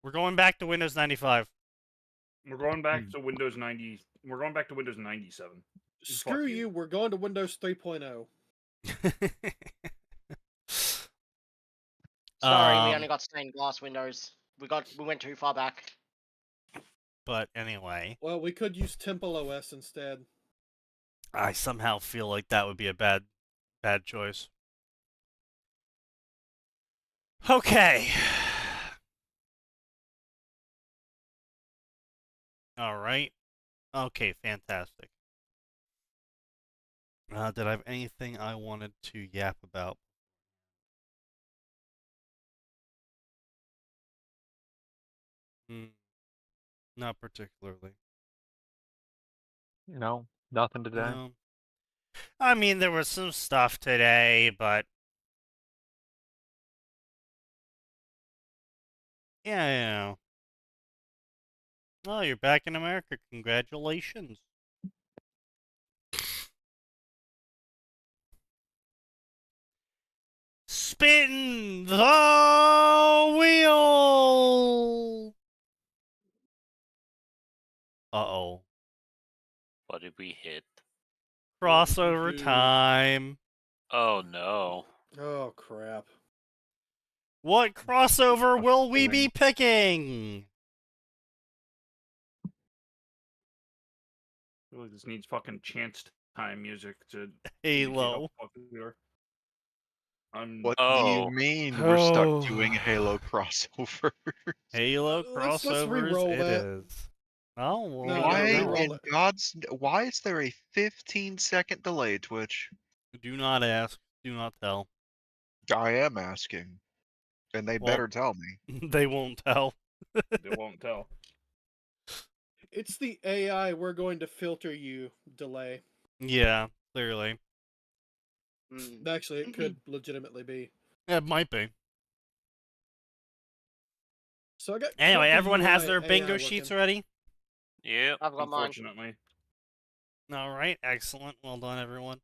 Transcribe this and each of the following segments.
We're going back to Windows 95. We're going back to Windows 90. We're going back to Windows 97. Screw you. We're going to Windows 3.0. Sorry, we only got stained glass windows. We went too far back. But anyway. Well, we could use Temple OS instead. I somehow feel like that would be a bad choice. Okay. All right. Okay, fantastic. Did I have anything I wanted to yap about? Not particularly. No, nothing today. No. I mean, there was some stuff today, but yeah, you know. Oh, you're back in America. Congratulations. Spin the wheel! Uh-oh. What did we hit? Crossover time. Oh no. Oh, crap. What crossover will we be picking? I feel like this needs fucking chance time music to Halo. What do you mean we're stuck doing Halo crossovers? Halo Let's crossovers re-roll it that. is. Oh, well, No, Why re-roll in it. God's why is there a 15-second delay, Twitch? Do not ask. Do not tell. I am asking. And they better tell me. They won't tell. They won't tell. It's the AI we're going to filter you delay. Yeah, clearly. Actually, it could legitimately be. It might be. So I got Anyway, Cookie everyone has UI their AI bingo working. sheets ready? Yeah. I've got mine. Unfortunately. Alright, excellent. Well done, everyone.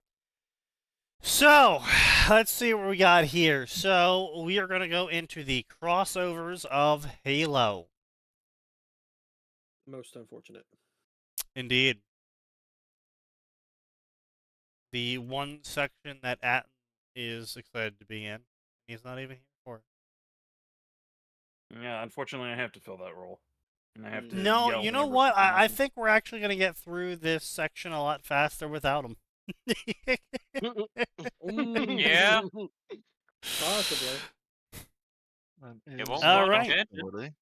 So, let's see what we got here. So, we are going to go into the crossovers of Halo. Most unfortunate. Indeed. The one section that Atin is excited to be in. He's not even here for it. Yeah, unfortunately, I have to fill that role. And I have to No, yell you know whenever what? something I happens. think we're actually going to get through this section a lot faster without him. Yeah. Possibly. It won't All want right. attention.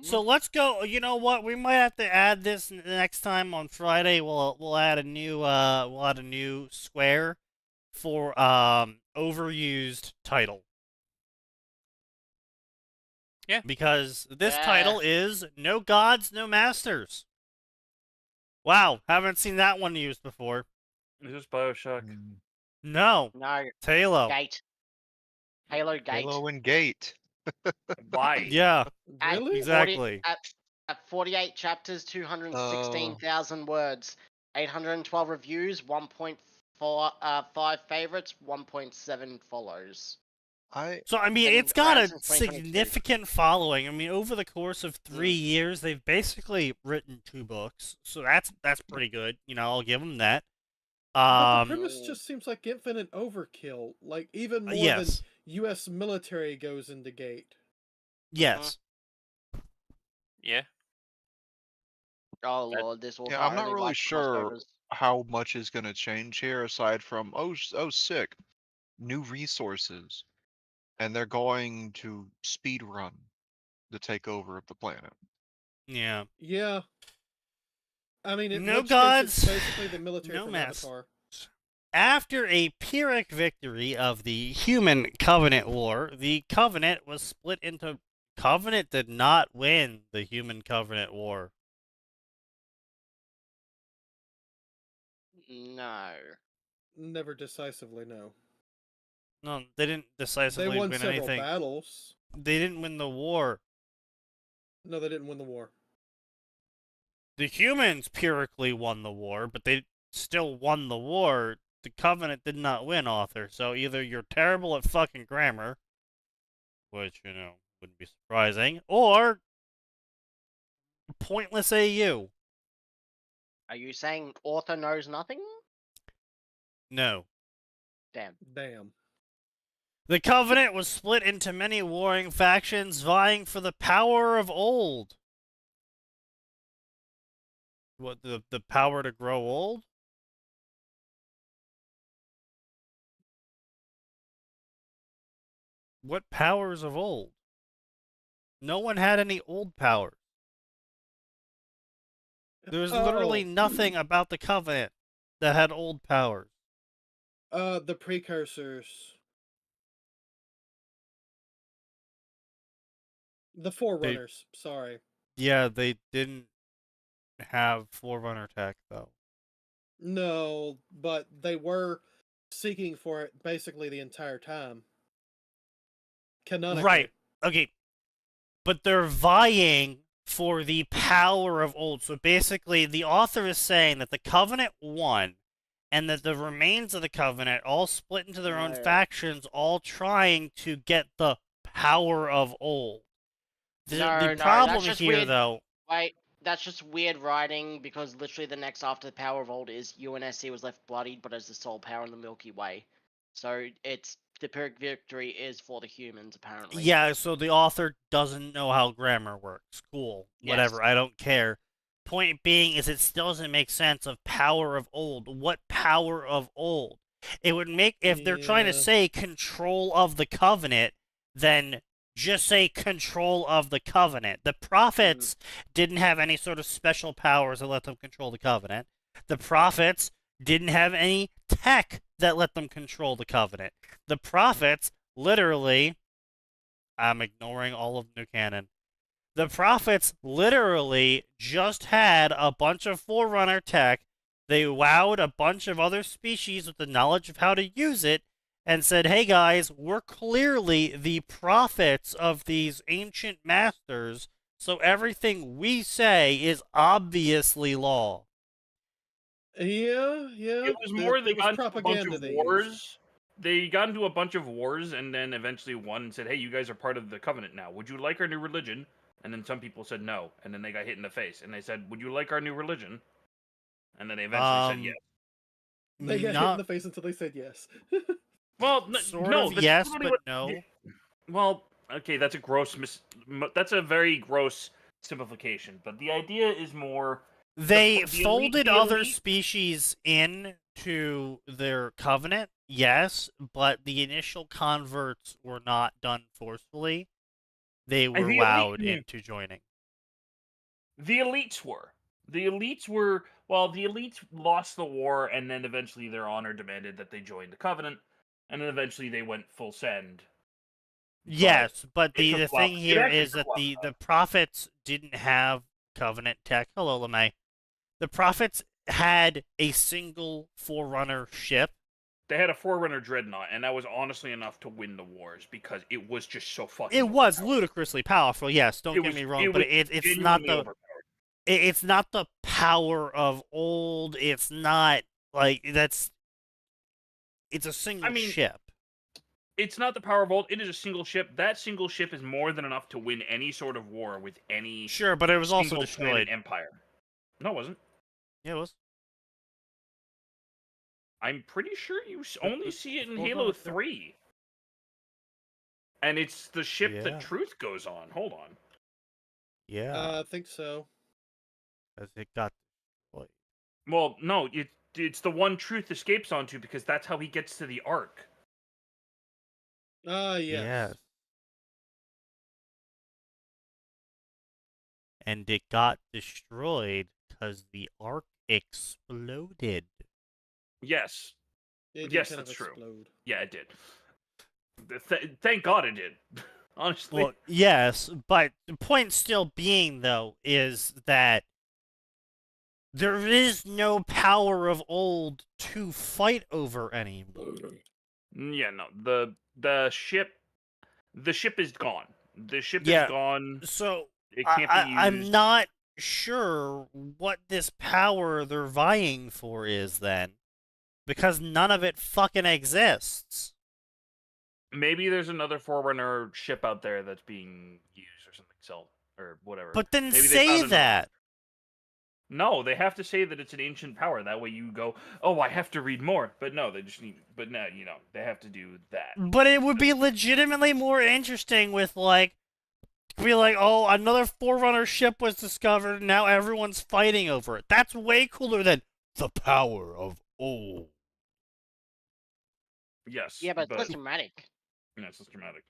So let's go. You know what? We might have to add this next time on Friday. We'll add a new square for overused title. Yeah. Because this title is No Gods, No Masters. Wow, haven't seen that one used before. Is this Bioshock? No. No. It's Halo. Gate. Halo Gate. Halo and Gate. Why? Yeah. Really? Exactly. At 48 chapters, 216,000 words, 812 reviews, 1.5 favorites, 1.7 follows. So, I mean, And it's got a around since 2022. significant following. I mean, over the course of 3 years, they've basically written 2 books. So that's pretty good. You know, I'll give them that. But the premise just seems like infinite overkill. Like, even more than U.S. military goes into Gate. Yes. Yeah. Oh lord, this will. Yeah, I'm not really sure how much is going to change here aside from oh sick, new resources, and they're going to speed run the takeover of the planet. Yeah. Yeah. I mean, in No which gods, case it's basically the military no from mess. Avatar. After a Pyrrhic victory of the Human Covenant War, the Covenant was split into... Covenant did not win the Human Covenant War. No. Never decisively, no. No, they didn't decisively They won win several anything. battles. They didn't win the war. No, they didn't win the war. The humans pyrrhically won the war, but they still won the war. The Covenant did not win, author. So either you're terrible at fucking grammar, which, you know, wouldn't be surprising, or pointless AU. Are you saying author knows nothing? No. Damn. Damn. The Covenant was split into many warring factions vying for the power of old. What, the power to grow old? What powers of old? No one had any old powers. There's literally nothing about the Covenant that had old powers. The precursors. The Forerunners, sorry. Yeah, they didn't have Forerunner tech, though. No, but they were seeking for it basically the entire time. Canonically. Right. Okay. But they're vying for the power of old. So basically, the author is saying that the Covenant won, and that the remains of the Covenant all split into their own factions, all trying to get the power of old. The problem here, weird. though... Wait, that's just weird writing, because literally the next after the power of old is UNSC was left bloodied, but as the sole power in the Milky Way. So it's the Pyrrhic victory is for the humans, apparently. Yeah, so the author doesn't know how grammar works. Cool. Whatever, Yes. I don't care. Point being is it still doesn't make sense of power of old. What power of old? It would make, if they're trying to say control of the Covenant, then just say control of the Covenant. The prophets didn't have any sort of special powers that let them control the Covenant. The prophets didn't have any tech that let them control the Covenant. The prophets, literally... I'm ignoring all of New Canon. The prophets literally just had a bunch of Forerunner tech. They wowed a bunch of other species with the knowledge of how to use it, and said, hey guys, we're clearly the prophets of these ancient masters, so everything we say is obviously law. Yeah. It was more they got into a bunch propaganda of they wars. used. They got into a bunch of wars and then eventually won and said, hey, you guys are part of the Covenant now. Would you like our new religion? And then some people said no. And then they got hit in the face. And they said, would you like our new religion? And then they eventually said yes. They got hit in the face until they said yes. Well, Sort no. of That's yes, literally but what- no. Well, okay, that's a gross that's a very gross simplification. But the idea is more... They the folded the other elite- species into their Covenant, yes, but the initial converts were not done forcefully. They were the wowed elite- into joining. The elites were. The elites lost the war, and then eventually their honor demanded that they join the Covenant, and then eventually they went full send. Yes, but it the took a thing while. It here actually is took that a while. the prophets didn't have Covenant tech. Hello, LeMay. The prophets had a single Forerunner ship. They had a Forerunner dreadnought, and that was honestly enough to win the wars, because it was just so fucking It was overpowered. ludicrously powerful, yes, don't get me wrong, but it's not Genuinely the... overpowered. It's not the power of old. It's not like that's. It's a single ship. It's not the power of old. It is a single ship. That single ship is more than enough to win any sort of war with any. Sure, but it was also single planet destroyed. empire. No, it wasn't. Yeah, it was. I'm pretty sure you only see it in hold Halo on. 3. And it's the ship Yeah. that Truth goes on. Hold on. Yeah, I think so. as it got destroyed. Well, no, it's the one Truth escapes onto because that's how he gets to the Ark. Yes. And it got destroyed because the Ark exploded. Yes. It did Yes, kind of that's true. explode. Yeah, it did. Thank God it did. Honestly. Well, yes, but the point still being, though, is that there is no power of old to fight over anymore. Yeah, no. The ship is gone. The ship Yeah, is gone. So It can't be used. I'm not sure what this power they're vying for is then, because none of it fucking exists. Maybe there's another Forerunner ship out there that's being used or something, or whatever. But then Maybe they say found another that. No, they have to say that it's an ancient power. That way you go, oh, I have to read more. But no, they just need. But no, they have to do that. But it would be legitimately more interesting with be like, oh, another Forerunner ship was discovered, and now everyone's fighting over it. That's way cooler than the power of old. Yes. Yeah, but it's less dramatic. Yeah, it's less dramatic.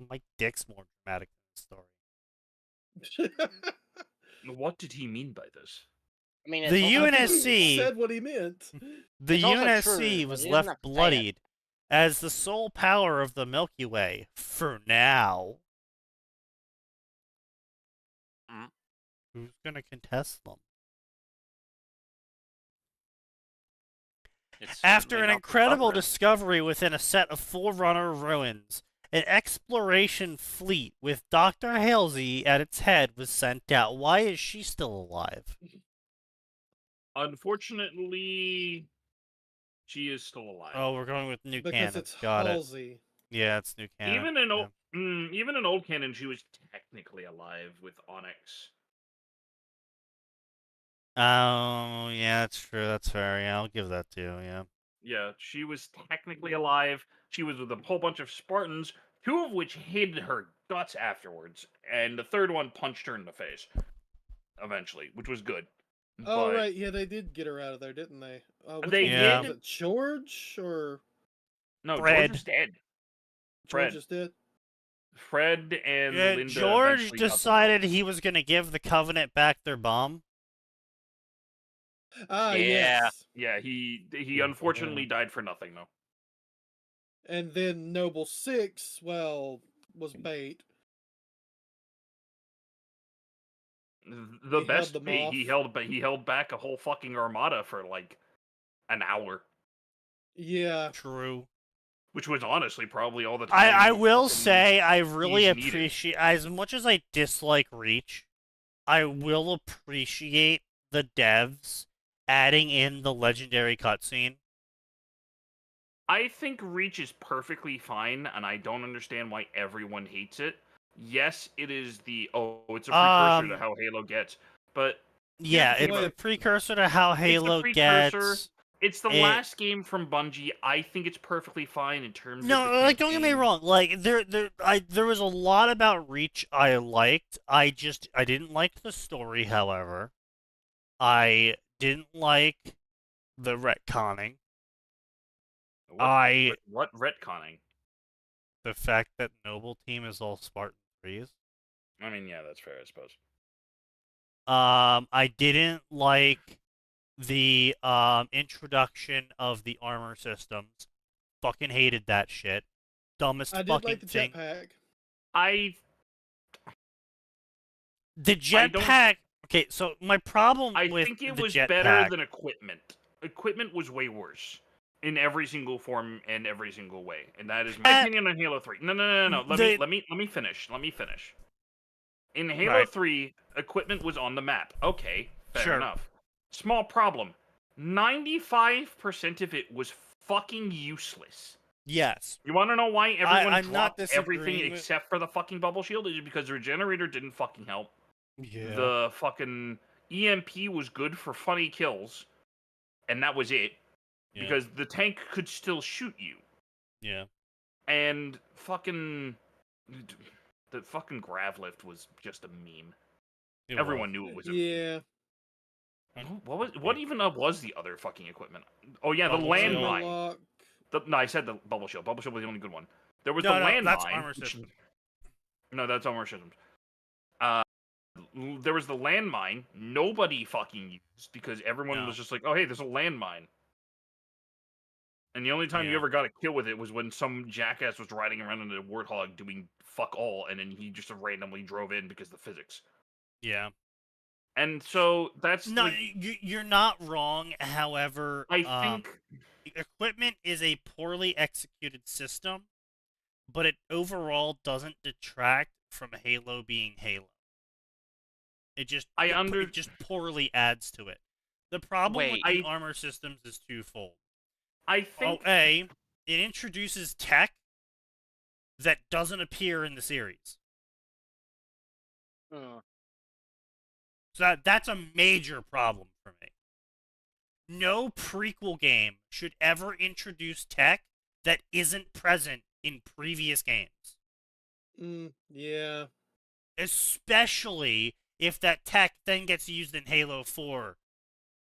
Mike Dick's more dramatic than the story. What did he mean by this? I mean, The also UNSC said what he meant. The It's also UNSC true, but was he doesn't left have to say it. bloodied as the sole power of the Milky Way for now. Mm. Who's gonna contest them? It's After certainly an not the incredible Covenant. discovery within a set of Forerunner ruins, an exploration fleet with Dr. Halsey at its head was sent out. Why is she still alive? Unfortunately, she is still alive. Oh, we're going with new Because canon. it's Got Halsey. it. Yeah, it's new canon. Even in old canon, she was technically alive with Onyx. Oh, yeah, that's true. That's fair. Yeah, I'll give that to you. Yeah. Yeah, she was technically alive. She was with a whole bunch of Spartans, 2 of which hid her guts afterwards, and the third one punched her in the face. Eventually, which was good. Oh, But right. Yeah, they did get her out of there, didn't they? Which They one did. was it? George or no, Fred. George is dead. George Fred. is dead? Fred and Yeah, Linda George eventually got them out. decided he was going to give the Covenant back their bomb. Ah, Yeah. yes. Yeah, he unfortunately died for nothing though. And then Noble Six, well, was bait. The He held best them bait, off. he held back a whole fucking armada for like an hour, Yeah. True. which was honestly probably all the time. I will fucking say I really Siege needed. appreciate, as much as I dislike Reach, I will appreciate the devs adding in the legendary cutscene. I think Reach is perfectly fine, and I don't understand why everyone hates it. Yes, it is it's a precursor to how Halo gets, but Yeah, Here's the it's thing a precursor to how Halo precursor. gets. it's the it- last game from Bungie. I think it's perfectly fine in terms of No, the like don't get me campaign. wrong. Like there was a lot about Reach I liked. I didn't like the story. However, I didn't like the retconning. What retconning? The fact that Noble Team is all Spartan 3s. I mean, yeah, that's fair, I suppose. I didn't like the introduction of the armor systems. Fucking hated that shit. Dumbest I did fucking like the thing. jetpack. The jetpack. Okay, so my problem I with think it the was jetpack. better than equipment. Equipment was way worse in every single form and every single way, and that is my opinion on Halo 3. No. Let me finish. In Halo 3, equipment was on the map. Okay, fair enough. Small problem. 95% of it was fucking useless. Yes. You want to know why everyone I'm not dropped everything disagreeing with- except for the fucking bubble shield? Is because the regenerator didn't fucking help. Yeah. The fucking EMP was good for funny kills, and that was it. Yeah. Because the tank could still shoot you. Yeah. And the fucking grav lift was just a meme. Everyone knew it was a Yeah. meme. What even was the other fucking equipment? Oh yeah, the Bubble shield. landmine. No, I said the bubble shield. Bubble shield was the only good one. There was No, the landmine. that's armor systems. No, that's armor systems. There was the landmine. Nobody fucking used because everyone was just like, "Oh, hey, there's a landmine." And the only time you ever got a kill with it was when some jackass was riding around in a warthog doing fuck all, and then he just randomly drove in because of the physics. Yeah. And so that's you're not wrong. However, I think equipment is a poorly executed system, but it overall doesn't detract from Halo being Halo. It just it just poorly adds to it. The problem with the armor systems is twofold. I think it introduces tech that doesn't appear in the series. Hmm. So that's a major problem for me. No prequel game should ever introduce tech that isn't present in previous games. Yeah. Especially if that tech then gets used in Halo 4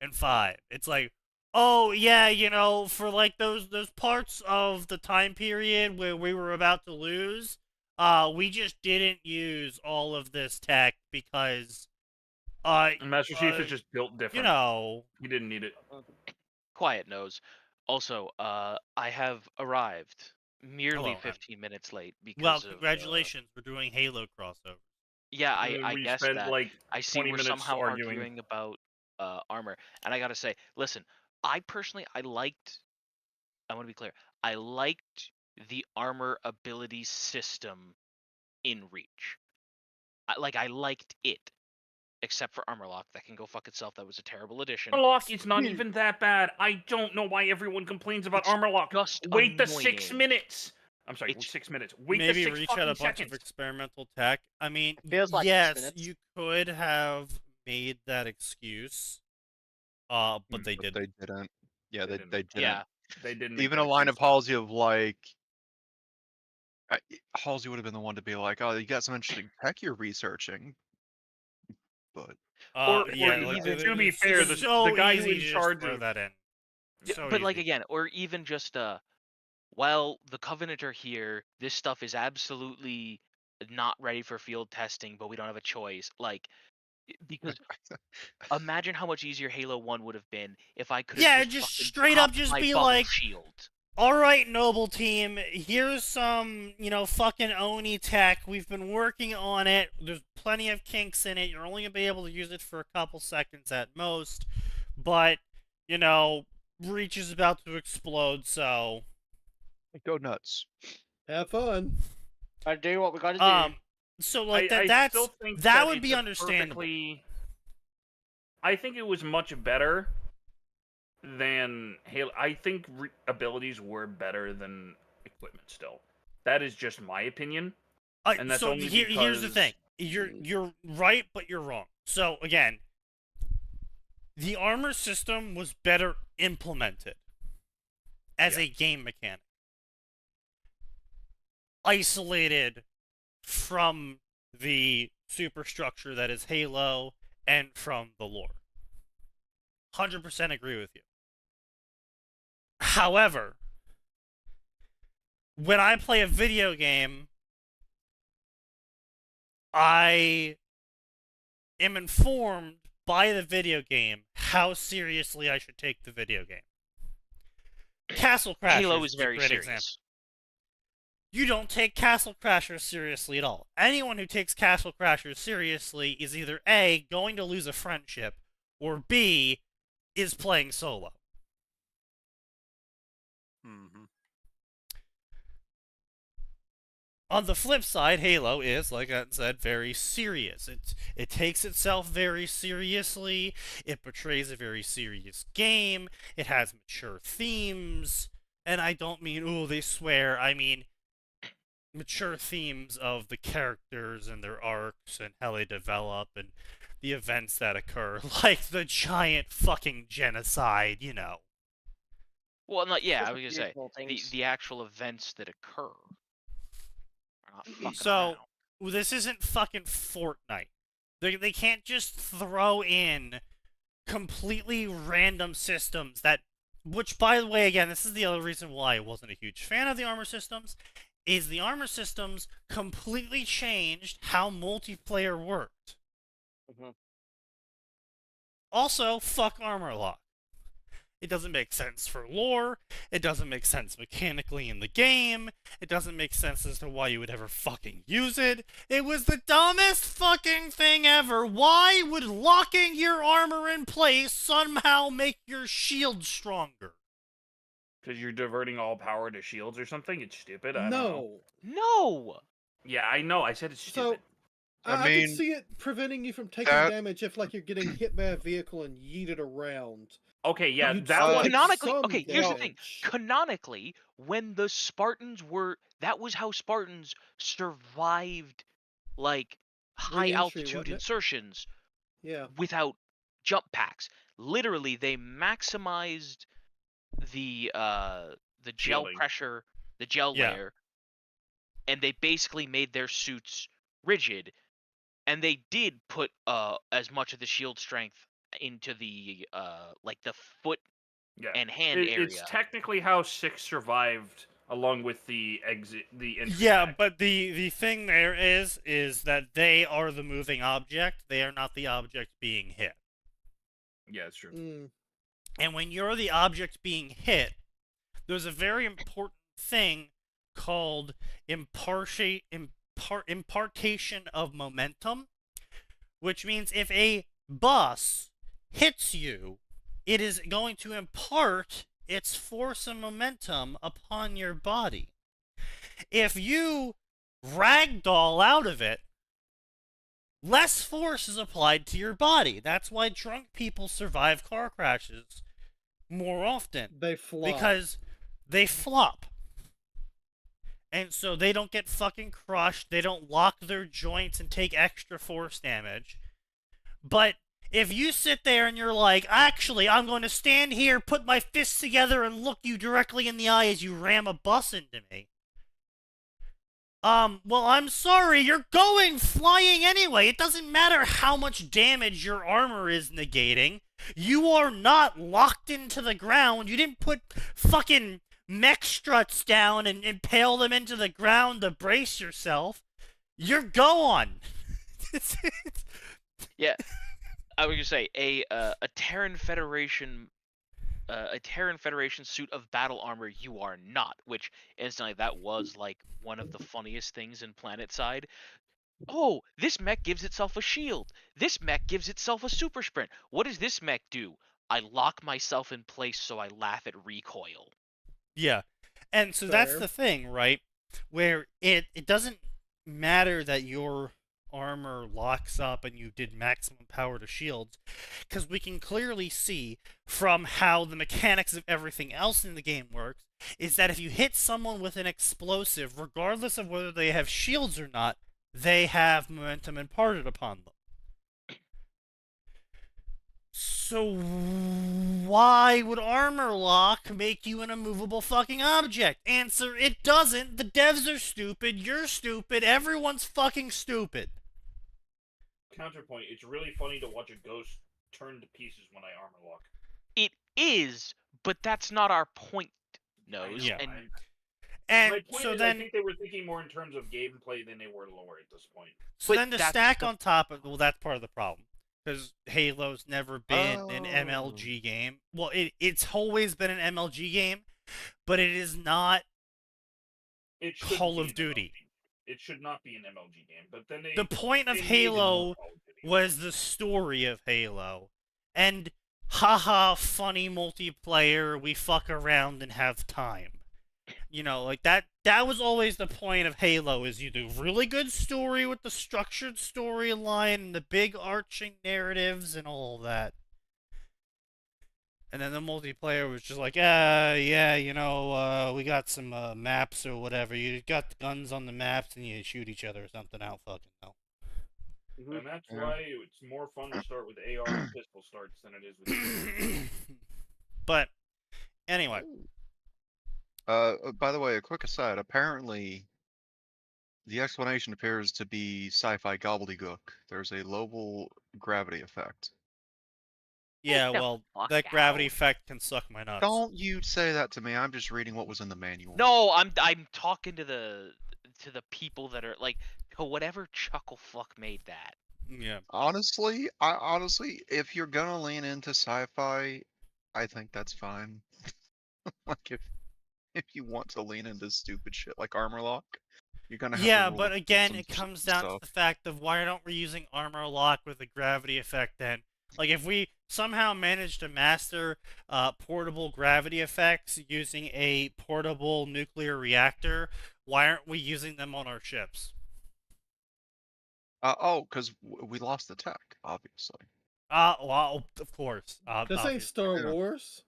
and 5. It's like, oh yeah, you know, for like those parts of the time period where we were about to lose, we just didn't use all of this tech because Master Chief is just built different. you know, he didn't need it. Quiet nose. Also, I have arrived merely Hello, 15 minutes late because well, of, congratulations, we're doing Halo crossover. yeah, I we guess spent that. like I see 20 we're minutes somehow arguing. arguing about armor, and I gotta say, listen, I personally, I want to be clear, I liked the armor ability system in Reach. I liked it, except for armor lock. That can go fuck itself. That was a terrible addition. Armor lock is not even that bad. I don't know why everyone complains about armor lock. Just Wait the annoying. 6 minutes. I'm sorry, It's- 6 minutes. Wait Maybe the 6 Reach fucking had a bunch seconds. of experimental tech. I mean, It feels like 6 yes, minutes. you could have made that excuse, but they But didn't. they didn't. Yeah, They they didn't. didn't. Yeah. They didn't. Even a line of Halsey of like, Halsey would have been the one to be like, "Oh, you got some interesting tech you're researching," but Yeah, or like, even- to be fair, it's the so guy who easy in to just charge throw of that in. Yeah, So but like easy. again, or even just while the Covenant are here, this stuff is absolutely not ready for field testing, but we don't have a choice. Like, because imagine how much easier Halo 1 would have been if I could have just fucking straight up popped just my be bubble like, shield. all right, Noble Team, here's some, fucking Oni tech. We've been working on it. There's plenty of kinks in it. You're only going to be able to use it for a couple seconds at most. But, Reach is about to explode, so... go nuts. Have fun. Gotta do what we gotta do. So, like, I still think that would it's be a understandable. I think it was much better than Halo. I think abilities were better than equipment still. That is just my opinion. And that's so only here's the because- thing. You're right, but you're wrong. So, again, the armor system was better implemented as a game mechanic. Isolated from the superstructure that is Halo and from the lore. 100% agree with you. However, when I play a video game, I am informed by the video game how seriously I should take the video game. Castle Crashers Halo is a very great serious. example. You don't take Castle Crashers seriously at all. Anyone who takes Castle Crashers seriously is either A, going to lose a friendship, or B, is playing solo. Mm-hmm. On the flip side, Halo is, like I said, very serious. It takes itself very seriously. It portrays a very serious game. It has mature themes. And I don't mean, oh, they swear. I mean, mature themes of the characters and their arcs and how they develop and the events that occur. Like the giant fucking genocide, Well, not yeah. Just I a was few gonna say small things. the actual events that occur are not fucking So, around. this isn't fucking Fortnite. They can't just throw in completely random systems that, which by the way, again, this is the other reason why I wasn't a huge fan of the armor systems, is the armor systems completely changed how multiplayer worked. Mhm. Also, fuck armor lock. It doesn't make sense for lore. It doesn't make sense mechanically in the game. It doesn't make sense as to why you would ever fucking use it. It was the dumbest fucking thing ever. Why would locking your armor in place somehow make your shield stronger? Because you're diverting all power to shields or something? It's stupid. I don't know. No. No. Yeah, I know. I said it's So, stupid. I could see it preventing you from taking damage if, like, you're getting hit by a vehicle and yeeted around. Okay, yeah, that one. Canonically, okay, here's the thing. Canonically, when the Spartans were, that was how Spartans survived, like, high altitude insertions. Yeah. Without jump packs. Literally, they maximized the gel pressure, the gel layer, and they basically made their suits rigid. And they did put as much of the shield strength into the like the foot and hand area. It's technically how 6 survived along with the exit, the entry. Yeah, but the thing there is that they are the moving object. They are not the object being hit. Yeah, it's true. And when you're the object being hit, there's a very important thing called impartation of momentum, which means if a bus hits you, it is going to impart its force and momentum upon your body. If you ragdoll out of it, less force is applied to your body. That's why drunk people survive car crashes more often. They flop. Because they flop. And so they don't get fucking crushed, they don't lock their joints and take extra force damage. But if you sit there and you're like, actually, I'm going to stand here, put my fists together, and look you directly in the eye as you ram a bus into me. Well, I'm sorry, you're going flying anyway. It doesn't matter how much damage your armor is negating. You are not locked into the ground. You didn't put fucking mech struts down and impale them into the ground to brace yourself. You're gone. Yeah. I was gonna say a Terran Federation suit of battle armor you are not, which instantly that was like one of the funniest things in PlanetSide. Oh, this mech gives itself a shield. This mech gives itself a super sprint. What does this mech do? I lock myself in place so I laugh at recoil. Yeah. And so that's the thing, right? Where it doesn't matter that your armor locks up and you did maximum power to shields, because we can clearly see from how the mechanics of everything else in the game works is that if you hit someone with an explosive, regardless of whether they have shields or not, they have momentum imparted upon them. So why would armor lock make you an immovable fucking object? Answer, it doesn't. The devs are stupid, you're stupid, everyone's fucking stupid. Counterpoint, it's really funny to watch a ghost turn to pieces when I armor lock. It is, but that's not our point, Nose. Yeah. And my point is, I think they were thinking more in terms of gameplay than they were lore at this point. So then to stack on top of, well, that's part of the problem. Because Halo's never been an MLG game. Well, it's always been an MLG game, but it is not Call of Duty. It should not be an MLG game, but then the point of Halo was the story of Halo. And haha, funny multiplayer, we fuck around and have time. You know, like that was always the point of Halo, is you do really good story with the structured storyline and the big arching narratives and all that. And then the multiplayer was just like, yeah, you know, we got some maps or whatever. You got the guns on the maps and you shoot each other or something. I don't fucking know. And that's why it's more fun to start with AR and pistol starts than it is with But, anyway. By the way, a quick aside. Apparently, the explanation appears to be sci-fi gobbledygook. There's a global gravity effect. Yeah, well, that gravity effect can suck my nuts. Don't you say that to me. I'm just reading what was in the manual. No, I'm talking to the people that are like, whatever chucklefuck made that. Yeah. Honestly, if you're gonna lean into sci-fi, I think that's fine. Like if you want to lean into stupid shit like armor lock, you're gonna have yeah, to but again, it comes down to the fact of why aren't we using armor lock with a gravity effect then? Like, if we somehow manage to master portable gravity effects using a portable nuclear reactor, why aren't we using them on our ships? Because we lost the tech, obviously. Well, of course. This ain't Star Yeah. Wars.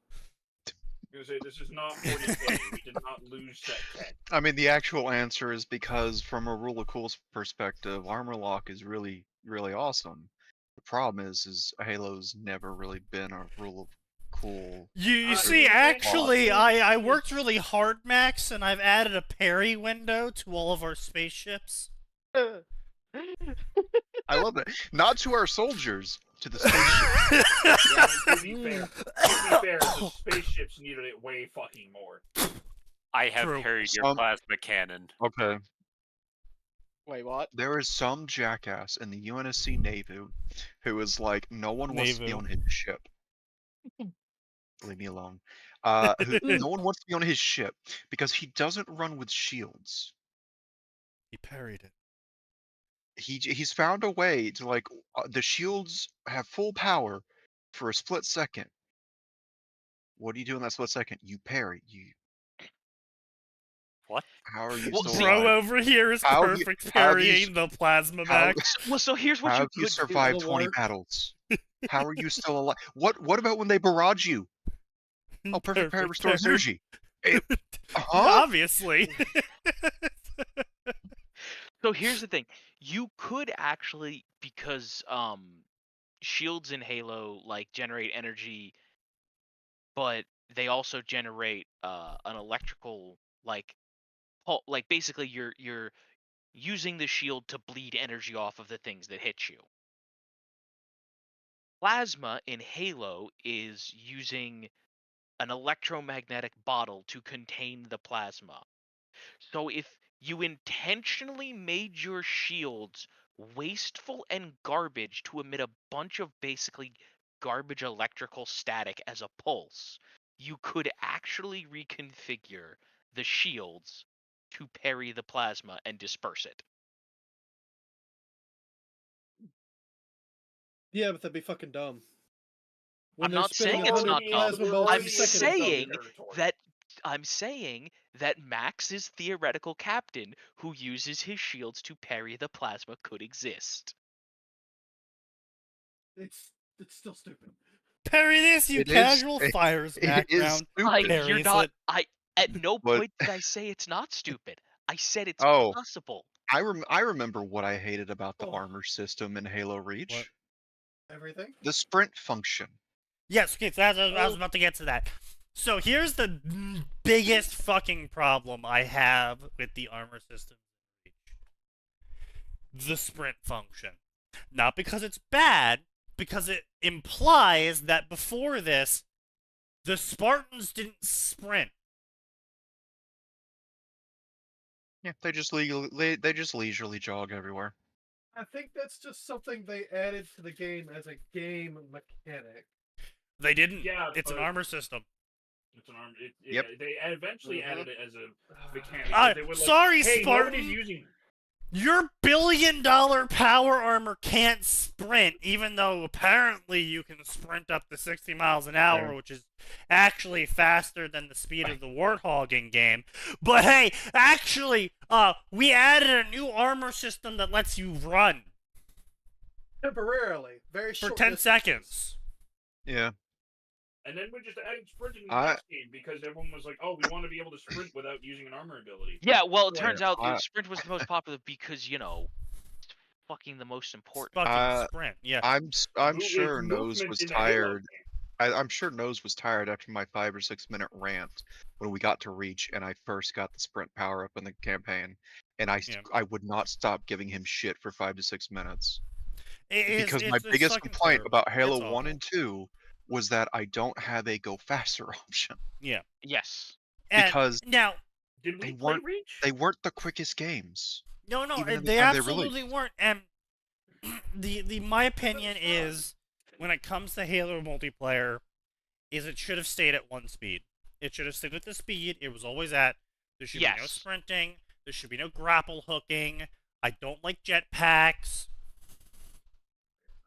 This is not 40K. We did not lose set tech. I mean, the actual answer is because, from a rule of cool's perspective, armor lock is really, really awesome. The problem is Halo's never really been a rule of cool. You see, actually, I worked really hard, Max, and I've added a parry window to all of our spaceships. I love that. Not to our soldiers, to the spaceship. Yeah, to be fair, the spaceships needed it way fucking more. I have True. parried your plasma cannon. Okay. Wait, what? There is some jackass in the UNSC Navy who is like, no one wants to be on his ship. Leave me alone. No one wants to be on his ship because he doesn't run with shields. He parried it. He's found a way to, like, the shields have full power for a split second. What do you do in that split second? You parry. What? How are you Well, still Bro alive? over here is How have perfect you parrying the plasma how- back. Well, so here's what How you have you could do. survived It'll 20 work. battles? How are you still alive? What about when they barrage you? Oh, perfect parry restores parry. energy. Huh? Obviously. So here's the thing. You could actually, because shields in Halo like generate energy, but they also generate an electrical like basically you're using the shield to bleed energy off of the things that hit you. Plasma in Halo is using an electromagnetic bottle to contain the plasma. So if you intentionally made your shields wasteful and garbage to emit a bunch of basically garbage electrical static as a pulse, you could actually reconfigure the shields to parry the plasma and disperse it. Yeah, but that'd be fucking dumb. When I'm they're not spitting saying it's 100 not dumb. plasma bolts I'm a second, it's dumb. saying that Max's theoretical captain who uses his shields to parry the plasma could exist. It's still stupid. Parry this, you It is- casual it- fires It is background. stupid. Parries You're not. it. At no But- point did I say it's not stupid. I said it's Oh. possible. I remember what I hated about the Oh. armor system in Halo Reach. What? Everything? The sprint function. Yes, okay, so I was about to get to that. So here's the biggest fucking problem I have with the armor system. The sprint function. Not because it's bad, because it implies that before this, the Spartans didn't sprint. Yeah, they just leisurely jog everywhere. I think that's just something they added to the game as a game mechanic. They didn't. Yeah, It's an but- armor system. It's an arm. Yep. They eventually added it as a mechanic. They were like, Sorry, hey, Spartan. nobody's using. Your billion-dollar power armor can't sprint, even though apparently you can sprint up to 60 miles an hour, which is actually faster than the speed of the Warthog in game. But hey, actually, we added a new armor system that lets you run Temporarily. Very for short 10 distances. seconds. Yeah. And then we just added sprinting in the next game because everyone was like, "Oh, we want to be able to sprint without using an armor ability." Yeah, well, it Yeah. turns out the sprint was the most popular because, you know, it's fucking the most important. Fucking sprint, yeah. I'm sure Nose movement was in a Halo tired. game. I'm sure Nose was tired after my 5 or 6 minute rant when we got to Reach and I first got the sprint power up in the campaign, and I would not stop giving him shit for 5 to 6 minutes. Because my biggest complaint about Halo 1 and 2 was that I don't have a go faster option. Yeah. Yes. Because now Did we they play weren't Reach? they weren't the quickest games. No, even in the they time they absolutely weren't. And my opinion is, when it comes to Halo multiplayer, is it should have stayed at 1 speed. It should have stayed with the speed it was always at. There should be no sprinting. There should be no grapple hooking. I don't like jetpacks.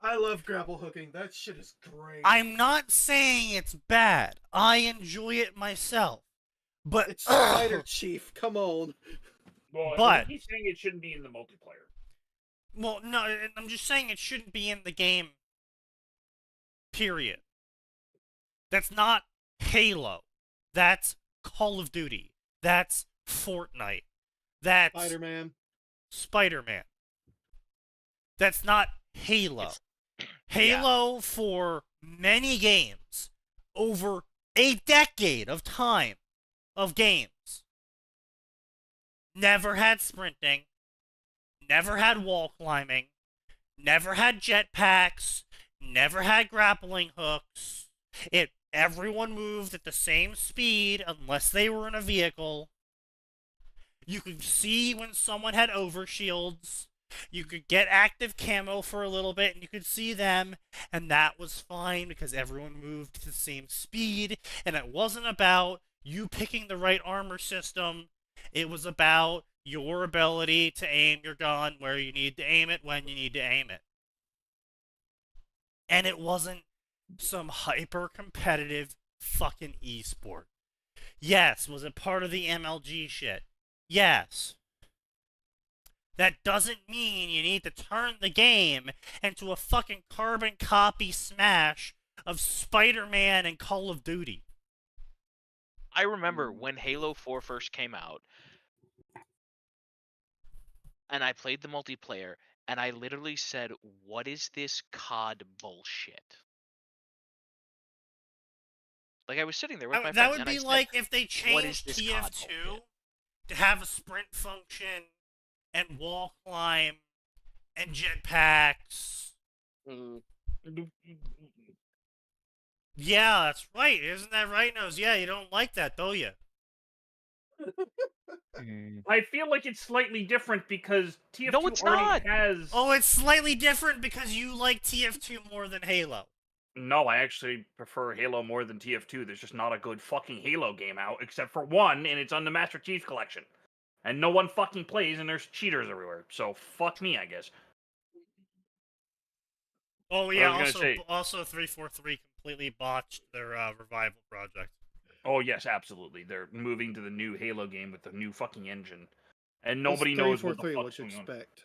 I love grapple hooking. That shit is great. I'm not saying it's bad. I enjoy it myself. But It's Spider Chief. Come on. Well, But- he's saying it shouldn't be in the multiplayer. Well, no, I'm just saying it shouldn't be in the game. Period. That's not Halo. That's Call of Duty. That's Fortnite. That's Spider-Man. Spider-Man. That's not Halo. Halo, for many games, over a decade of time of games, never had sprinting, never had wall climbing, never had jetpacks, never had grappling hooks. Everyone moved at the same speed unless they were in a vehicle. You could see when someone had overshields. You could get active camo for a little bit and you could see them, and that was fine because everyone moved at the same speed, and it wasn't about you picking the right armor system. It was about your ability to aim your gun where you need to aim it when you need to aim it. And it wasn't some hyper-competitive fucking esport. Yes, was it part of the MLG shit? Yes. That doesn't mean you need to turn the game into a fucking carbon copy smash of Spider-Man and Call of Duty. I remember when Halo 4 first came out, and I played the multiplayer, and I literally said, what is this COD bullshit? Like, I was sitting there with my friends, that would and be I said, like if they what is changed this COD TF2 bullshit? to have a sprint function and wall climb and jetpacks. Yeah, that's right. Isn't that right, Nose? Yeah, you don't like that, do you? I feel like it's slightly different because TF2 No, it's already not. has. Oh, it's slightly different because you like TF2 more than Halo. No, I actually prefer Halo more than TF2. There's just not a good fucking Halo game out, except for one, and it's on the Master Chief Collection. And no one fucking plays, and there's cheaters everywhere. So fuck me, I guess. Oh yeah, I was gonna say, also 343 completely botched their revival project. oh yes, absolutely. They're moving to the new Halo game with the new fucking engine, and It's nobody knows what the 343, fuck's what you going on. expect.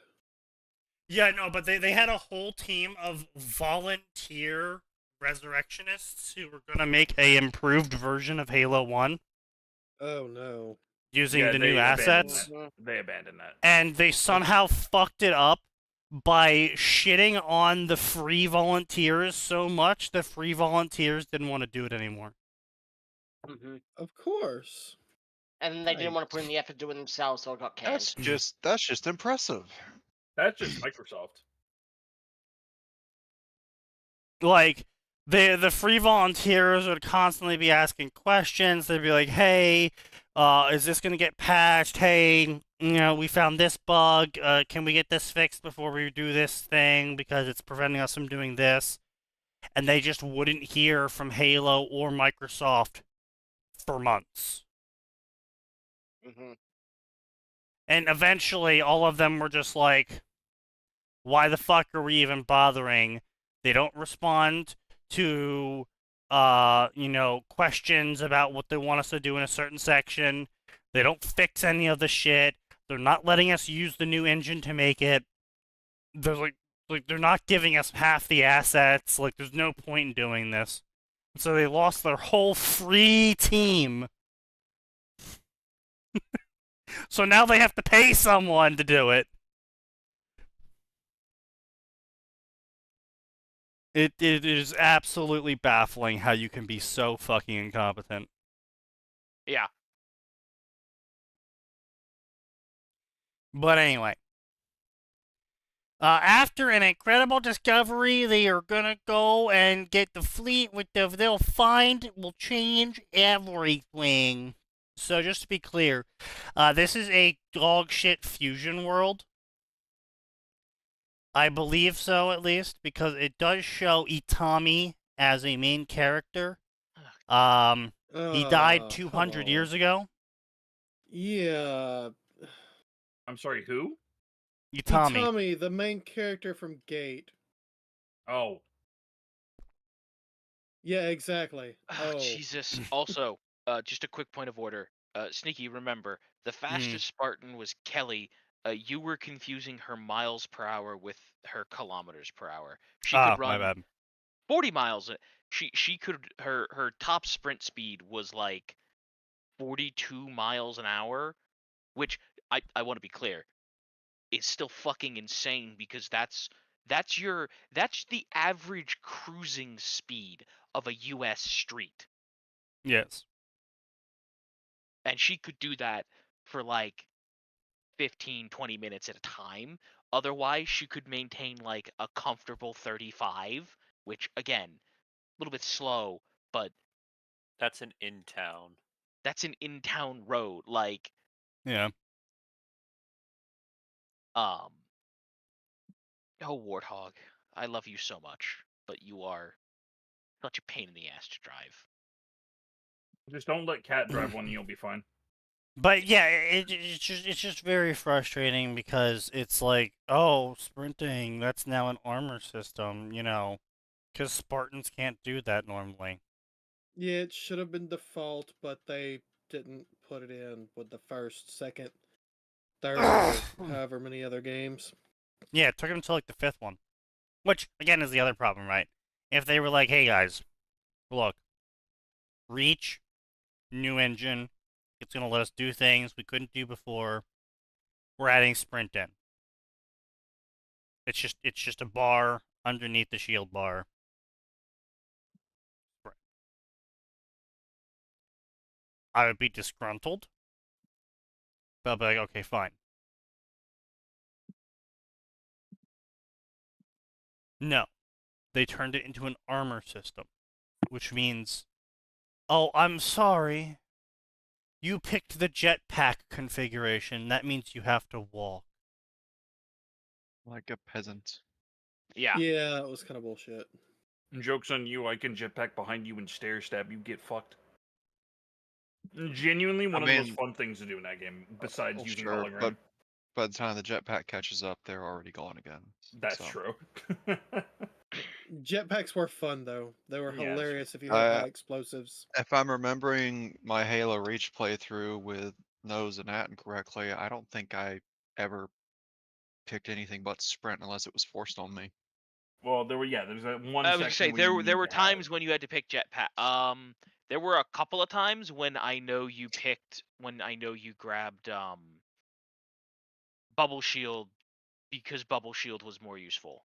Yeah, no, but they had a whole team of volunteer resurrectionists who were gonna make a improved version of Halo 1 Oh no. using Yeah, the they new abandoned assets. that. They abandoned that. And they somehow fucked it up by shitting on the free volunteers so much the free volunteers didn't want to do it anymore. Of course. And they didn't want to put in the effort to do it themselves, so it got canned. That's just impressive. That's just Microsoft. Like, the free volunteers would constantly be asking questions. They'd be like, hey, is this going to get patched? Hey, we found this bug. Can we get this fixed before we do this thing because it's preventing us from doing this? And they just wouldn't hear from Halo or Microsoft for months. And eventually, all of them were just like, why the fuck are we even bothering? They don't respond to, questions about what they want us to do in a certain section. They don't fix any of the shit. They're not letting us use the new engine to make it. There's like they're not giving us half the assets. Like, there's no point in doing this. So they lost their whole free team. So now they have to pay someone to do it. It is absolutely baffling how you can be so fucking incompetent. Yeah. But anyway. After an incredible discovery, they are gonna go and get the fleet with they'll find will change everything. So just to be clear, this is a dog shit fusion world. I believe so, at least, because it does show Itami as a main character. He died 200 years ago. Yeah. I'm sorry, who? Itami, the main character from Gate. Oh. Yeah, exactly. Oh, Jesus. Also, just a quick point of order. Sneaky, remember, the fastest Spartan was Kelly, you were confusing her miles per hour with her kilometers per hour. She Ah, could my run bad. 40 miles. She could her top sprint speed was like 42 miles an hour, which I want to be clear, is still fucking insane because that's the average cruising speed of a US street. Yes. And she could do that for like 15, 20 minutes at a time. Otherwise, she could maintain like a comfortable 35, which again, a little bit slow, but That's an in-town. that's an in-town road. Like, Yeah. oh, Warthog, I love you so much, but you are such a pain in the ass to drive. Just don't let Cat drive one and you'll be fine. But yeah, it's just very frustrating because it's like, oh, sprinting, that's now an armor system, you know, because Spartans can't do that normally. Yeah, it should have been default, but they didn't put it in with the first, second, third, or however many other games. Yeah, it took them to like the 5th one. Which, again, is the other problem, right? If they were like, hey guys, look, Reach, new engine, it's gonna let us do things we couldn't do before. We're adding sprint in. It's just a bar underneath the shield bar. I would be disgruntled. But I'll be like, okay, fine. No. They turned it into an armor system. Which means, oh, I'm sorry. You picked the jetpack configuration. That means you have to walk. Like a peasant. Yeah. Yeah, it was kind of bullshit. Joke's on you, I can jetpack behind you and stare stab you, get fucked. Genuinely one of the most fun things to do in that game, besides using sure, hologram. but by the time the jetpack catches up, they're already gone again. That's so. true. Jetpacks were fun, though. They were Yeah, hilarious if you had high explosives. If I'm remembering my Halo Reach playthrough with Nose and Atin correctly, I don't think I ever picked anything but sprint unless it was forced on me. Well, there's that one I was section gonna say where there were times when you had to pick jetpack. There were a couple of times when I know you grabbed bubble shield because bubble shield was more useful.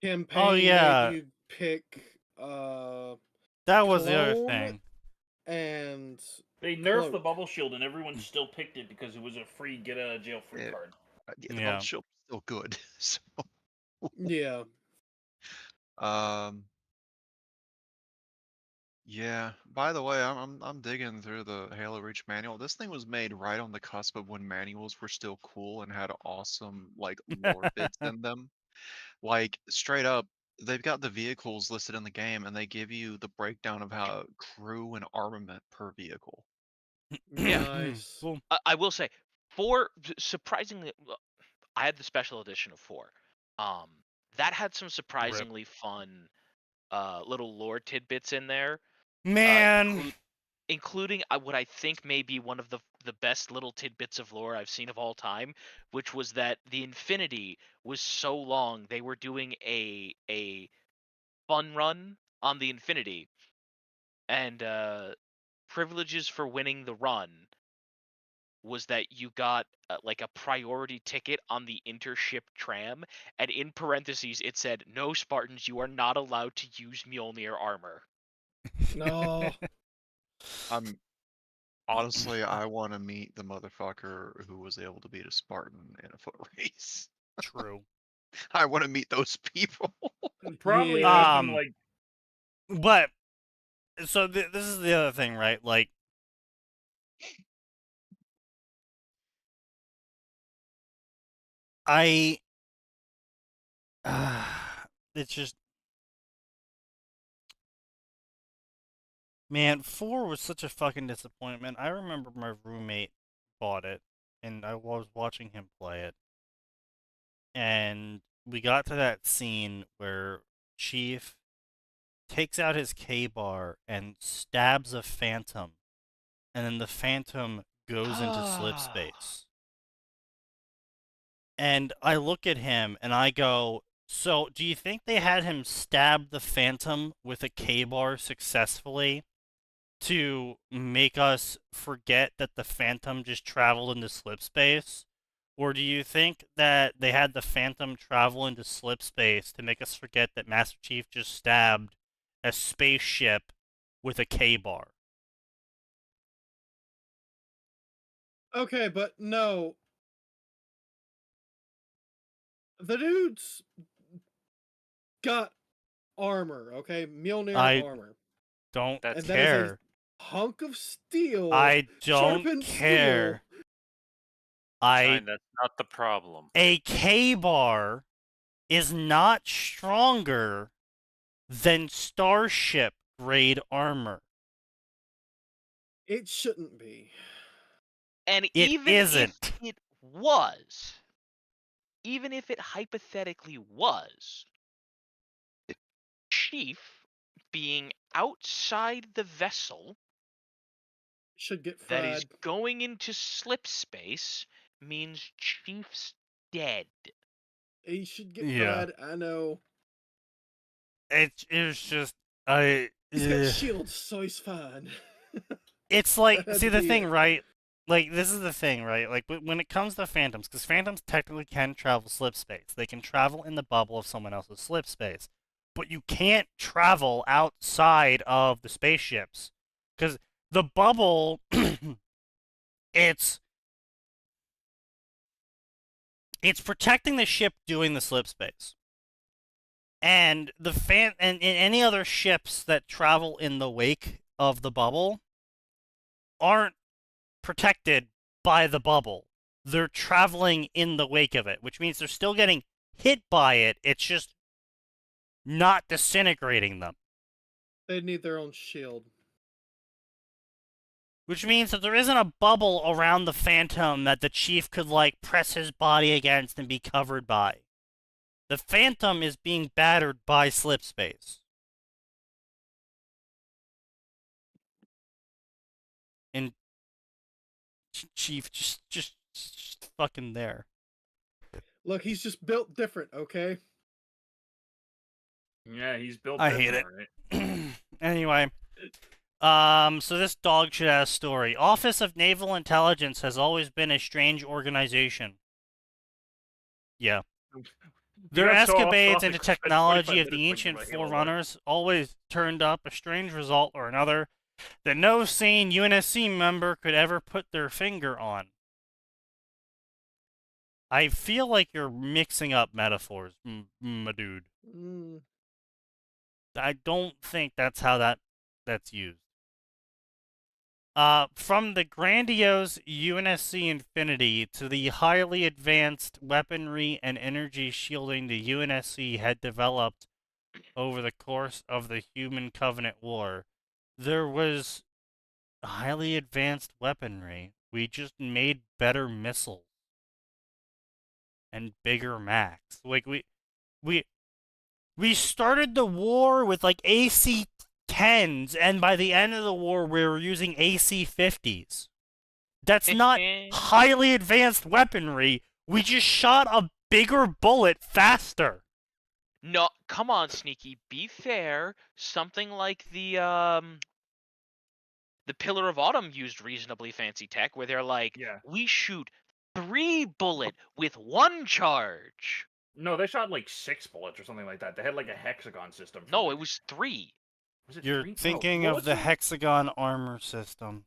Campaign Oh yeah, made you pick that was the other clone thing. and they nerfed the cloak. bubble shield and everyone still picked it because it was a free get out of jail free card. The bubble shield was still good. So. Yeah. Yeah. By the way, I'm digging through the Halo Reach manual. This thing was made right on the cusp of when manuals were still cool and had awesome like lore bits in them. Like straight up, they've got the vehicles listed in the game, and they give you the breakdown of how crew and armament per vehicle. Yeah. Nice. I will say, 4 surprisingly, I had the special edition of 4. That had some surprisingly fun little lore tidbits in there. Man, including what I think may be one of the best little tidbits of lore I've seen of all time, which was that the Infinity was so long they were doing a fun run on the Infinity, and privileges for winning the run was that you got like a priority ticket on the intership tram, and in parentheses it said, "No Spartans, you are not allowed to use Mjolnir armor." No. Honestly, I want to meet the motherfucker who was able to beat a Spartan in a foot race. True. I want to meet those people. Probably like. But so this is the other thing, right? Like, it's just, man, 4 was such a fucking disappointment. I remember my roommate bought it, and I was watching him play it, and we got to that scene where Chief takes out his K-bar and stabs a phantom, and then the phantom goes into slip space. And I look at him and I go, so do you think they had him stab the Phantom with a K-bar successfully to make us forget that the Phantom just traveled into slip space? Or do you think that they had the Phantom travel into slip space to make us forget that Master Chief just stabbed a spaceship with a K-bar? Okay, but no. The dude's got armor, okay? Mjolnir armor. Don't That's And that is a care. hunk of steel. I don't sharpened care. Shine, that's not the problem. A K-bar is not stronger than Starship grade armor. It shouldn't be. And It even isn't. if it was, even if it hypothetically was, Chief being outside the vessel Should get that is fried. going into slip space means Chief's dead. He should get Yeah. fried. I know. It's just I. He's got shields, so he's fine. It's like, That had see to the be thing, it. right? Like, this is the thing, right? Like, when it comes to Phantoms, because Phantoms technically can travel slip space. They can travel in the bubble of someone else's slip space. But you can't travel outside of the spaceships. Because the bubble, it's protecting the ship doing the slip space. And and in any other ships that travel in the wake of the bubble aren't protected by the bubble. They're traveling in the wake of it, which means they're still getting hit by it. It's just not disintegrating them. They need their own shield. Which means that there isn't a bubble around the Phantom that the Chief could, like, press his body against and be covered by. The Phantom is being battered by slip space. And Chief just fucking there. Look, he's just built different, okay? Yeah, he's built. I hate different, it. Right? Anyway, so this dog shit ass story. Office of Naval Intelligence has always been a strange organization. Yeah. Their got so off escapades topic, into we spent 45 technology of the minutes talking ancient about Halo, right? forerunners always turned up a strange result or another that no sane UNSC member could ever put their finger on. I feel like you're mixing up metaphors, my dude. Mm. I don't think that's how that's used. From the grandiose UNSC Infinity to the highly advanced weaponry and energy shielding the UNSC had developed over the course of the Human Covenant War, there was highly advanced weaponry. We just made better missiles and bigger max. Like we started the war with like AC-10s, and by the end of the war, we were using AC-50s. That's not highly advanced weaponry. We just shot a bigger bullet faster. No, come on, Sneaky. Be fair. Something like the Pillar of Autumn used reasonably fancy tech, where they're like, Yeah. we shoot 3 bullet with 1 charge. No, they shot like 6 bullets or something like that. They had like a hexagon system. No, it was 3. Was it You're 3? thinking No, of the hexagon armor system.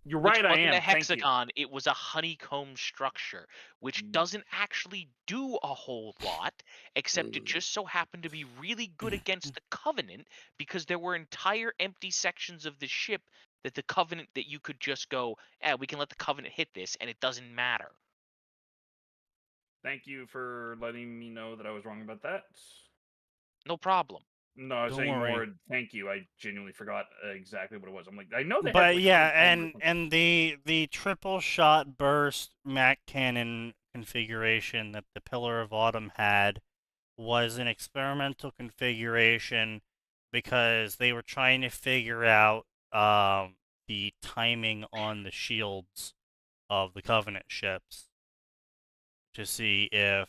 You're Which right, I wasn't am. a Thank you. hexagon, it was a honeycomb structure, which doesn't actually do a whole lot, except it just so happened to be really good against the Covenant, because there were entire empty sections of the ship that the Covenant that you could just go, we can let the Covenant hit this, and it doesn't matter. Thank you for letting me know that I was wrong about that. No problem. No, I was Don't saying worry. more. Thank you. I genuinely forgot exactly what it was. I'm like, I know they had. But like, yeah, honeycomb or and the triple shot burst Mac cannon configuration that the Pillar of Autumn had was an experimental configuration because they were trying to figure out the timing on the shields of the Covenant ships. to see if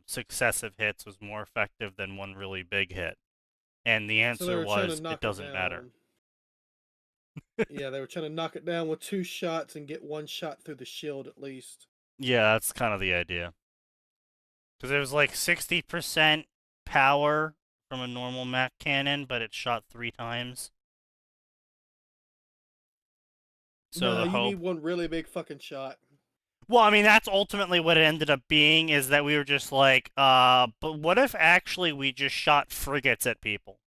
successive hits was more effective than one really big hit. And the So they answer were trying was to knock it doesn't matter. down. Yeah, they were trying to knock it down with 2 shots and get 1 shot through the shield at least. Yeah, that's kind of the idea. Because it was like 60% power from a normal mech cannon, but it shot 3 times. So No, the you hope. need 1 really big fucking shot. Well, I mean, that's ultimately what it ended up being, is that we were just like, but what if actually we just shot frigates at people?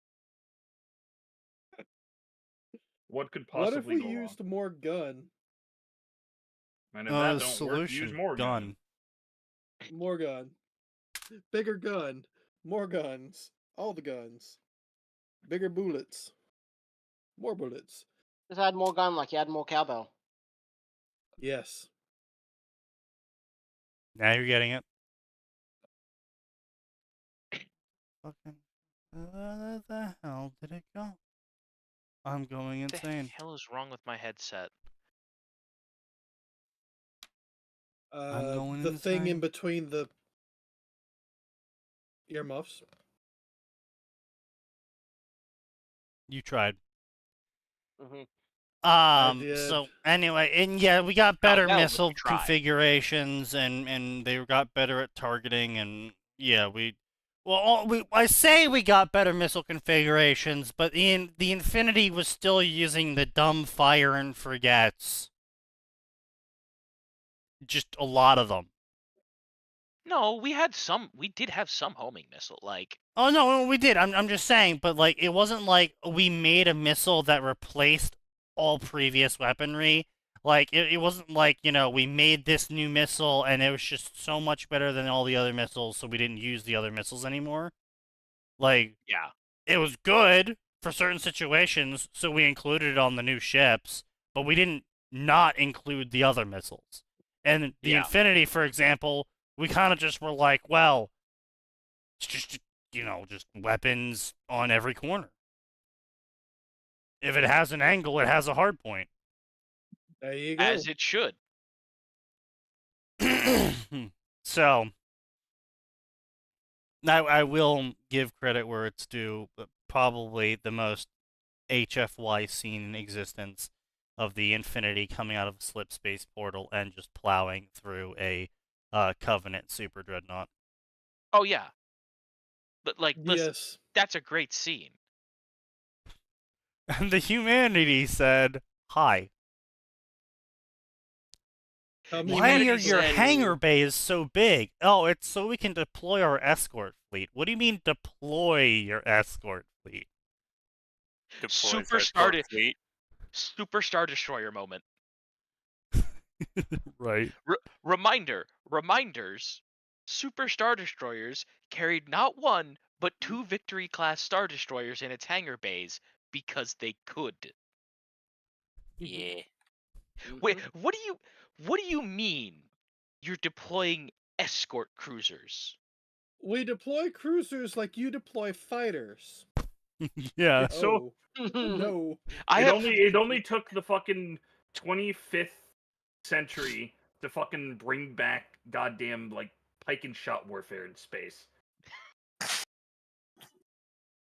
What could What possibly if we go used more gun? wrong? And if that don't Solution, work, use more gun. More gun. Bigger gun. More guns. All the guns. Bigger bullets. More bullets. Just add more gun like you add more cowbell. Yes. Now you're getting it. Fucking. Where the hell did it go? I'm going What the insane. hell is wrong with my headset? going The thing in insane. between the earmuffs. You tried. Mm-hmm. So anyway, and yeah, we got better well, missile we tried. configurations, and they got better at targeting, and yeah, I say we got better missile configurations, but the Infinity was still using the dumb fire and forgets. Just a lot of them. No, we did have some homing missile, like. Oh no, we did. I'm just saying, but like it wasn't like we made a missile that replaced all previous weaponry. Like it wasn't like, we made this new missile and it was just so much better than all the other missiles, so we didn't use the other missiles anymore. Like, Yeah. it was good for certain situations, so we included it on the new ships, but we didn't not include the other missiles. And the Yeah. Infinity, for example, we kind of just were like, well, it's just just weapons on every corner. If it has an angle, it has a hard point. There you go. As it should. So, now I will give credit where it's due, but probably the most HFY scene in existence of the Infinity coming out of a slip space portal and just plowing through a Covenant Super Dreadnought. Oh yeah. But like, listen, Yes. that's a great scene. And the Humanity said, "Hi. Why are your said- hangar bays so big? Oh, it's so we can deploy our escort fleet. What do you mean deploy your escort fleet?" Super Star Destroyer moment. Right. Reminders. Super Star Destroyers carried not 1 but 2 Victory class Star Destroyers in its hangar bays because they could. Yeah. Wait, what do you mean you're deploying escort cruisers? We deploy cruisers like you deploy fighters. Yeah. So- no. It only took the fucking 25th century to fucking bring back goddamn like pike and shot warfare in space.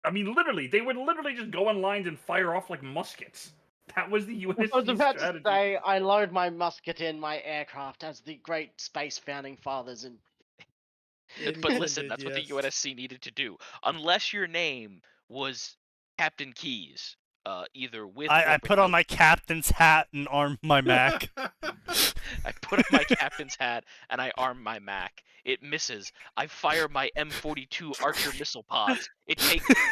I mean, literally, they would literally just go on lines and fire off like muskets. That was the USC I was about strategy. to say, I load my musket in my aircraft as the great space founding fathers and. But listen, Intended, that's what the yes. UNSC needed to do. Unless your name was Captain Keys, either with I put on my captain's hat and arm my Mac. I put on my captain's hat and I arm my Mac. It misses. I fire my M42 Archer missile pods.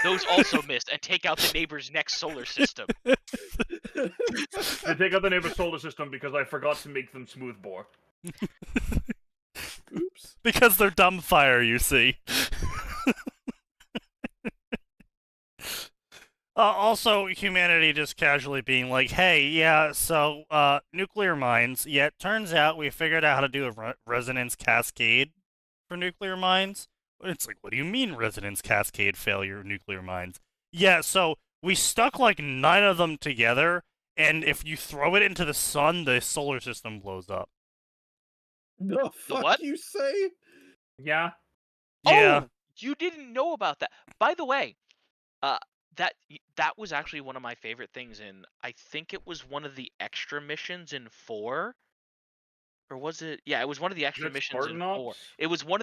Those also miss and take out the neighbor's next solar system. They take out the neighbor's solar system because I forgot to make them smoothbore. Oops. Because they're dumb fire, you see. Also, humanity just casually being like, hey, yeah, so, nuclear mines. Yeah, it turns out we figured out how to do a resonance cascade for nuclear mines. It's like, what do you mean resonance cascade failure nuclear mines? Yeah, so we stuck like 9 of them together, and if you throw it into the sun, the solar system blows up. The fuck what? you say? Yeah. Yeah. Oh, you didn't know about that. By the way, that was actually one of my favorite things in. I think it was one of the extra missions in 4. Or was it? Yeah, it was one of the extra That's missions in Spartan 4. Ops? It was one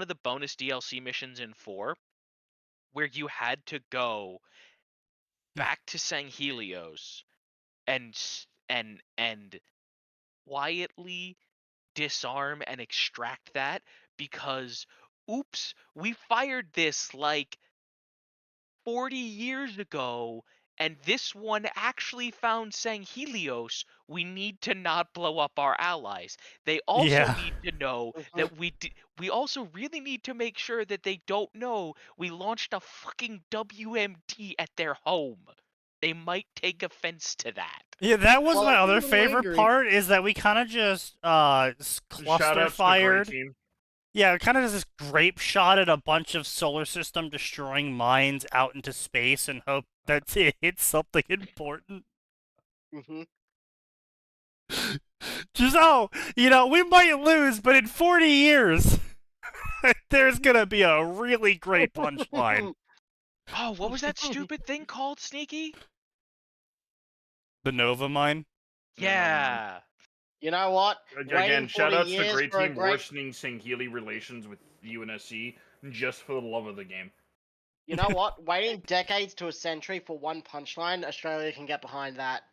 of the bonus DLC missions in 4 where you had to go back to Sanghelios and quietly disarm and extract that because oops, we fired this like 40 years ago and this one actually found Sanghelios. We need to not blow up our allies. They also Yeah. need to know Mhm. that we also really need to make sure that they don't know we launched a fucking WMD at their home. They might take offense to that. Yeah, that was Well, my I'm a other little favorite angry. part, is that we kind of just Shout cluster outs to the Grey fired. Team. Yeah, kind of just grape shot at a bunch of solar system destroying mines out into space and hope that it hits something important. Mhm. Just, we might lose, but in 40 years, there's gonna be a really great punchline. Oh, what was that stupid thing called, Sneaky? The Nova mine? Yeah. You know what? Again, Waiting shout 40 outs to years Grey for a Team great. worsening Sangheli relations with UNSC just for the love of the game. You know what? Waiting decades to a century for one punchline, Australia can get behind that.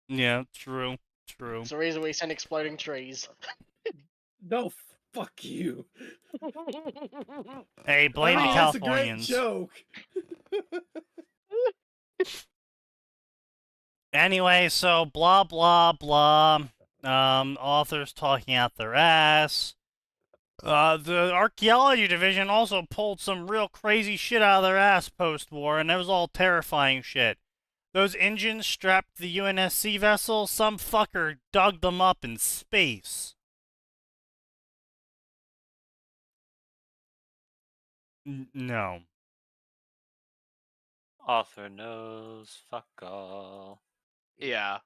Yeah, true. True. It's the reason we send exploding trees. No, fuck you. Hey, blame I mean, the it's a great Californians. joke. Anyway, so blah blah blah. Authors talking out their ass. The archaeology division also pulled some real crazy shit out of their ass post-war, and it was all terrifying shit. Those engines strapped to the UNSC vessel, some fucker dug them up in space. No. Author knows. Fuck all. Yeah.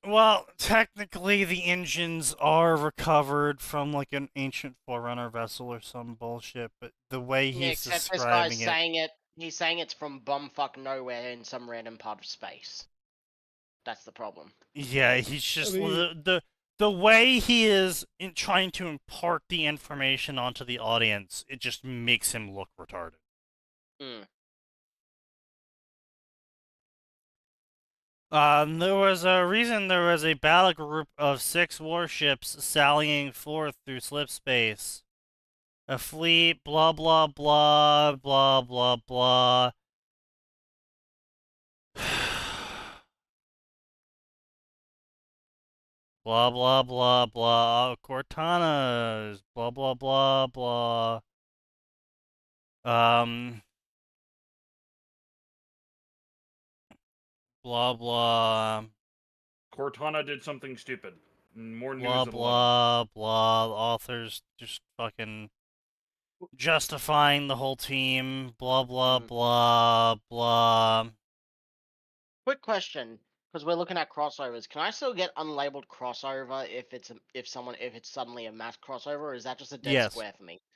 Well, technically, the engines are recovered from like an ancient Forerunner vessel or some bullshit, but the way Yeah, he's except this guy's describing it, saying it. He's saying it's from bumfuck nowhere in some random part of space. That's the problem. yeah, he's just mean- the way he is trying to impart the information onto the audience, it just makes him look retarded. Hmm. There was a reason there was a battle group of 6 warships sallying forth through slip space. A fleet, blah blah blah, blah blah blah. Blah blah blah blah. Cortana's, blah blah blah blah. Blah blah. Cortana did something stupid. More news Blah at 11. blah blah. The authors just fucking justifying the whole team. Blah blah blah blah. Quick question, because we're looking at crossovers. Can I still get unlabeled crossover if it's suddenly a mass crossover, or is that just a dead Yes. square for me? Oh,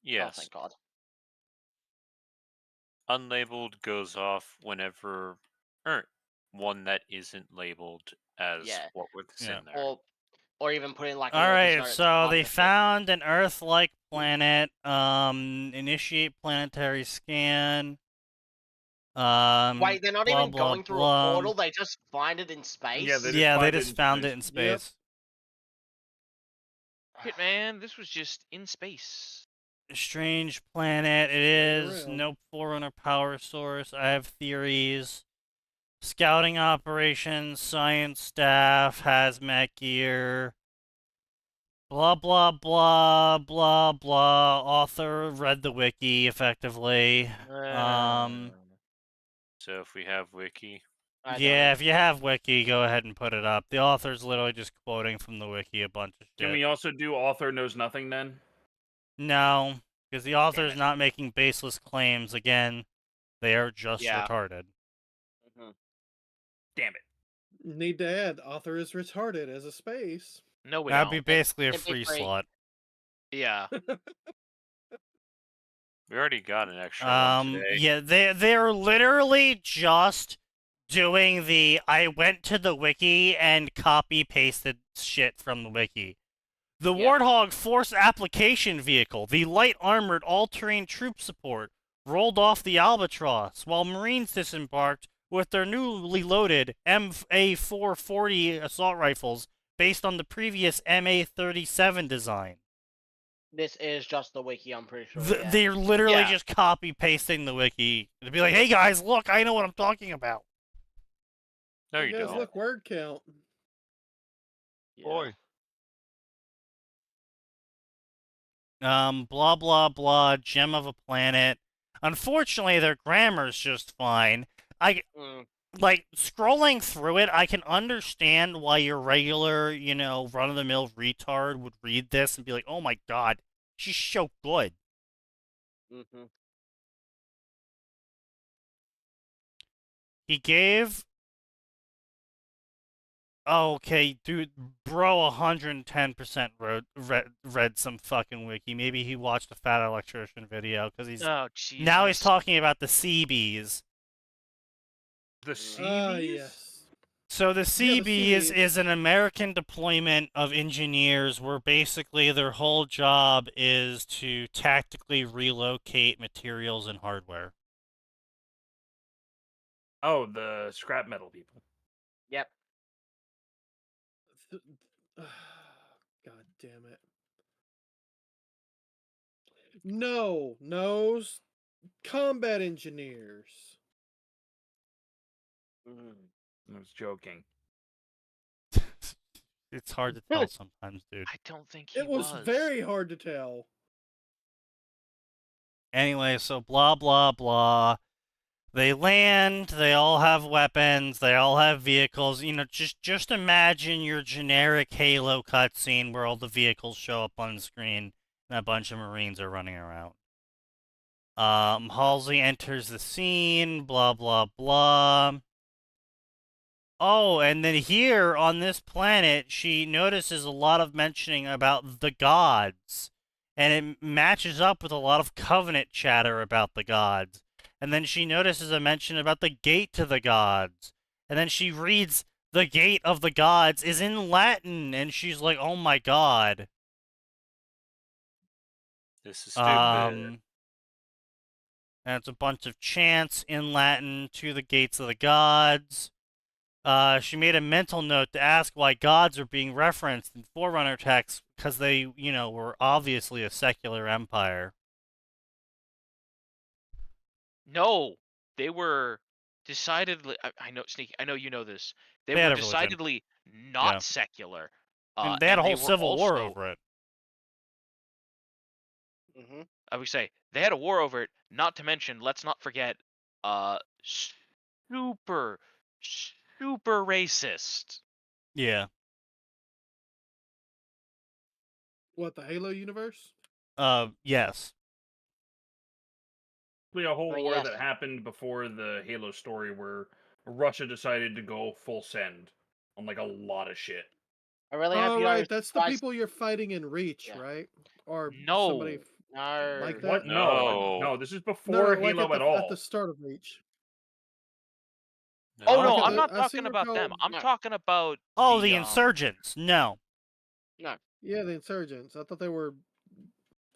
Yes. thank God. Unlabeled goes off whenever one that isn't labeled as Yeah. what's Yeah. in there. Or even put in like. Alright, so they found an Earth-like planet. Initiate planetary scan. Wait, they're not blah, even blah, going through blah. a portal. They just find it in space. Yeah, they just Yeah, they find it just in found space. it in space. Shit, man, this was just in space. Strange planet. It is. around. No Forerunner power source. I have theories. Scouting operations, science staff, hazmat gear. Blah, blah, blah, blah, blah. Author read the wiki, effectively. So if we have wiki, Yeah, if you have wiki, go ahead and put it up. The author's literally just quoting from the wiki a bunch of shit. Can we also do author knows nothing then? No, because the author's not making baseless claims. Again, they are just Yeah. retarded. Damn it. Need to add, author is retarded as a space. No, we That'd be don't. basically a It'd be free free. slot. Yeah. We already got an extra one today. Yeah, they're literally just doing the I went to the wiki and copy pasted shit from the wiki. The Yeah. Warthog Force Application Vehicle, the light armored all-terrain troop support, rolled off the Albatross while Marines disembarked with their newly loaded MA440 assault rifles based on the previous MA37 design. This is just the wiki, I'm pretty sure. Yeah. They're literally Yeah. just copy pasting the wiki to be like, "Hey guys, look, I know what I'm talking about." No, Hey you guys, don't. look, word count. Yeah. Boy. Blah blah blah. Gem of a planet. Unfortunately, their grammar's just fine. Mm. Like scrolling through it, I can understand why your regular, run-of-the-mill retard would read this and be like, "Oh my god, she's so good." Mhm. He gave. Oh, okay, dude, bro, 110% read some fucking wiki. Maybe he watched a Fat Electrician video because Oh, Jesus. now he's talking about the CBs. The Ah, CBs? yes. So the Yeah, the CB is, CBs. is an American deployment of engineers where basically their whole job is to tactically relocate materials and hardware. Oh, the scrap metal people. Yep. God damn it. No, no's combat engineers. Mm. I was joking. It's hard to tell sometimes, dude. I don't think he It was very hard to tell. Anyway, so blah, blah, blah. They land, they all have weapons, they all have vehicles. Just imagine your generic Halo cutscene where all the vehicles show up on the screen and a bunch of Marines are running around. Halsey enters the scene, blah, blah, blah. Oh, and then here on this planet, she notices a lot of mentioning about the gods. And it matches up with a lot of Covenant chatter about the gods. And then she notices a mention about the gate to the gods. And then she reads the gate of the gods is in Latin. And she's like, oh my god. This is stupid. And it's a bunch of chants in Latin to the gates of the gods. She made a mental note to ask why gods are being referenced in Forerunner texts because they, were obviously a secular empire. No, they were decidedly. I know, Sneaky. I know you know this. They They had were a religion. decidedly not Yeah. secular. And they had a and whole were civil war also- over it. Mhm. I would say they had a war over it. Not to mention, let's not forget, super, super racist. Yeah. What, the Halo universe? Yes. Actually, a whole Oh, war yes. that happened before the Halo story where Russia decided to go full send on like a lot of shit. I really Oh, hope you right, don't. that's the guys- people you're fighting in Reach, Yeah. right? Or No. somebody No. like What? that? No. No, this is No, before like Halo at at all. at the start of Reach. Oh No. no, Like, I'm not I talking seem about them. recall- I'm No. talking about Oh, the insurgents. No. No. Yeah, the insurgents. I thought they were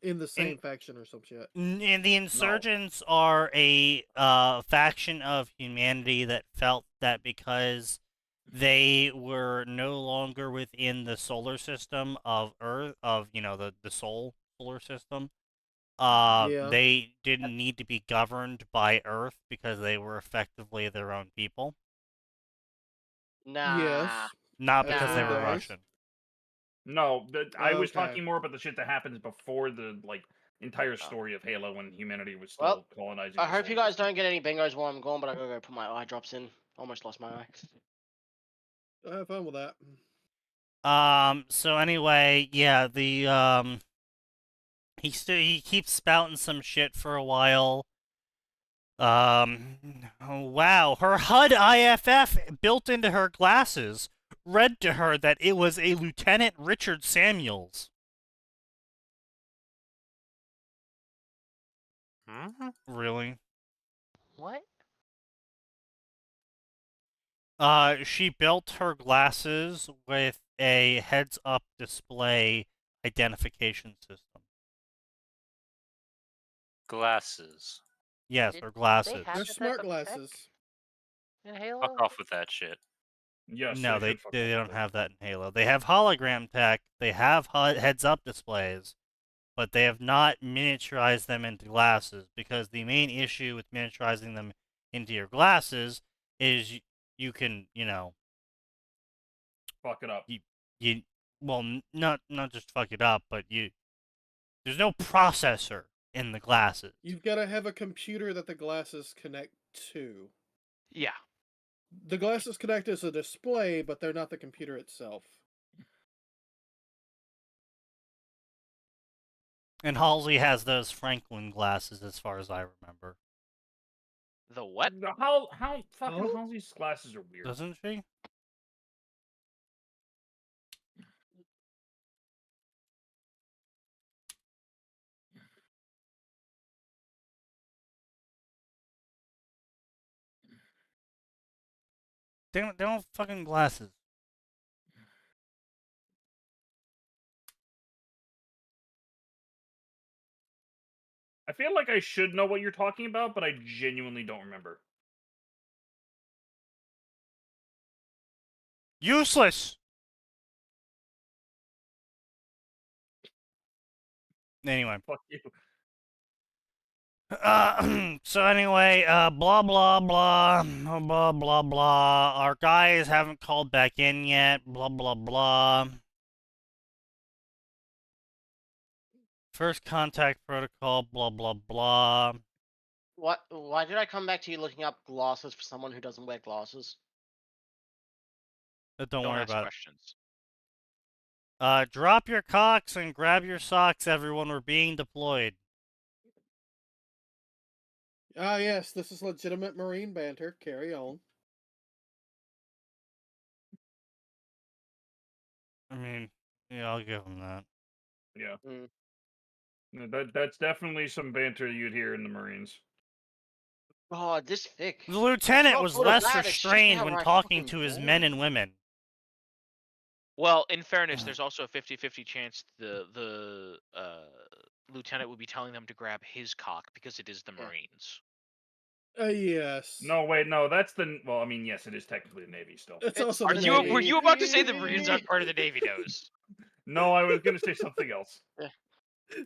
in the same faction or some shit. And the insurgents are a faction of humanity that felt that because they were no longer within the solar system of Earth, the solar system, Yeah. they didn't need to be governed by Earth because they were effectively their own people, Nah. Yes. not As because they one were does. Russian. No, I was Okay. talking more about the shit that happens before the entire story of Halo when humanity was still Well, colonizing. I the hope you solar guys system. don't get any bingos while I'm gone, but I gotta go put my eye drops in. Almost lost my eye. Have fun with that. So anyway, yeah, he keeps spouting some shit for a while. Oh, wow, her HUD IFF built into her glasses read to her that it was a Lieutenant Richard Samuels. Really? What? She built her glasses with a heads-up display identification system. Glasses. Yes, Did her they glasses. have They're that type smart of tech glasses. in Halo? Fuck off with that shit. Yes, No, they they should fuck they off don't with it. have that in Halo. They have hologram tech. They have heads-up displays, but they have not miniaturized them into glasses because the main issue with miniaturizing them into your glasses is you can, Fuck it up. you well, not just fuck it up, but there's no processor in the glasses. You've got to have a computer that the glasses connect to. Yeah. The glasses connect as a display, but they're not the computer itself. And Halsey has those Franklin glasses, as far as I remember, The what? How fucking Huh? Halsey's glasses are weird. doesn't she? They don't have fucking glasses. I feel like I should know what you're talking about, but I genuinely don't remember. Useless. Anyway. Fuck you. So anyway, blah blah blah, blah blah blah. Our guys haven't called back in yet. Blah blah blah. First contact protocol. Blah blah blah. What? Why did I come back to you looking up glasses for someone who doesn't wear glasses? Don't worry ask about questions. it. Drop your cocks and grab your socks, everyone. We're being deployed. Ah, yes, this is legitimate Marine banter. Carry on. I mean, yeah, I'll give them that. Yeah. Mm. No, that's definitely some banter you'd hear in the Marines. Oh, this Vic. The lieutenant not was good or less bad, it's just restrained when downright talking fucking to his men and boring. women. Well, in fairness, there's also a 50-50 chance the lieutenant would be telling them to grab his cock because it is the Yeah. Marines. Yes. No, wait, no, that's the. Well, I mean, yes, it is technically the Navy still. It's It's also Are the you Navy. were you about to say the Marines aren't part of the Navy? Knows. No, I was gonna say something else.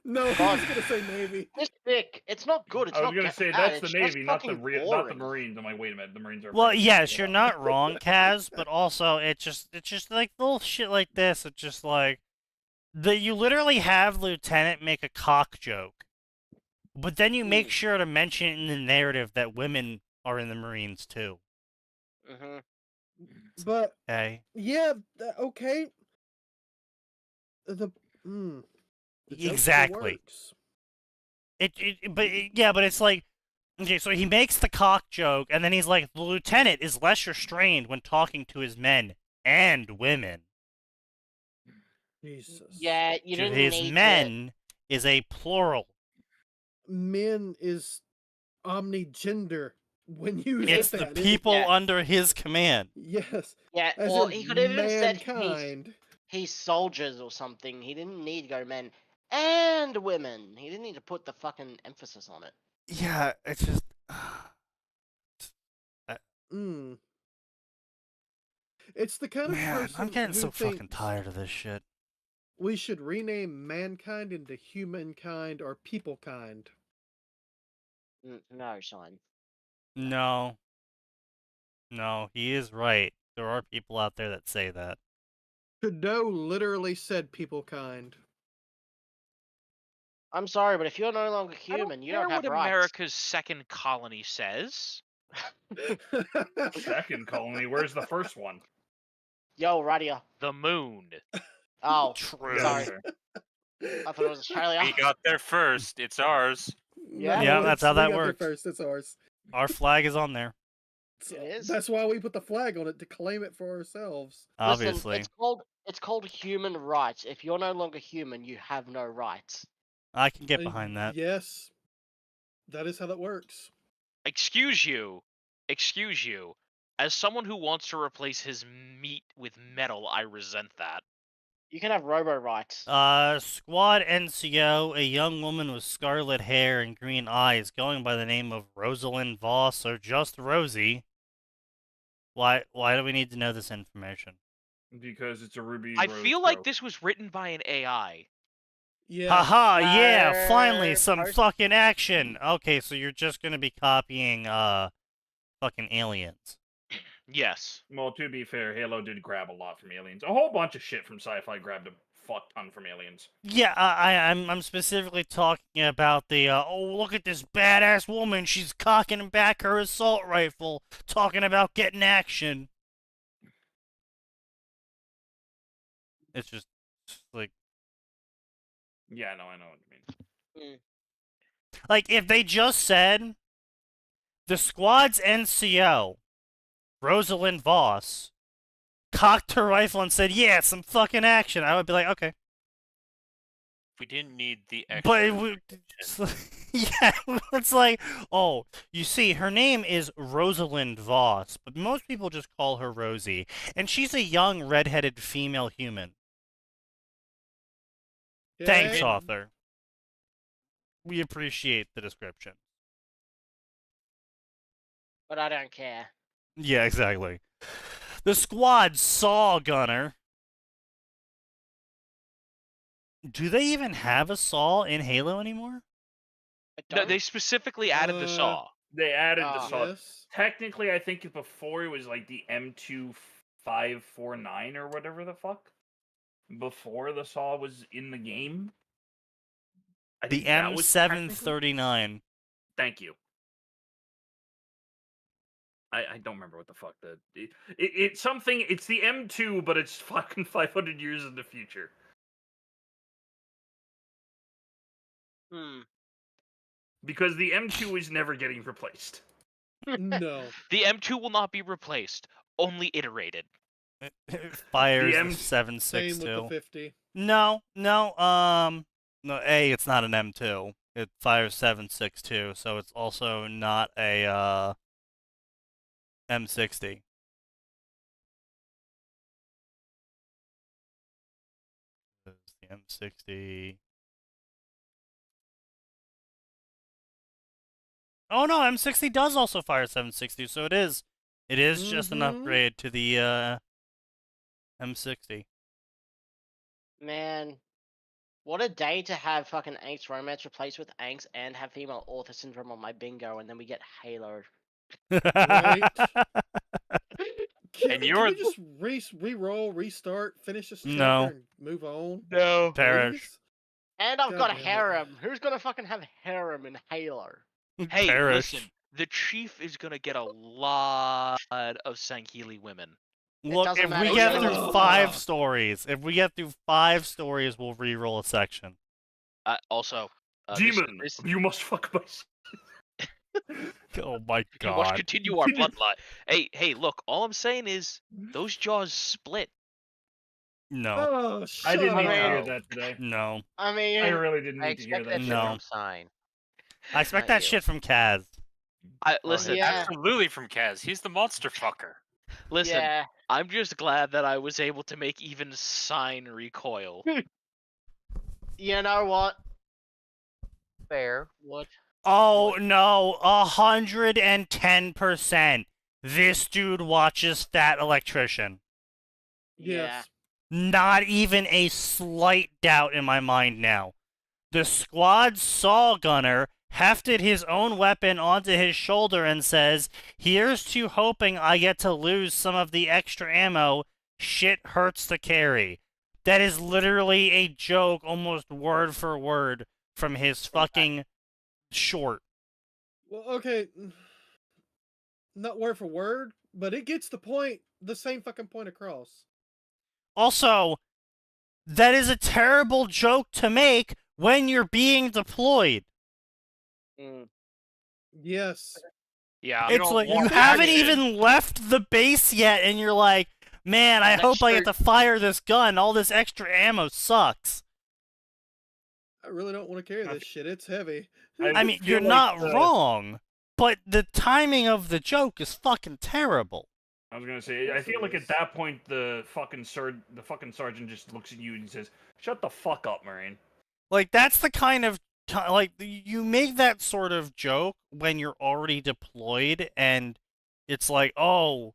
No, I God. was gonna say Navy. This Vic, it's not good. It's I was not gonna bad, say that's the it's just Navy, not the fucking not the boring. Marines. I'm like, wait a minute, the Marines are. Well, part of the yes, Navy. you're not wrong, Kaz, but also it's just like little shit like this. It's just like you literally have Lieutenant make a cock joke, but then you make sure to mention in the narrative that women are in the Marines too. Mm-hmm. But Okay. yeah, okay. The joke still Exactly. works. But it's like, okay, so he makes the cock joke, and then he's like, the lieutenant is less restrained when talking to his men and women. Jesus. Yeah, you To didn't his need men is a plural. Men is omnigender when you It's said the that. people Yeah. under his command. Yes. Yeah, As or in he could have even said mankind. he's soldiers or something. He didn't need to go men and women. He didn't need to put the fucking emphasis on it. Yeah, it's just. It's the kind of Man, person I'm getting who so fucking thinks tired of this shit. we should rename mankind into humankind or peoplekind. No, Sean. No. No, he is right. There are people out there that say that. Trudeau literally said peoplekind. I'm sorry, but if you're no longer human, you don't care have what rights. America's second colony says. Second colony. Where's the first one? Yo, radio. The moon. Oh, True. sorry. Okay. I thought it was Australia. We got there first. It's ours. Yeah. Yeah, that's how we that got there works. First, it's ours. Our flag is on there. So It is. that's why we put the flag on it to claim it for ourselves. Obviously. Listen, it's called human rights. If you're no longer human, you have no rights. I can get And behind that. Yes, that is how that works. Excuse you. As someone who wants to replace his meat with metal, I resent that. You can have robo rights. Squad NCO, a young woman with scarlet hair and green eyes, going by the name of Rosalind Voss or just Rosie. Why do we need to know this information? Because it's a Ruby. I Rose feel like trope. this was written by an AI. Yeah. Haha, yeah, finally No, some post- fucking action. Okay, so you're just gonna be copying fucking aliens. Yes. Well, to be fair, Halo did grab a lot from aliens. A whole bunch of shit from sci-fi grabbed a fuck ton from aliens. Yeah, I'm specifically talking about the oh, look at this badass woman, she's cocking back her assault rifle, talking about getting action. It's just like Yeah, no, I know what you mean. like if they just said the squad's NCO, Rosalind Voss, cocked her rifle and said, "Yeah, some fucking action," I would be like, okay. We didn't need the extra. But yeah, it's like, oh, you see, her name is Rosalind Voss, but most people just call her Rosie, and she's a young redheaded female human. Thanks, Okay. author. We appreciate the description. But I don't care. Yeah, exactly. The squad saw Gunner. Do they even have a saw in Halo anymore? No, they specifically added the saw. They added the saw. Yes. Technically, I think before it was like the M2549 or whatever the fuck. Before the saw was in the game. I The think that was technically- M739. Thank you. I don't remember what the fuck it's something. It's the M2, but it's fucking 500 years in the future. Because the M2 is never getting replaced. No. The M2 will not be replaced, only iterated. It fires The the M- 762. Same with the 50. No, A, it's not an M2. It fires 762, so it's also not a M60. The M60. Oh no, M60 does also fire 760, so it is just an upgrade to the M60. Man, what a day to have fucking Angst Romance replaced with Angst and have female author syndrome on my bingo, and then we get Halo. Right? And Can you're we just re-roll, restart, finish this chapter, No. and move on? No. Perish. Please? And I've got a God damn it. harem. Who's gonna fucking have harem in Halo? Hey, Perish. listen. The chief is gonna get a lot of Sankili women. Look, doesn't if matter we get what through it is. 5 stories, we'll re-roll a section. Also, Demon, this- you must fuck my. Oh my you must god. continue our bloodline. Hey, look. All I'm saying is those jaws split. No. Oh, I shut didn't need to hear up. that today. No. I mean, I really didn't I need to hear expect that. that shit No. from Sign. I expect Not that you. shit from Kaz. Listen, Yeah. Absolutely from Kaz. He's the monster fucker. listen. yeah. I'm just glad that I was able to make even Sign recoil. You know what? Fair. What? Oh no, 110%. This dude watches Fat Electrician. Yes. Not even a slight doubt in my mind now. The squad saw Gunner, hefted his own weapon onto his shoulder, and says, "Here's to hoping I get to lose some of the extra ammo. Shit hurts to carry." That is literally a joke, almost word for word, from his fucking short. Well, okay. Not word for word, but it gets the same fucking point across. Also, that is a terrible joke to make when you're being deployed. Yes. Yeah. It's like you want haven't action. even left the base yet, and you're like, man, I That's hope I get true. to fire this gun. All this extra ammo sucks. I really don't want to carry this shit. It's heavy. I mean, feel you're like not wrong, but the timing of the joke is fucking terrible. I was gonna say, I Yes, feel it like is. at that point the fucking sergeant just looks at you and says, "Shut the fuck up, Marine." Like, that's the kind of like you make that sort of joke when you're already deployed, and it's like, oh,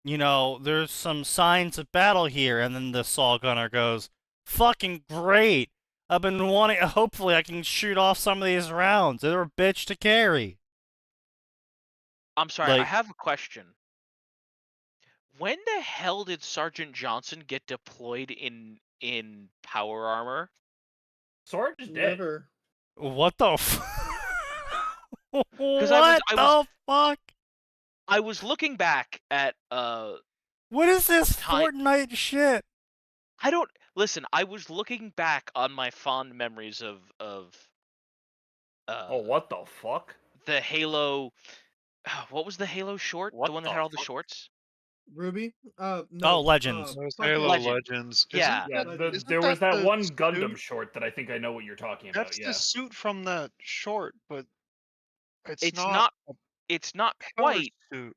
you know, there's some signs of battle here, and then the saw gunner goes, fucking great. I've been wanting. Hopefully, I can shoot off some of these rounds. They're a bitch to carry. I'm sorry, I Like- have a question. When the hell did Sergeant Johnson get deployed in power armor? Sarge is dead. Never. What the? What I was- the fuck? I was looking back at What is this Time- Fortnite shit? I don't listen. I was looking back on my fond memories of Oh, what the fuck? the Halo. What was the Halo short? What The one that the had all the fuck? shorts. Ruby? No. Oh, Legends. There's fucking Halo Legend. Legends. Yeah. Yeah, Isn't there was that the one Gundam suit? short that I think I know what you're talking about. That's Yeah. the suit from that short, but it's, It's not not. a It's not power quite, suit.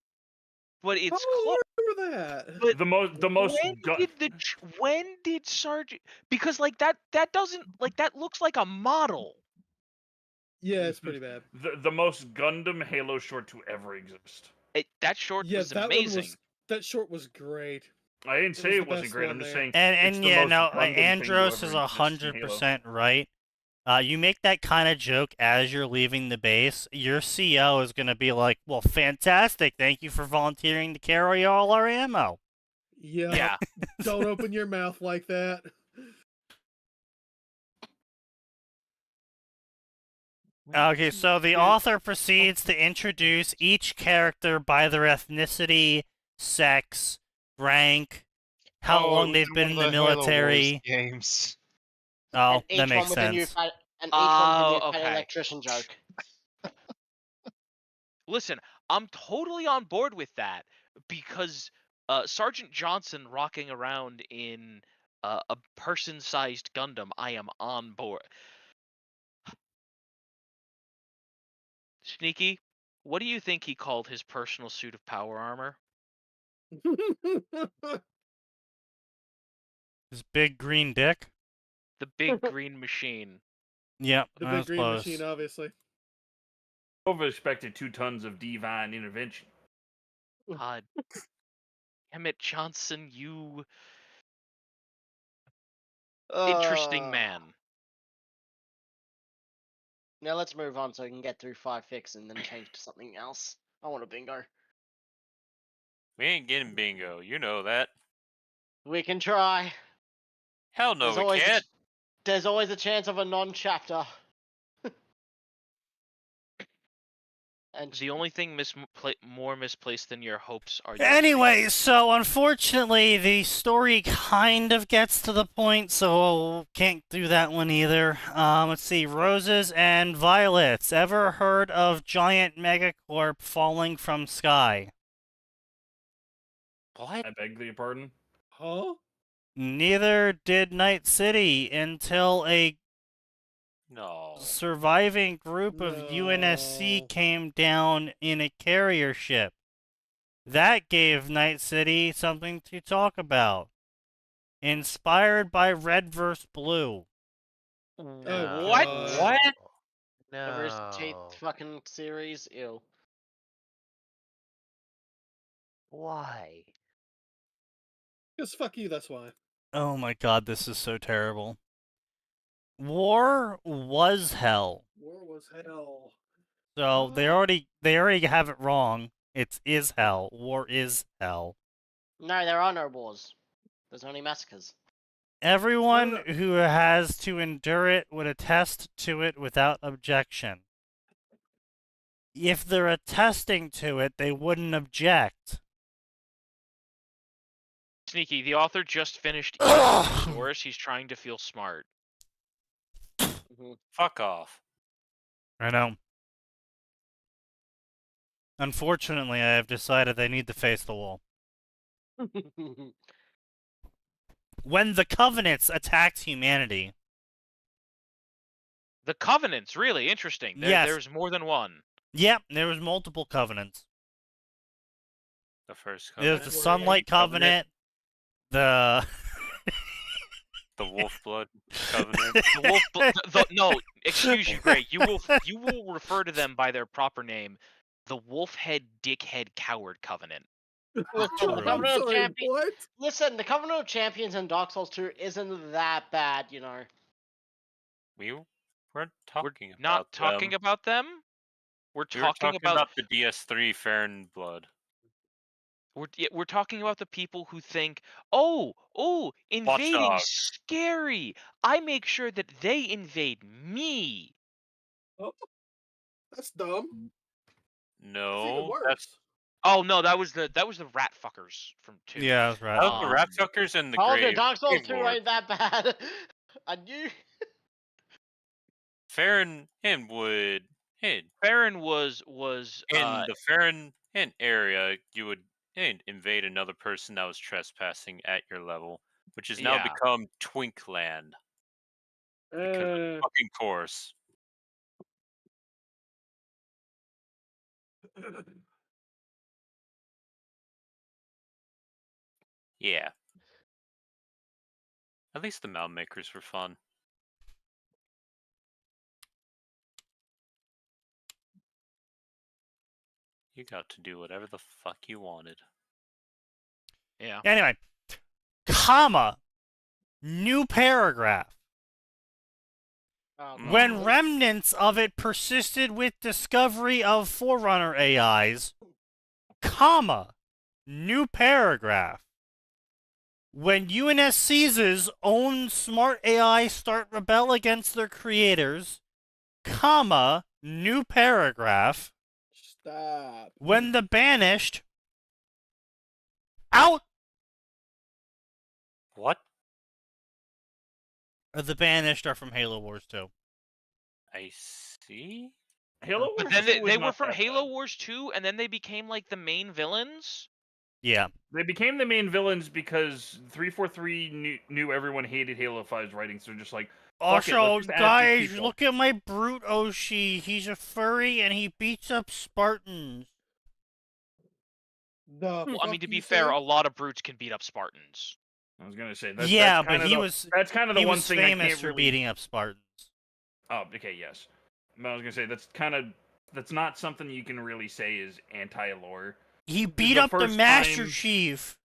but it's Oh, close. I remember that. But The most when did Sergeant? Because like that doesn't like that looks like a model. Yeah, it's pretty bad. the most Gundam Halo short to ever exist. That short Yeah, was that amazing. one was. That short was great. I didn't It say was it the wasn't best great. one I'm just there. saying. And it's the yeah, most no, Gundam thing to Andros ever is exist in Halo. 100% right. You make that kind of joke as you're leaving the base, your CO is gonna be like, "Well, fantastic! Thank you for volunteering to carry all our ammo." Yeah. Yeah. Don't open your mouth like that. Okay, so the author proceeds to introduce each character by their ethnicity, sex, rank, how Oh, long it they've was been in one the of Halo Wars military. games. Oh, And each that makes one with a new sense. and each one with a new okay. electrician joke. Listen, I'm totally on board with that because Sergeant Johnson rocking around in a person-sized Gundam, I am on board. Sneaky, what do you think he called his personal suit of power armor? His big green dick. The big green machine. Yep, The that big was green close. machine, obviously. Over expected 2 tons of divine intervention. God damn it, Johnson, you interesting man. Now let's move on so we can get through 5 fix and then change to something else. I want a bingo. We ain't getting bingo. You know that. We can try. Hell no, There's we always a can't. There's always a chance of a non-chapter. And The only thing more misplaced than your hopes are your Anyway, so unfortunately, the story kind of gets to the point, so can't do that one either. Let's see, roses and violets. Ever heard of giant megacorp falling from sky? What? I beg your pardon. Huh? Neither did Night City until a No. surviving group of UNSC No. came down in a carrier ship. That gave Night City something to talk about. Inspired by Red vs. Blue. Oh, What? God. What? the Rooster Teeth No. fucking series. Ew. Why? Because fuck you, that's why. Oh my god, this is so terrible. War was hell. War was hell. So they already have it wrong. It is hell. War is hell. No, there are no wars. There's only massacres. Everyone who has to endure it would attest to it without objection. If they're attesting to it, they wouldn't object. Sneaky, the author just finished eating the source. He's trying to feel smart. Fuck off. I know. Unfortunately, I have decided they need to face the wall. When the Covenants attacked humanity. The Covenants, really interesting. Yes. There's more than one. Yep, there was multiple Covenants. The first There's covenant. the Sunlight Covenant, the... The Wolf Blood Covenant. The Wolf. No, excuse you, Gray. You will refer to them by their proper name, the Wolfhead Dickhead Coward Covenant. Listen, the True. Covenant of sorry, Champions. what? Listen, the Covenant of Champions in Dark Souls 2 isn't that bad, you know. We weren't We're talking about not talking them. about them. We're We were talking about the DS3 Farron Blood. we're talking about the people who think, oh, invading Watchdog. scary. I make sure that they invade me. That's dumb. That's even No, worse. that's Oh no, that was the rat fuckers from 2. Yeah, that's right. that was the Rat Fuckers and the Told you, Grave. Dark Souls Grave 2 Lord. ain't that bad. I knew. Farron and Wood. Farron was In the Farron area, you would invade another person that was trespassing at your level, which has now Yeah. become Twinkland because of the fucking course. Yeah. At least the Mound Makers were fun. You got to do whatever the fuck you wanted. yeah. Anyway, comma, new paragraph. When remnants of it persisted with discovery of Forerunner AIs, comma, new paragraph. When UNSC's own smart AI start rebel against their creators, comma, new paragraph. Stop. When the banished out What? the banished are from Halo Wars 2. I see. Halo But Wars then 2 was they were not from that Halo bad. Wars 2, and then they became like the main villains. Yeah. They became the main villains because 343 knew everyone hated Halo 5's writing, so they're just like, fuck it, Also, let's just add these guys, people. look at my brute Oshi. He's a furry and he beats up Spartans. The Well, I mean, fuck to you be fair, say? a lot of brutes can beat up Spartans. I was gonna say Yeah, that's but kinda he the, was that's kind of the he one was thing I famous can't for really. beating up Spartans. Oh, okay, yes. But I was gonna say that's not something you can really say is anti-lore. He beat the up the first Master time- Chief.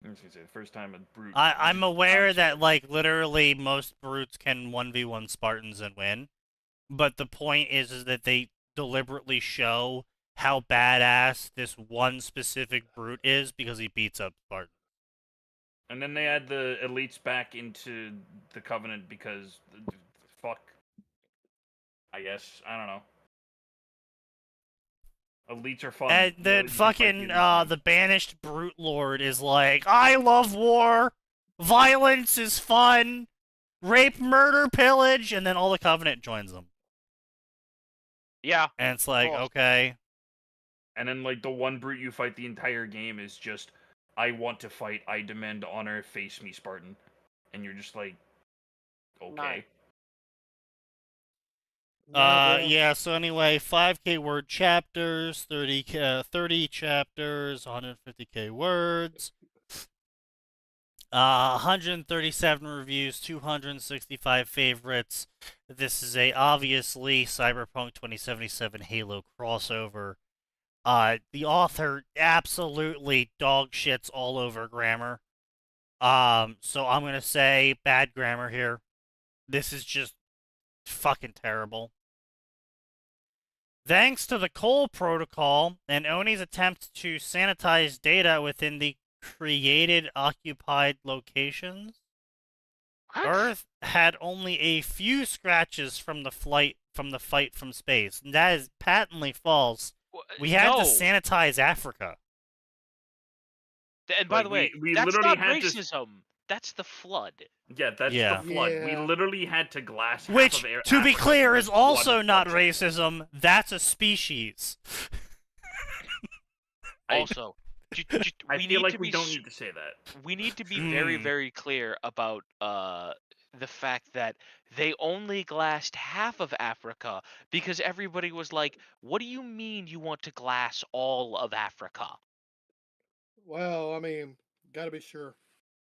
I was gonna say the first time a brute. I'm beat aware up that, Spartan. like, literally most brutes can 1v1 Spartans and win. But the point is that they deliberately show how badass this one specific brute is because he beats up Spartans. And then they add the elites back into the Covenant because fuck. I guess I don't know. Elites are fun. And You then can fight fucking these things. the banished brute lord is like, I love war, violence is fun, rape, murder, pillage, and then all the Covenant joins them. Yeah. And it's like, course. okay. And then like the one brute you fight the entire game is just, I want to fight, I demand honor, face me, Spartan. And you're just like, okay. Yeah, so anyway, 5k word chapters, 30 chapters, 150k words, 137 reviews, 265 favorites. This is a obviously Cyberpunk 2077 Halo crossover. The author absolutely dog shits all over grammar. So I'm gonna say bad grammar here. This is just fucking terrible. Thanks to the Cole Protocol and Oni's attempt to sanitize data within the created occupied locations, Earth had only a few scratches from the fight from space. And that is patently false. We had to sanitize Africa. And by Like, the way, we that's literally not had to- racism. That's the flood. Yeah, that's Yeah. the flood. We Yeah. literally had to glass half Which, of to be Africa clear, with is also one not flood zone. racism. That's a species. Also, I we feel need like to we be don't need to say that. we need to be very, Hmm. very clear about the fact that they only glassed half of Africa because everybody was like, "What do you mean you want to glass all of Africa?" Well, I mean, gotta be sure.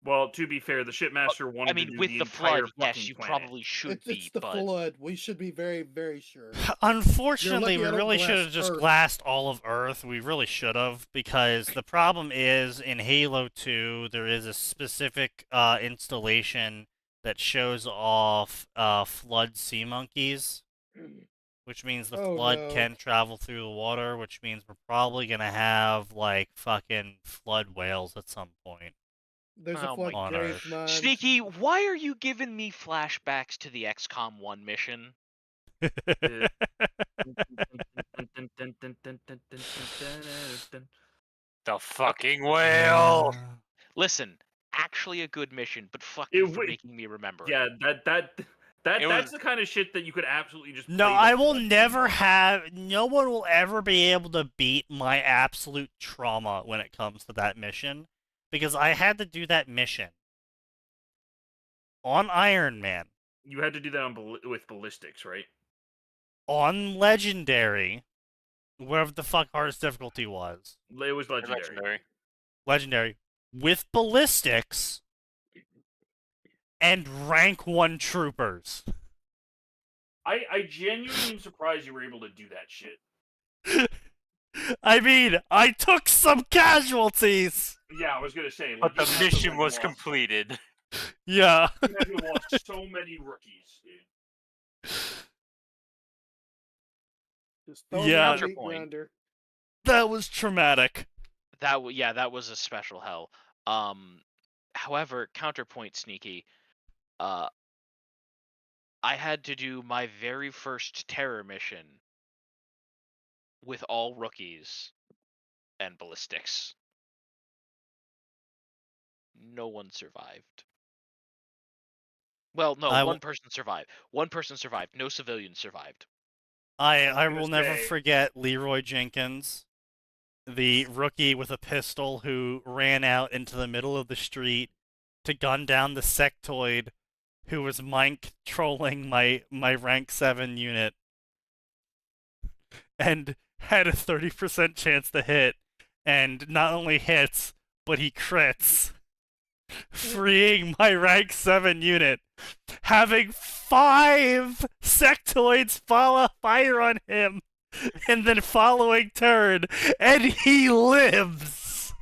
Well, to be fair, the shipmaster I wanted to mean, do with the the entire flood, yes, fucking you planet. probably should It's be, the but flood. We should be very, very sure. Unfortunately, we You're lucky I don't really should have glass just Earth. glassed all of Earth. We really should have, because the problem is, in Halo 2, there is a specific installation that shows off flood sea monkeys, which means the Oh, flood no. can travel through the water, which means we're probably gonna have, like, fucking flood whales at some point. There's Oh a flood my On grave Earth. mine. Sneaky, why are you giving me flashbacks to the XCOM 1 mission? The fucking whale. Listen, actually a good mission, but fuck It you for wi- making me remember Yeah, it. It that's was- the kind of shit that you could absolutely just. No, play the I will flood never game on. have. No one will ever be able to beat my absolute trauma when it comes to that mission, because I had to do that mission on Iron Man, You had to do that on with ballistics, right? on Legendary, wherever the fuck hardest difficulty was. It was legendary. Legendary, with ballistics and rank 1 troopers. I genuinely am surprised you were able to do that shit. I mean, I took some casualties. Yeah, I was gonna say. But the you have to, mission like, was lost- completed. Yeah. You have to lost so many rookies, dude. Just throw Yeah. me in the meat Counterpoint. grinder. That was traumatic. That was a special hell. However, counterpoint, Sneaky, I had to do my very first terror mission with all rookies and ballistics. No one survived. Well, no, I one w- person survived. One person survived. No civilians survived. I gonna will never say- forget Leroy Jenkins, the rookie with a pistol who ran out into the middle of the street to gun down the sectoid who was mind controlling my rank 7 unit and had a 30% chance to hit, and not only hits, but he crits, freeing my rank 7 unit, having 5 sectoids fire on him and then following turn, and he lives.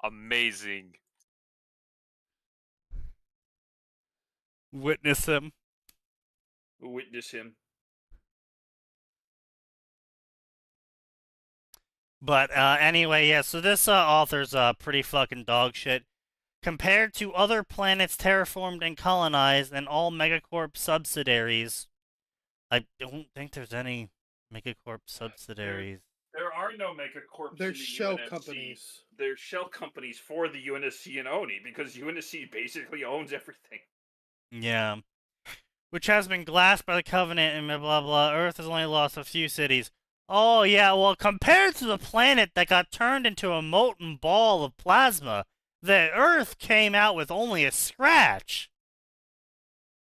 Amazing. Witness him. Witness him. But anyway, yeah, so this author's pretty fucking dog shit. Compared to other planets terraformed and colonized and all megacorp subsidiaries, I don't think there's any megacorp subsidiaries. There are no megacorps. They're in the shell UNSC. companies. They're shell companies for the UNSC and ONI because UNSC basically owns everything. Yeah. Which has been glassed by the Covenant and blah blah. Earth has only lost a few cities. Oh yeah, well compared to the planet that got turned into a molten ball of plasma, the Earth came out with only a scratch.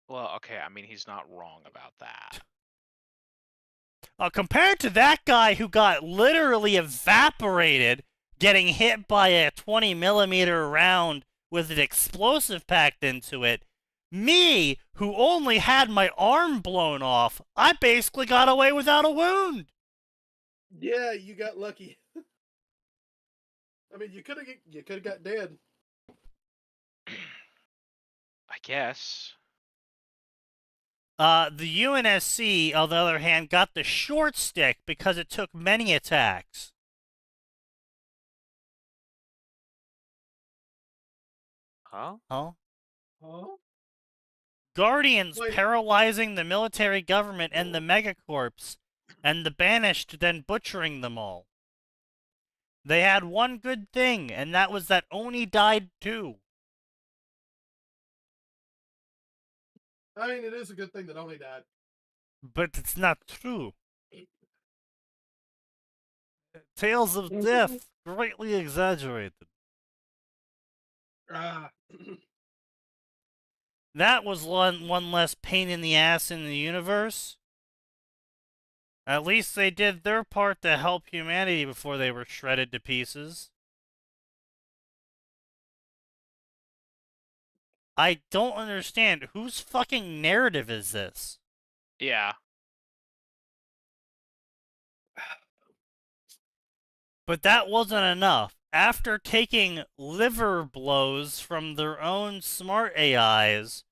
Well, okay, I mean, he's not wrong about that. Compared to that guy who got literally evaporated, getting hit by a 20mm round with an explosive packed into it, me, who only had my arm blown off, I basically got away without a wound. Yeah, you got lucky. I mean, you could have got dead. I guess. The UNSC, on the other hand, got the short stick because it took many attacks. Huh? Huh? Huh? Guardians Wait. paralyzing the military government and the megacorps, and the banished then butchering them all. They had one good thing, and that was that Oni died too. I mean, it is a good thing that only died. But it's not true. Tales of death greatly exaggerated. That was one less pain in the ass in the universe. At least they did their part to help humanity before they were shredded to pieces. I don't understand. Whose fucking narrative is this? Yeah. But that wasn't enough. After taking liver blows from their own smart AIs,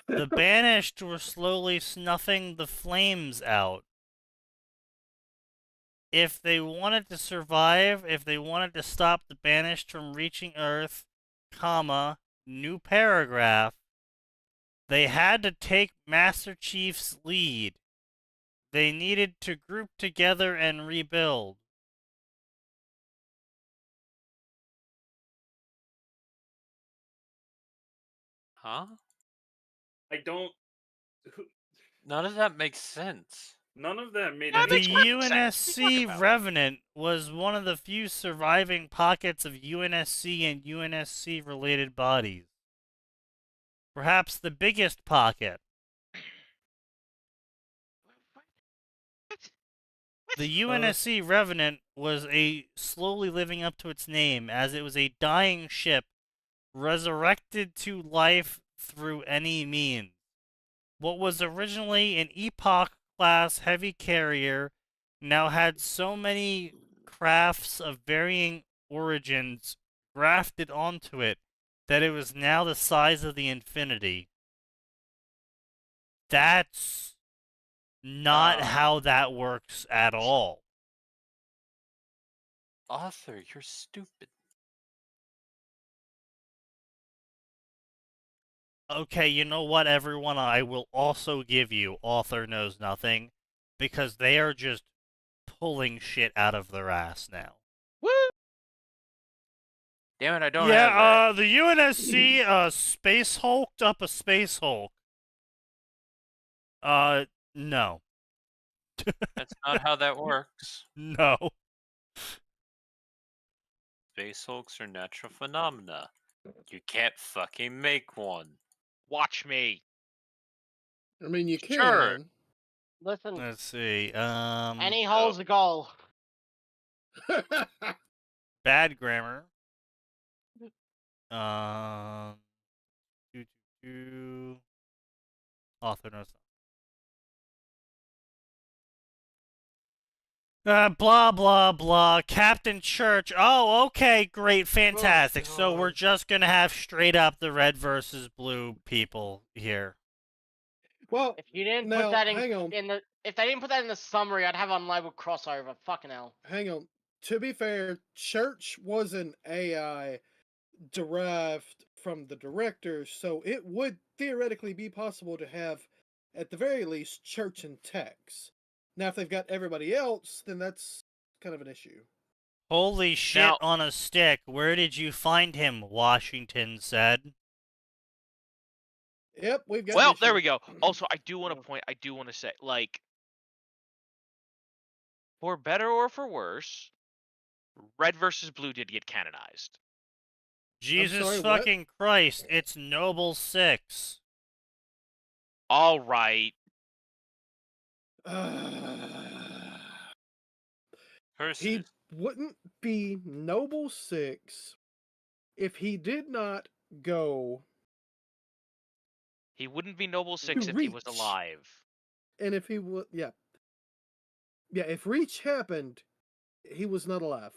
the Banished were slowly snuffing the flames out. If they wanted to survive, if they wanted to stop the Banished from reaching Earth, comma, new paragraph, they had to take Master Chief's lead. They needed to group together and rebuild. Huh? I don't. None of that makes sense. None of that made That any The makes perfect sense. What are you UNSC talking about? Revenant was one of the few surviving pockets of UNSC and UNSC-related bodies. Perhaps the biggest pocket. The UNSC Revenant was slowly living up to its name, as it was a dying ship, resurrected to life through any means. What was originally an Epoch-class heavy carrier now had so many crafts of varying origins grafted onto it that it was now the size of the Infinity. That's not how that works at all. Author, you're stupid. Okay, you know what, everyone? I will also give you Author Knows Nothing, because they are just pulling shit out of their ass now. Woo! Damn it, I don't have that. The UNSC space hulked up a space hulk. No. That's not how that works. No. Space hulks are natural phenomena. You can't fucking make one. Watch me. I mean, you can. Sure. Listen, Let's see. any hole's a goal. Bad grammar. Author knows. Blah, blah, blah. Captain Church. Oh, okay, great, fantastic. So we're just gonna have straight up the red versus blue people here. Well, If you didn't now, put that hang on. if they didn't put that in the summary, I'd have unlabeled crossover. Fucking hell. Hang on. To be fair, Church was an AI derived from the director, so it would theoretically be possible to have, at the very least, Church and Tex. Now, if they've got everybody else, then that's kind of an issue. Holy shit Now- on a stick. Where did you find him? Washington said. Yep, we've got. Well, there we go. Also, I do want to say, like, for better or for worse, red versus blue did get canonized. Jesus sorry, what? fucking Christ, it's Noble 6. All right. He wouldn't be Noble 6 if he did not go. He wouldn't be Noble 6 if he was Reach. alive. And if he would, yeah. Yeah, if Reach happened, he was not alive.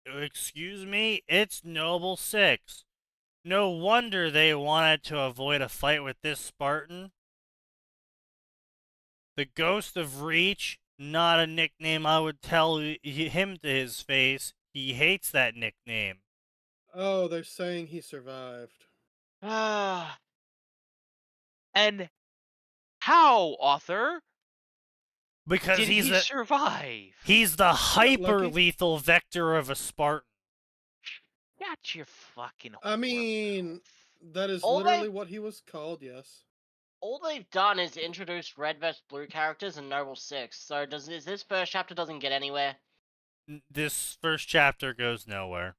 Excuse me? It's Noble 6. No wonder they wanted to avoid a fight with this Spartan. The Ghost of Reach, not a nickname I would tell him to his face. He hates that nickname. Oh, they're saying he survived. And how, author? Because Did he's he survive? He's the hyper Loki? lethal vector of a Spartan. Got your fucking. I mean, that is All literally they- what he was called. Yes. All they've done is introduce red vs blue characters and Noble Six. So is this first chapter doesn't get anywhere? This first chapter goes nowhere.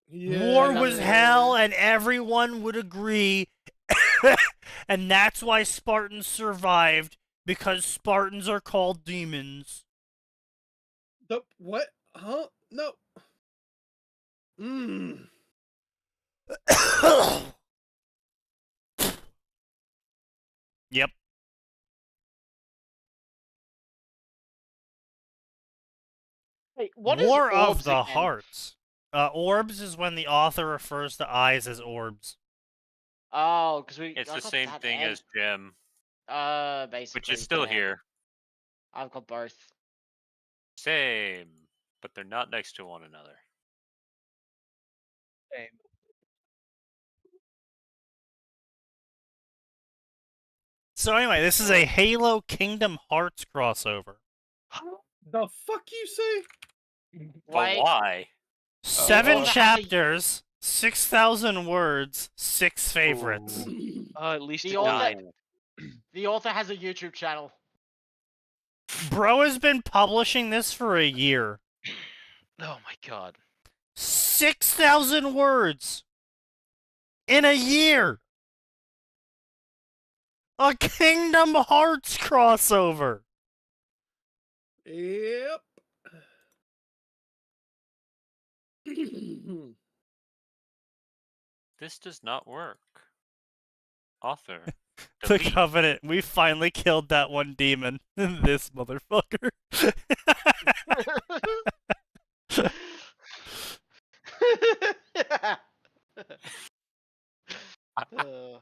Yeah. War was hell, and everyone would agree. And that's why Spartans survived, because Spartans are called demons. The what? Huh? No. Mmm. Yep. Wait, what is War of orbs the again? Hearts. Orbs is when the author refers to eyes as orbs. Oh, because It's I the got same that thing and- as gem, basically. which is still yeah. here. I've got both. Same, but they're not next to one another. Same. So anyway, this is a Halo Kingdom Hearts crossover. The fuck you say? But why? 7 also has a- chapters, 6,000 words, 6 favorites. At least The it author- died. The author has a YouTube channel. Bro has been publishing this for a year. Oh my god. 6,000 words in a year. A Kingdom Hearts crossover. Yep. This does not work. Author. The delete. Covenant. We finally killed that one demon. This motherfucker. Uh,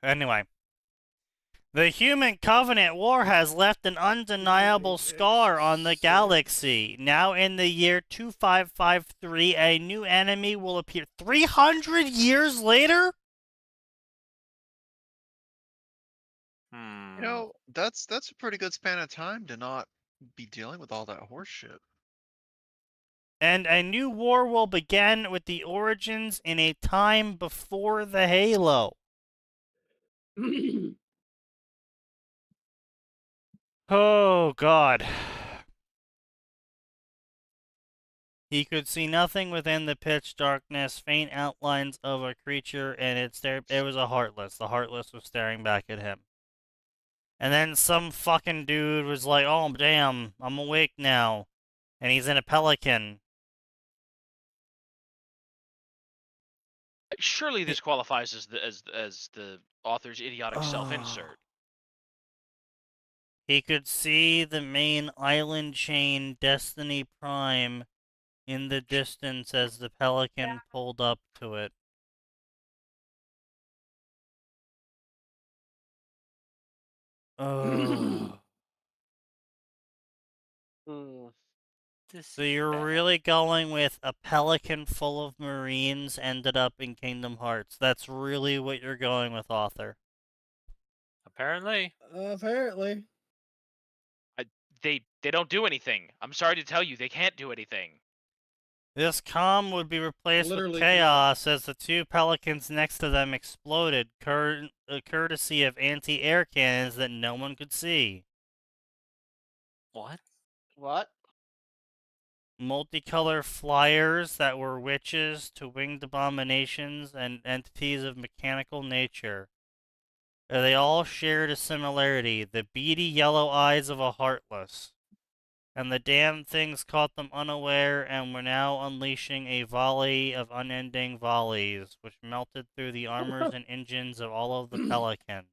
Anyway. The Human Covenant War has left an undeniable scar on the galaxy. Now in the year 2553, a new enemy will appear 300 years later? You know, that's a pretty good span of time to not be dealing with all that horse shit. And a new war will begin with the origins in a time before the Halo. Oh, God. He could see nothing within the pitch darkness, faint outlines of a creature, and it was a Heartless. The Heartless was staring back at him. And then some fucking dude was like, oh, damn, I'm awake now. And he's in a pelican. Surely this qualifies as the author's idiotic self-insert. He could see the main island chain, Destiny Prime, in the distance as the pelican pulled up to it. Oh. So you're really going with a pelican full of Marines ended up in Kingdom Hearts. That's really what you're going with, author. Apparently. Apparently. They don't do anything. I'm sorry to tell you, they can't do anything. This calm would be replaced Literally with chaos as the 2 pelicans next to them exploded, courtesy of anti-air cannons that no one could see. What? What? Multicolor flyers that were witches to winged abominations and entities of mechanical nature. They all shared a similarity, the beady yellow eyes of a Heartless. And the damn things caught them unaware and were now unleashing a volley of unending volleys, which melted through the armors and engines of all of the pelicans.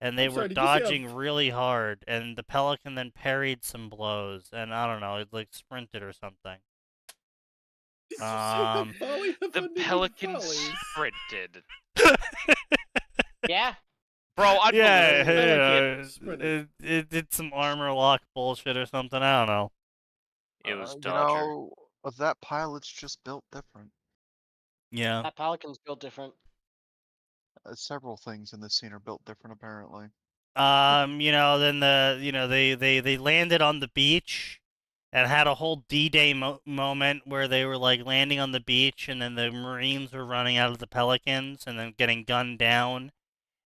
And they were dodging really hard, and the pelican then parried some blows, and I don't know, it like sprinted or something. The pelican sprinted. Yeah. Bro, I'd it did some armor lock bullshit or something, I don't know. It was You Dodger. know, that pilot's just built different. Yeah. That pelican's built different. several things in this scene are built different, apparently. Then they landed on the beach and had a whole D-Day moment where they were like landing on the beach, and then the Marines were running out of the Pelicans and then getting gunned down,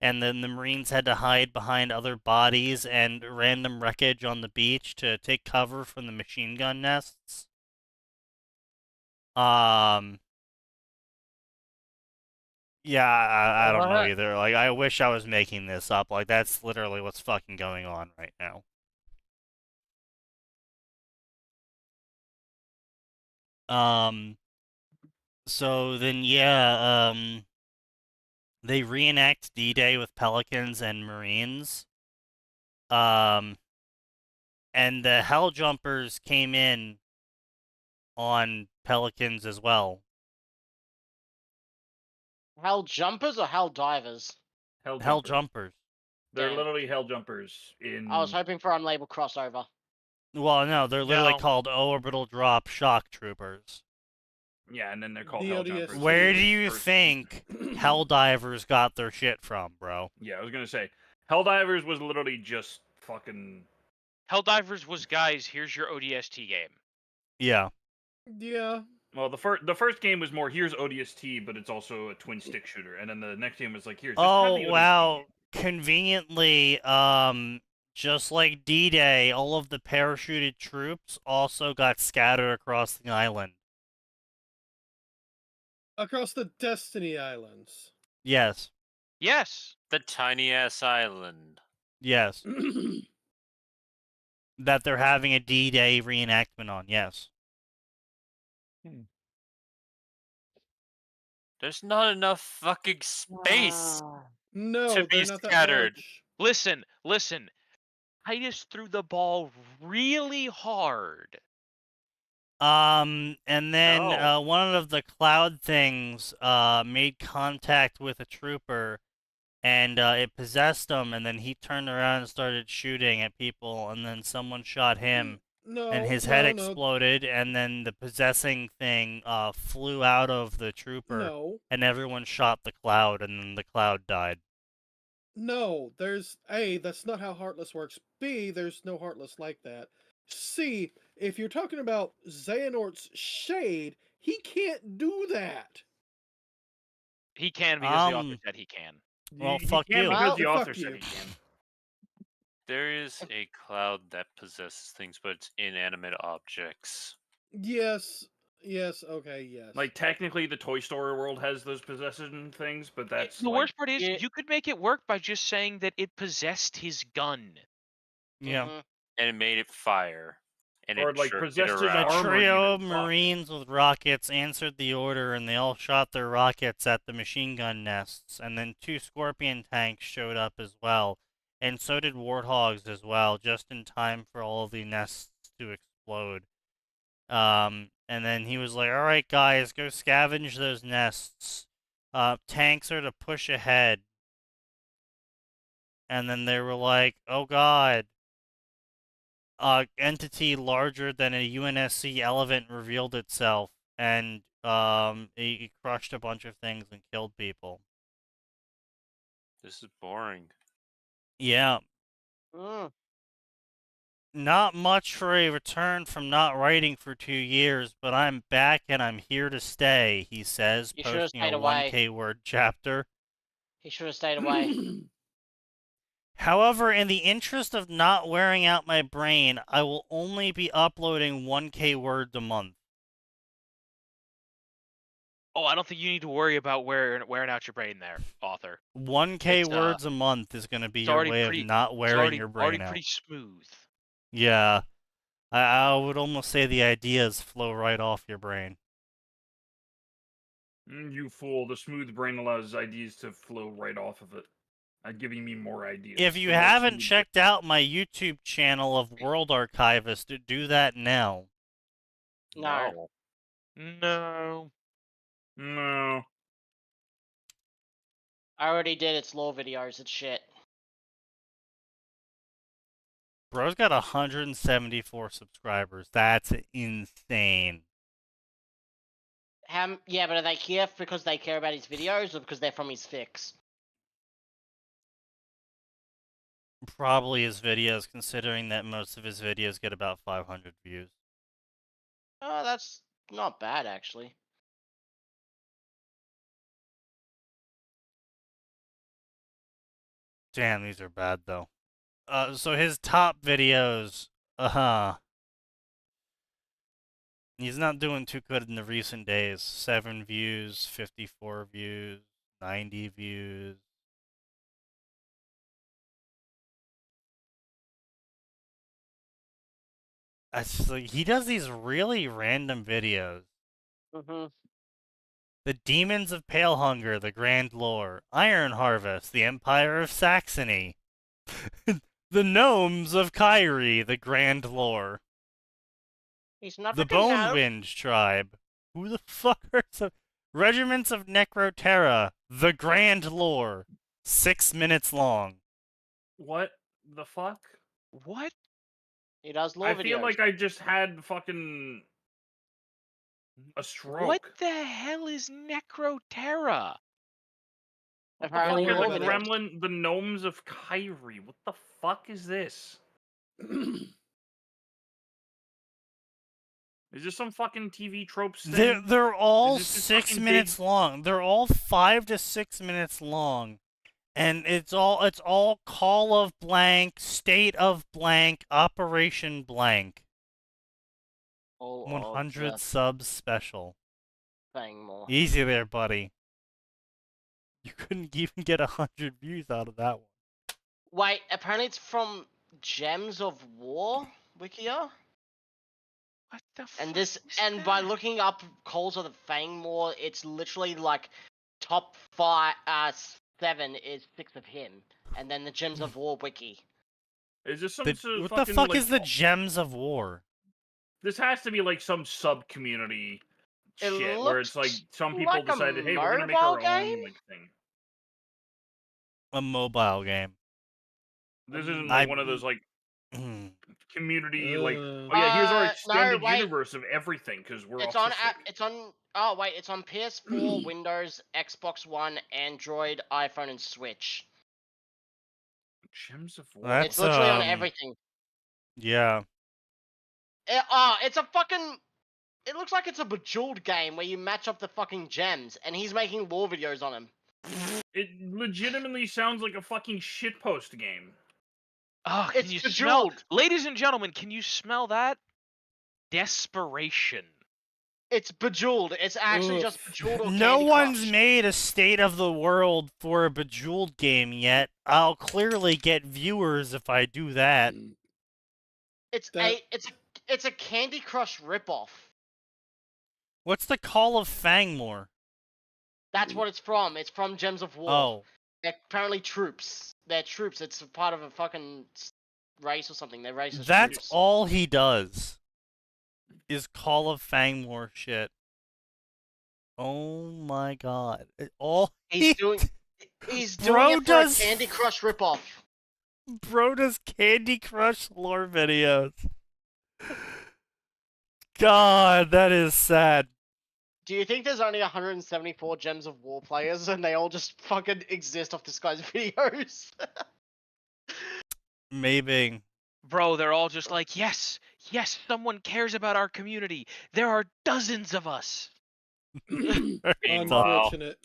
and then the Marines had to hide behind other bodies and random wreckage on the beach to take cover from the machine gun nests. Yeah, I don't know either. Like, I wish I was making this up. Like, that's literally what's fucking going on right now. So then, yeah, they reenact D-Day with Pelicans and Marines. And the Hell Jumpers came in on Pelicans as well. Hell jumpers or hell divers? Hell Jumpers. They're Damn. literally hell jumpers in. I was hoping for unlabeled crossover. Well, no, they're literally No. called Orbital Drop Shock Troopers. Yeah, and then they're called The hell ODST. jumpers. Where do in you first think season. Helldivers got their shit from, bro? Yeah, I was gonna say, Helldivers was literally just fucking. Helldivers was, guys, here's your ODST game. Yeah. Yeah. Well, the first game was more here's ODST, but it's also a twin stick shooter, and then the next game was like here's. Just have the Oh, ODST wow. game. Conveniently, just like D-Day, all of the parachuted troops also got scattered across the island. Across the Destiny Islands. Yes. Yes. The tiny ass island. Yes. That they're having a D-Day reenactment on, yes. There's not enough fucking space. No, To be they're not that scattered. large. Listen. Titus threw the ball really hard. And then No. one of the cloud things made contact with a trooper, and it possessed him, and then he turned around and started shooting at people, and then someone shot him, No, and his head exploded, and then the possessing thing flew out of the trooper, No. and everyone shot the cloud, and then the cloud died. No, there's A, that's not how Heartless works. B, there's no Heartless like that. C, if you're talking about Xehanort's Shade, he can't do that. He can because the author said he can. Well, He fuck can you. because the Well, author fuck said you. he can. There is a cloud that possesses things, but it's inanimate objects. Yes, okay, yes. Like technically, the Toy Story world has those possession things, but that's The like, worst part is you could make it work by just saying that it possessed his gun. Yeah. Mhm. And it made it fire. And Or, it like, jerked it possessed his A around. armor trio unit, of fuck. Marines with rockets answered the order, and they all shot their rockets at the machine gun nests. And then 2 Scorpion tanks showed up as well, and so did Warthogs as well, just in time for all of the nests to explode. And then he was like, "All right, guys, go scavenge those nests. Tanks are to push ahead." And then they were like, "Oh God." Entity larger than a UNSC elephant revealed itself, and it crushed a bunch of things and killed people. This is boring. Yeah. Mm. Not much for a return from not writing for 2 years, but I'm back and I'm here to stay, he says, You should've posting a stayed away. 1K word chapter. He should have stayed away. However, in the interest of not wearing out my brain, I will only be uploading 1K words a month. Oh, I don't think you need to worry about wearing out your brain there, author. 1K It's, words a month is going to be it's your already way pretty- of not wearing your brain already out. pretty smooth. Yeah. I would almost say the ideas flow right off your brain. You fool! The smooth brain allows ideas to flow right off of it. Giving me more ideas. If you The more haven't smooth- checked out my YouTube channel of World Archivist, do that now. No. No. No. I already did its lore videos. It's shit. Bro's got 174 subscribers. That's insane. Yeah, but are they here because they care about his videos or because they're from his fics? Probably his videos, considering that most of his videos get about 500 views. Oh, that's not bad actually. Damn, these are bad though. So his top videos, he's not doing too good in the recent days. 7 views, 54 views, 90 views. He does these really random videos. Mhm. The Demons of Pale Hunger, the Grand Lore. Iron Harvest, the Empire of Saxony. The Gnomes of Kyrie, the Grand Lore. He's not The a gnome. Bonewind Tribe. Who the fuck are some... Regiments of Necroterra, the Grand Lore. 6 minutes long. What the fuck? What? He does lore I videos. feel like I just had fucking a stroke. What the hell is Necroterra? Apparently Don't Fuck worry are the about it. gremlin, the gnomes of Kyrie. What the fuck is this? Is this some fucking TV tropes thing? They're all Is this just 6 fucking minutes long. They're all 5 to 6 minutes long. And it's all Call of Blank, State of Blank, Operation Blank. All 100 of subs special. Bang more. Easy there, buddy. You couldn't even get 100 views out of that one. Wait, apparently it's from Gems of War Wikia? What the fuck? And this, is and by that? looking up Calls of the Fangmaw, it's literally like top 7 is 6 of him, and then the Gems of War wiki. Is this some The- sort of what the fucking, fuck like, is the Gems of War? This has to be like some sub community It shit where it's like looks some people like a decided, hey, we're gonna make mobile our game? own like thing. A mobile game. This isn't I- like one of those like community like, Uh, oh yeah, here's our no, extended wait. universe of everything because we're It's autistic. on. Oh wait, it's on PS4, Windows, Xbox One, Android, iPhone, and Switch. Gems of War. That's, It's literally on um, everything. Yeah. It's a fucking. It looks like it's a Bejeweled game where you match up the fucking gems, and he's making lore videos on him. It legitimately sounds like a fucking shitpost game. Oh, can It's you smell, Bejeweled. ladies and gentlemen? Can you smell that? Desperation. It's Bejeweled. It's actually just Oof. Bejeweled or No Candy one's Crush. made a state of the world for a Bejeweled game yet. I'll clearly get viewers if I do that. It's a Candy Crush ripoff. What's the Call of Fangmore? That's what it's from. It's from Gems of War. Oh, They're apparently troops. They're troops. It's a part of a fucking race or something. They're racist that's troops. all he does. Is Call of Fangmore shit. Oh my god. All He's doing Bro it for does- a Candy Crush ripoff. Bro does Candy Crush lore videos. God, that is sad. Do you think there's only 174 Gems of War players and they all just fucking exist off this guy's videos? Maybe. Bro, they're all just like, yes, yes, someone cares about our community. There are dozens of us. Meanwhile, Unfortunate.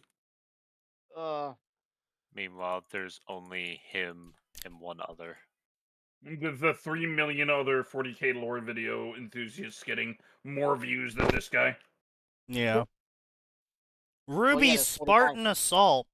meanwhile, there's only him and one other. The 3 million other 40k lore video enthusiasts getting more views than this guy. Yeah. Ruby yeah, there's 45. Spartan Assault.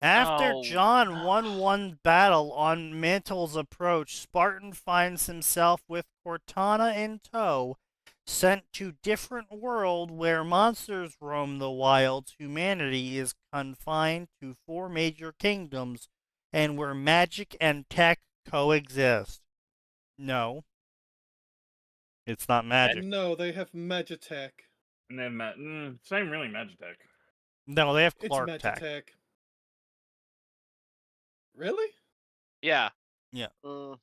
After Oh. John won one battle on Mantle's approach, Spartan finds himself with Cortana in tow, sent to different world where monsters roam the wilds. Humanity is confined to 4 major kingdoms, and where magic and tech coexist. No. It's not magic. No, they have Magitech. And then it's not even really Magitech. No, they have It's Clark Tech. Magitech. Really? Yeah. Uh,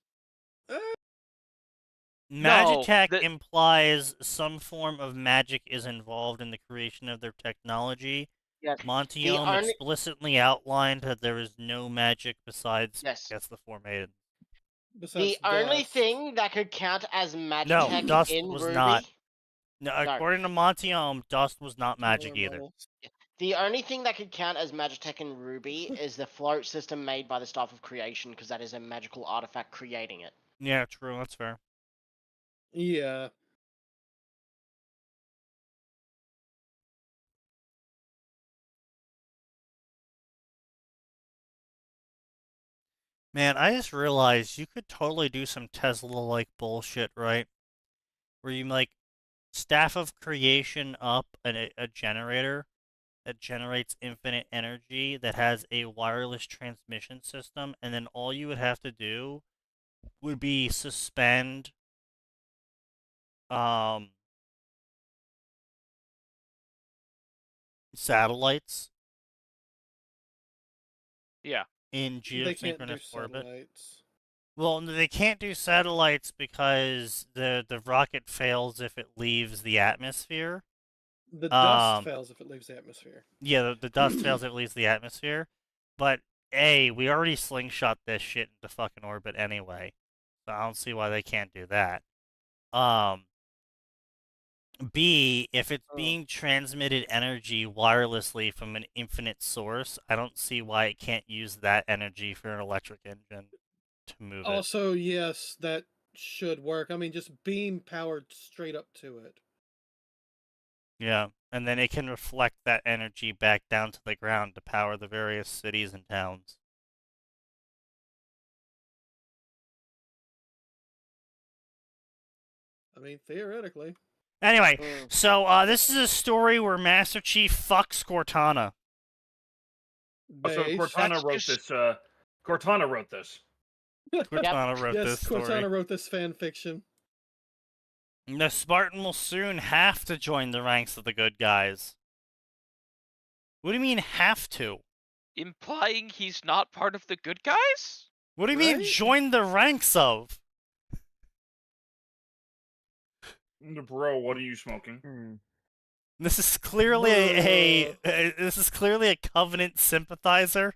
Magitech the- implies some form of magic is involved in the creation of their technology. Yes. Montiome only- explicitly outlined that there is no magic besides, Yes. I guess, the 4 maidens. Besides The only dust. thing that could count as No, Magitech dust in was Ruby. not. No, No. according to Monty dust was not magic Water either. bubbles. The only thing that could count as Magitech in Ruby is the float system made by the Staff of Creation, because that is a magical artifact creating it. Yeah, true. That's fair. Yeah. Man, I just realized you could totally do some Tesla-like bullshit, right? Where you like Staff of Creation up a generator that generates infinite energy that has a wireless transmission system, and then all you would have to do would be suspend satellites Yeah. in They can't do geosynchronous orbit. satellites. Well, they can't do satellites because the rocket fails if it leaves the atmosphere. The dust fails if it leaves the atmosphere. Yeah, the dust fails if it leaves the atmosphere. But A, we already slingshot this shit into fucking orbit anyway. So I don't see why they can't do that. B, if it's being transmitted energy wirelessly from an infinite source, I don't see why it can't use that energy for an electric engine to move it. Also, yes, that should work. I mean, just beam powered straight up to it. Yeah, and then it can reflect that energy back down to the ground to power the various cities and towns. I mean, theoretically. Anyway, so this is a story where Master Chief fucks Cortana. So Cortana wrote this. Cortana wrote this. Cortana wrote this story. Yes, Cortana wrote this fan fiction. The Spartan will soon have to join the ranks of the good guys. What do you mean, have to? Implying he's not part of the good guys? What do you mean, join the ranks of? Bro, what are you smoking? This is clearly this is clearly a Covenant sympathizer.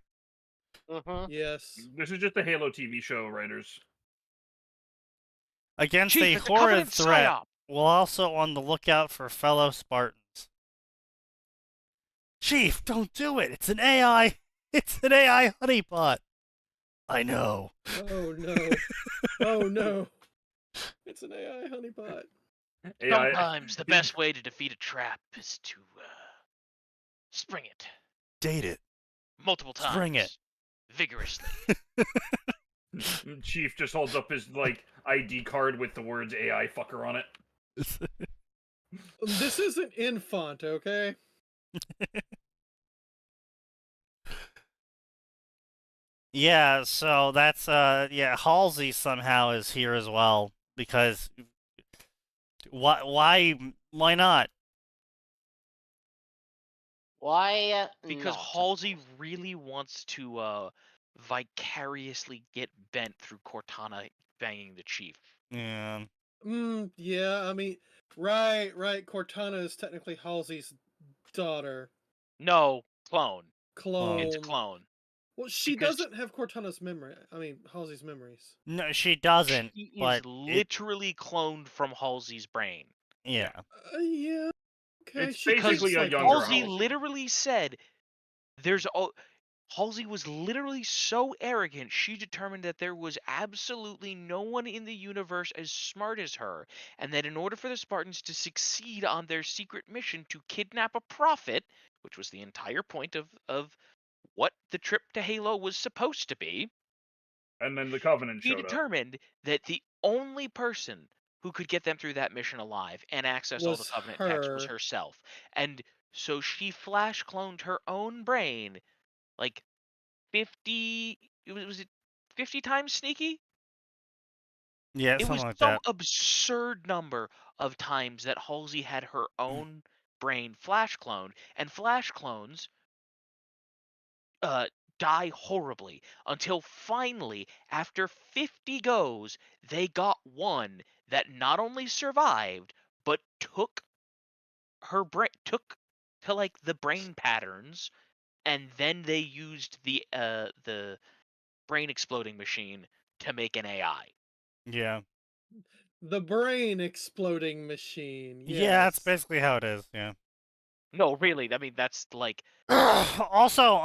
Yes. This is just the Halo TV show writers. Against Chief, a it's a horrid Covenant threat, psyop. while also on the lookout for fellow Spartans. Chief, don't do it! It's an AI! It's an AI honeypot! I know. Oh no. Oh no. It's an AI honeypot. Sometimes the best way to defeat a trap is to spring it. Date it. Multiple times. Spring it. Vigorously. Chief just holds up his ID card with the words AI fucker on it. This isn't in font, okay? Yeah, so that's Halsey somehow is here as well because why not? Why? Because not? Halsey really wants to vicariously get bent through Cortana banging the chief. Yeah. Yeah, I mean, right. Cortana is technically Halsey's daughter. No, clone. Clone. It's clone. Well, she doesn't have Cortana's memory. I mean, Halsey's memories. No, she doesn't. She but is literally cloned from Halsey's brain. Yeah. Yeah. Okay. It's basically a younger Halsey Halsey. literally said, Halsey was literally so arrogant, she determined that there was absolutely no one in the universe as smart as her, and that in order for the Spartans to succeed on their secret mission to kidnap a prophet, which was the entire point of what the trip to Halo was supposed to be, and then the Covenant she showed up. determined that the only person who could get them through that mission alive and access all the Covenant text was herself. And so she flash cloned her own brain like 50, was it 50 times Sneaky? Yeah, it was something like some that. absurd number of times that Halsey had her own brain flash cloned, and flash clones die horribly until finally, after 50 goes, they got one that not only survived but took her brain, took to like the brain patterns, and then they used the brain exploding machine to make an AI. Yeah. The brain exploding machine. Yeah, that's Yes. basically how it is. Yeah. No, really. I mean, that's like. Also,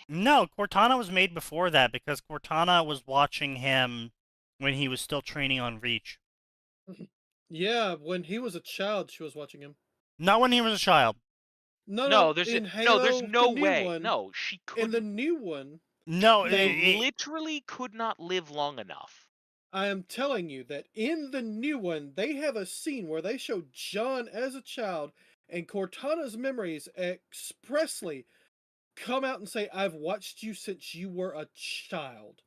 no, Cortana was made before that because Cortana was watching him when he was still training on Reach. Yeah, when he was a child, she was watching him. Not when he was a child. No, there's in no, Halo, there's no the new way. one, No, she in the couldn't. new one, No, They literally could not live long enough. I am telling you that in the new one, they have a scene where they show John as a child, and Cortana's memories expressly come out and say, "I've watched you since you were a child."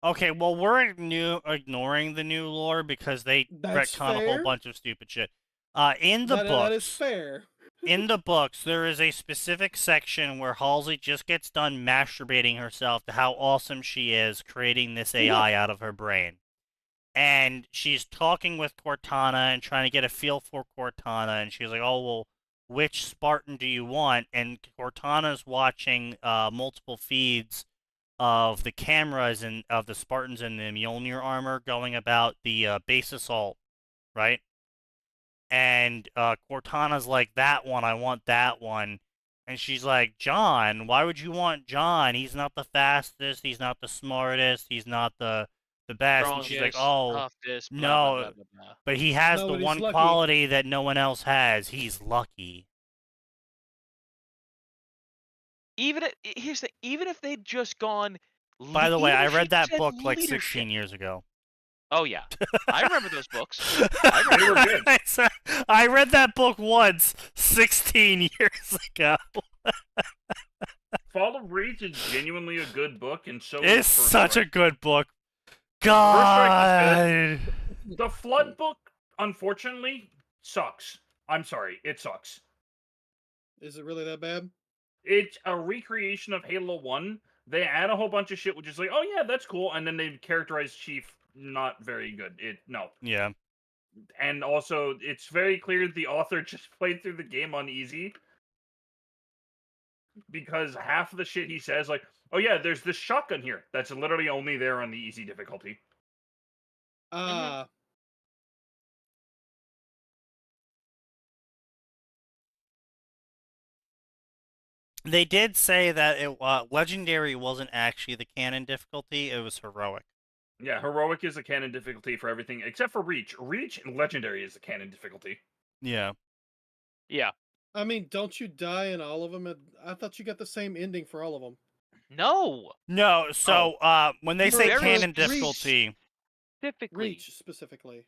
okay, well, we're ignoring the new lore because they That's retcon a whole fair. bunch of stupid shit. In the That is books, fair. in the books, there is a specific section where Halsey just gets done masturbating herself to how awesome she is creating this AI out of her brain. And she's talking with Cortana and trying to get a feel for Cortana, and she's like, oh, well, which Spartan do you want? And Cortana's watching multiple feeds of the cameras and of the Spartans in the Mjolnir armor going about the base assault, right? And Cortana's like, that one, I want that one. And she's like, John, why would you want John? He's not the fastest, he's not the smartest, he's not the best. And she's like, oh, toughest, blah, no, blah, blah, blah, blah. but he has No, the but he's one lucky. quality that no one else has. He's lucky. Here's the even if they'd just gone. By the way, even I if read she'd that said book like leadership- 16 years ago. Oh yeah, I remember those books. I remember. They were good. I read that book once 16 years ago. Fall of Reach is genuinely a good book, and so It's is First such Strike. a good book. Strike God. The Flood book, unfortunately, sucks. I'm sorry, it sucks. Is it really that bad? It's a recreation of Halo 1. They add a whole bunch of shit, which is like, oh yeah, that's cool, and then they characterize Chief not very good. No. Yeah. And also, it's very clear the author just played through the game on easy. Because half of the shit he says, like, oh yeah, there's this shotgun here. That's literally only there on the easy difficulty. They did say that Legendary wasn't actually the canon difficulty, it was Heroic. Yeah, Heroic is a canon difficulty for everything, except for Reach. Reach and Legendary is the canon difficulty. Yeah. Yeah. I mean, don't you die in all of them? I thought you got the same ending for all of them. No. No, so when they say Very canon Reach. difficulty, Specifically. Reach specifically.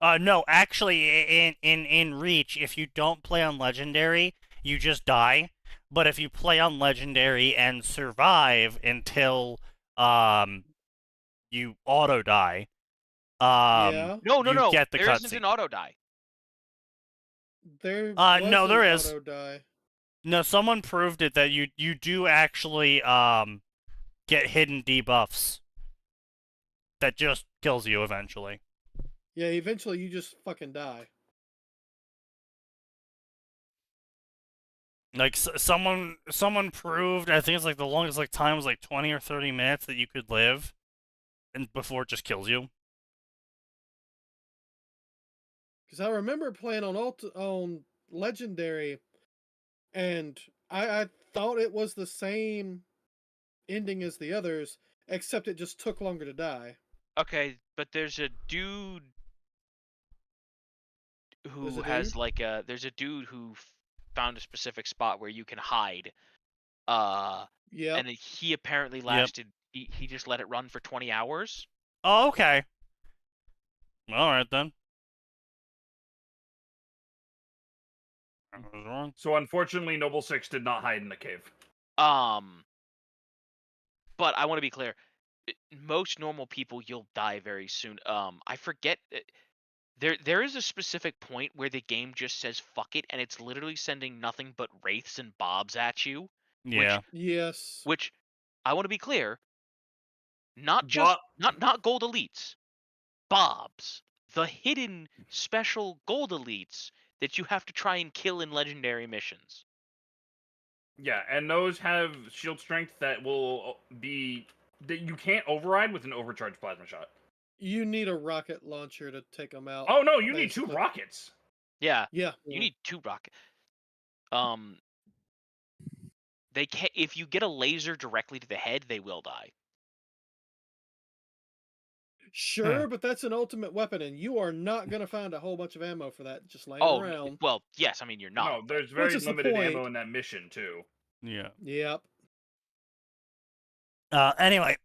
no, actually in Reach, if you don't play on Legendary, you just die. But if you play on Legendary and survive until you auto die, Yeah. No, you get the there isn't cutscene. an auto die. There no, was there an is. auto die. No, someone proved it that you do actually get hidden debuffs that just kills you eventually. Yeah, eventually you just fucking die. Like someone proved, I think it's like the longest like time was like 20 or 30 minutes that you could live, and before it just kills you. Because I remember playing on Legendary, and I thought it was the same ending as the others, except it just took longer to die. Okay, but there's a dude who There's a has dude? like a. There's a dude who found a specific spot where you can hide. Yep. And he apparently lasted. He just let it run for 20 hours. Oh, okay. All right then. I was wrong. So unfortunately, Noble 6 did not hide in the cave. But I want to be clear. Most normal people, you'll die very soon. I forget. There is a specific point where the game just says fuck it, and it's literally sending nothing but wraiths and bobs at you. Yeah. Yes. Which I want to be clear. Not just not gold elites, bobs, the hidden special gold elites that you have to try and kill in legendary missions. Yeah, and those have shield strength that will be that you can't override with an overcharged plasma shot. You need a rocket launcher to take them out. Oh no, you need 2 basically. rockets. Yeah, Yeah. you need 2 rockets. They can if you get a laser directly to the head, they will die. Sure, but that's an ultimate weapon, and you are not going to find a whole bunch of ammo for that just laying Oh, around. well, yes. I mean, you're not. No, but- there's very is the limited ammo point. in that mission too. Yeah. Yep. Anyway,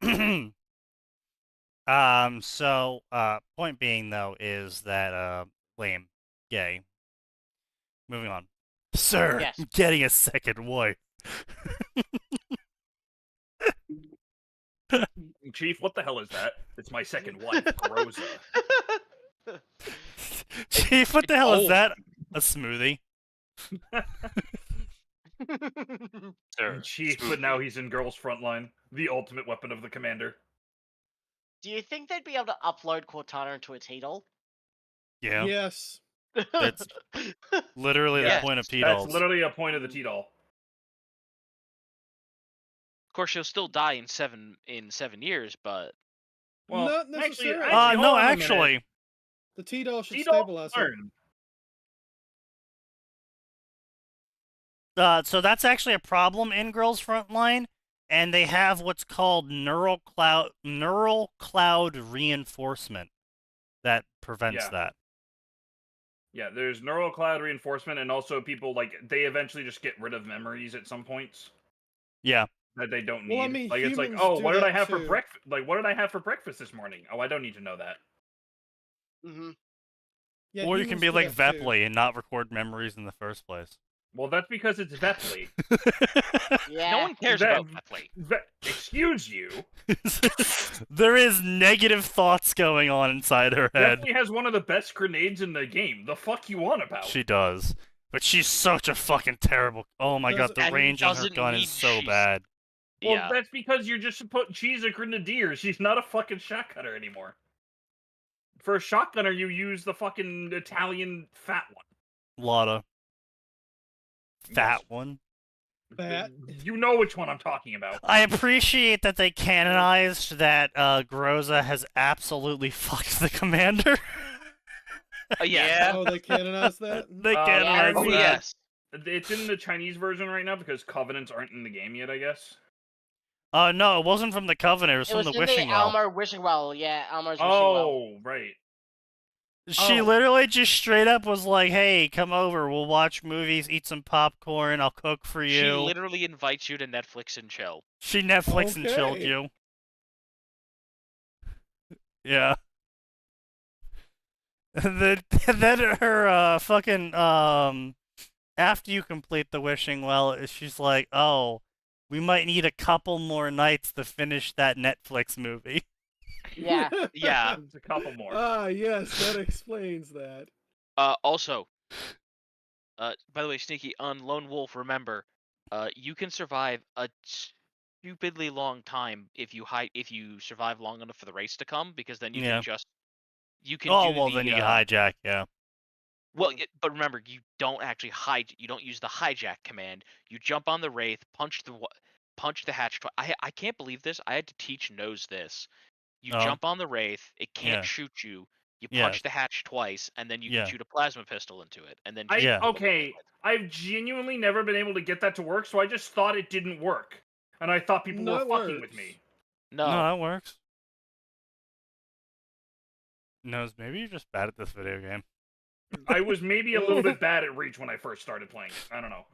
so, point being though is that, lame, gay. Moving on. Sir, Yes. I'm getting a second wife. Chief, what the hell is that? It's my second wife, Groza. Chief, what the hell is Oh. that? A smoothie? Sir, Chief, smooth but now me. he's in Girls Frontline, the ultimate weapon of the commander. Do you think they'd be able to upload Cortana into a T-doll? Yeah. Yes. That's literally Yeah, the point of That's T-dolls. literally a point of the T-doll. Of course, she'll still die in 7 years, but Well, Not actually, necessarily. hold No, on a minute. actually. The T-doll should T-doll stabilize her. learn. So that's actually a problem in Girls Frontline, and they have what's called neural cloud reinforcement that prevents Yeah. that. Yeah, there's neural cloud reinforcement, and also people they eventually just get rid of memories at some points Yeah. that they don't need. Well, I mean, it's like, humans oh, do what did I that have for too. breakfast? What did I have for breakfast this morning? Oh, I don't need to know that. Mm-hmm. Yeah, Or you can humans be do like that too. Vepley and not record memories in the first place. Well, that's because it's Vepley. Yeah. no one cares That- about Vepley. Excuse you. There is negative thoughts going on inside her head. Vepley has one of the best grenades in the game. The fuck you on about? She does. But she's such a fucking terrible... Oh my god, the And range on her doesn't gun need- is so she's- bad. Well, Yeah. that's because you're just she's a grenadier. She's not a fucking shotgunner anymore. For a shotgunner, you use the fucking Italian fat one. Lotta. Fat Yes. one. Fat. You know which one I'm talking about. I appreciate that they canonized that Groza has absolutely fucked the commander. Yeah. Oh, they canonized that? They Yeah, canonized Oh, yeah. that. yes. It's in the Chinese version right now because Covenants aren't in the game yet, I guess. No, it wasn't from the Covenant, it was It from was the in Wishing the Well. Elmo Wishing Well. Yeah, Elmo's Wishing Well. Oh, right. She Oh. literally just straight up was like, hey, come over, we'll watch movies, eat some popcorn, I'll cook for She you. literally invites you to Netflix and chill. She Netflix and chilled Okay. you. Yeah. Then her fucking after you complete the Wishing Well, she's like, oh, we might need a couple more nights to finish that Netflix movie. Yeah. Yeah. It's a couple more. Ah, yes, that explains that. Also, by the way, Sneaky, on Lone Wolf, remember, you can survive a stupidly long time if you survive long enough for the race to come, because then you Yeah. can just you can Oh, do well, the, then you can hijack, yeah. Well, but remember, you don't actually you don't use the hijack command. You jump on the wraith, punch the hatch. I can't believe this. I had to teach Nose this. You Oh. jump on the wraith. It can't Yeah. shoot you. You Yeah. punch the hatch twice, and then you Yeah. can shoot a plasma pistol into it, and then Yeah. Okay, I've genuinely never been able to get that to work, so I just thought it didn't work. And I thought people No, were it fucking with works. me. No, No. that works. Nose, maybe you're just bad at this video game. I was maybe a little bit bad at Reach when I first started playing it. I don't know.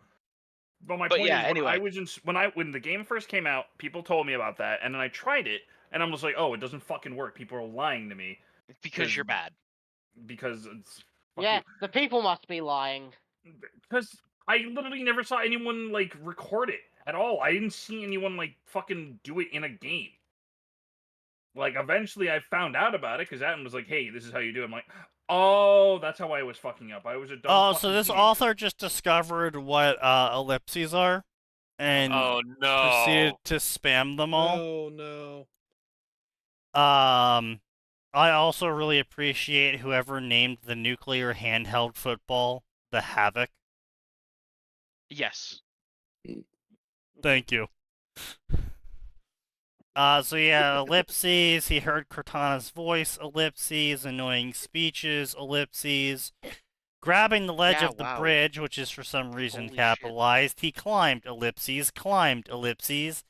But my But point yeah, is, anyway. when the game first came out, people told me about that, and then I tried it, and I was like, oh, it doesn't fucking work. People are lying to me Because you're bad. because it's fuck Yeah, the people must be lying. Because I literally never saw anyone record it at all. I didn't see anyone fucking do it in a game. Eventually I found out about it because Adam was like, "Hey, this is how you do it." I'm like, "Oh, that's how I was fucking up. I was a dumb." Oh, so fucking this teenager." author just discovered what ellipses are, and Oh proceeded no. to spam them all. Oh, no. I also really appreciate whoever named the nuclear handheld football the Havoc. Yes. Thank you. So yeah, ellipses. He heard Cortana's voice. Ellipses. Annoying speeches. Ellipses. Grabbing the ledge Yeah, of the wow. bridge, which is for some reason Holy shit. capitalized. He climbed. Ellipses. Climbed. Ellipses.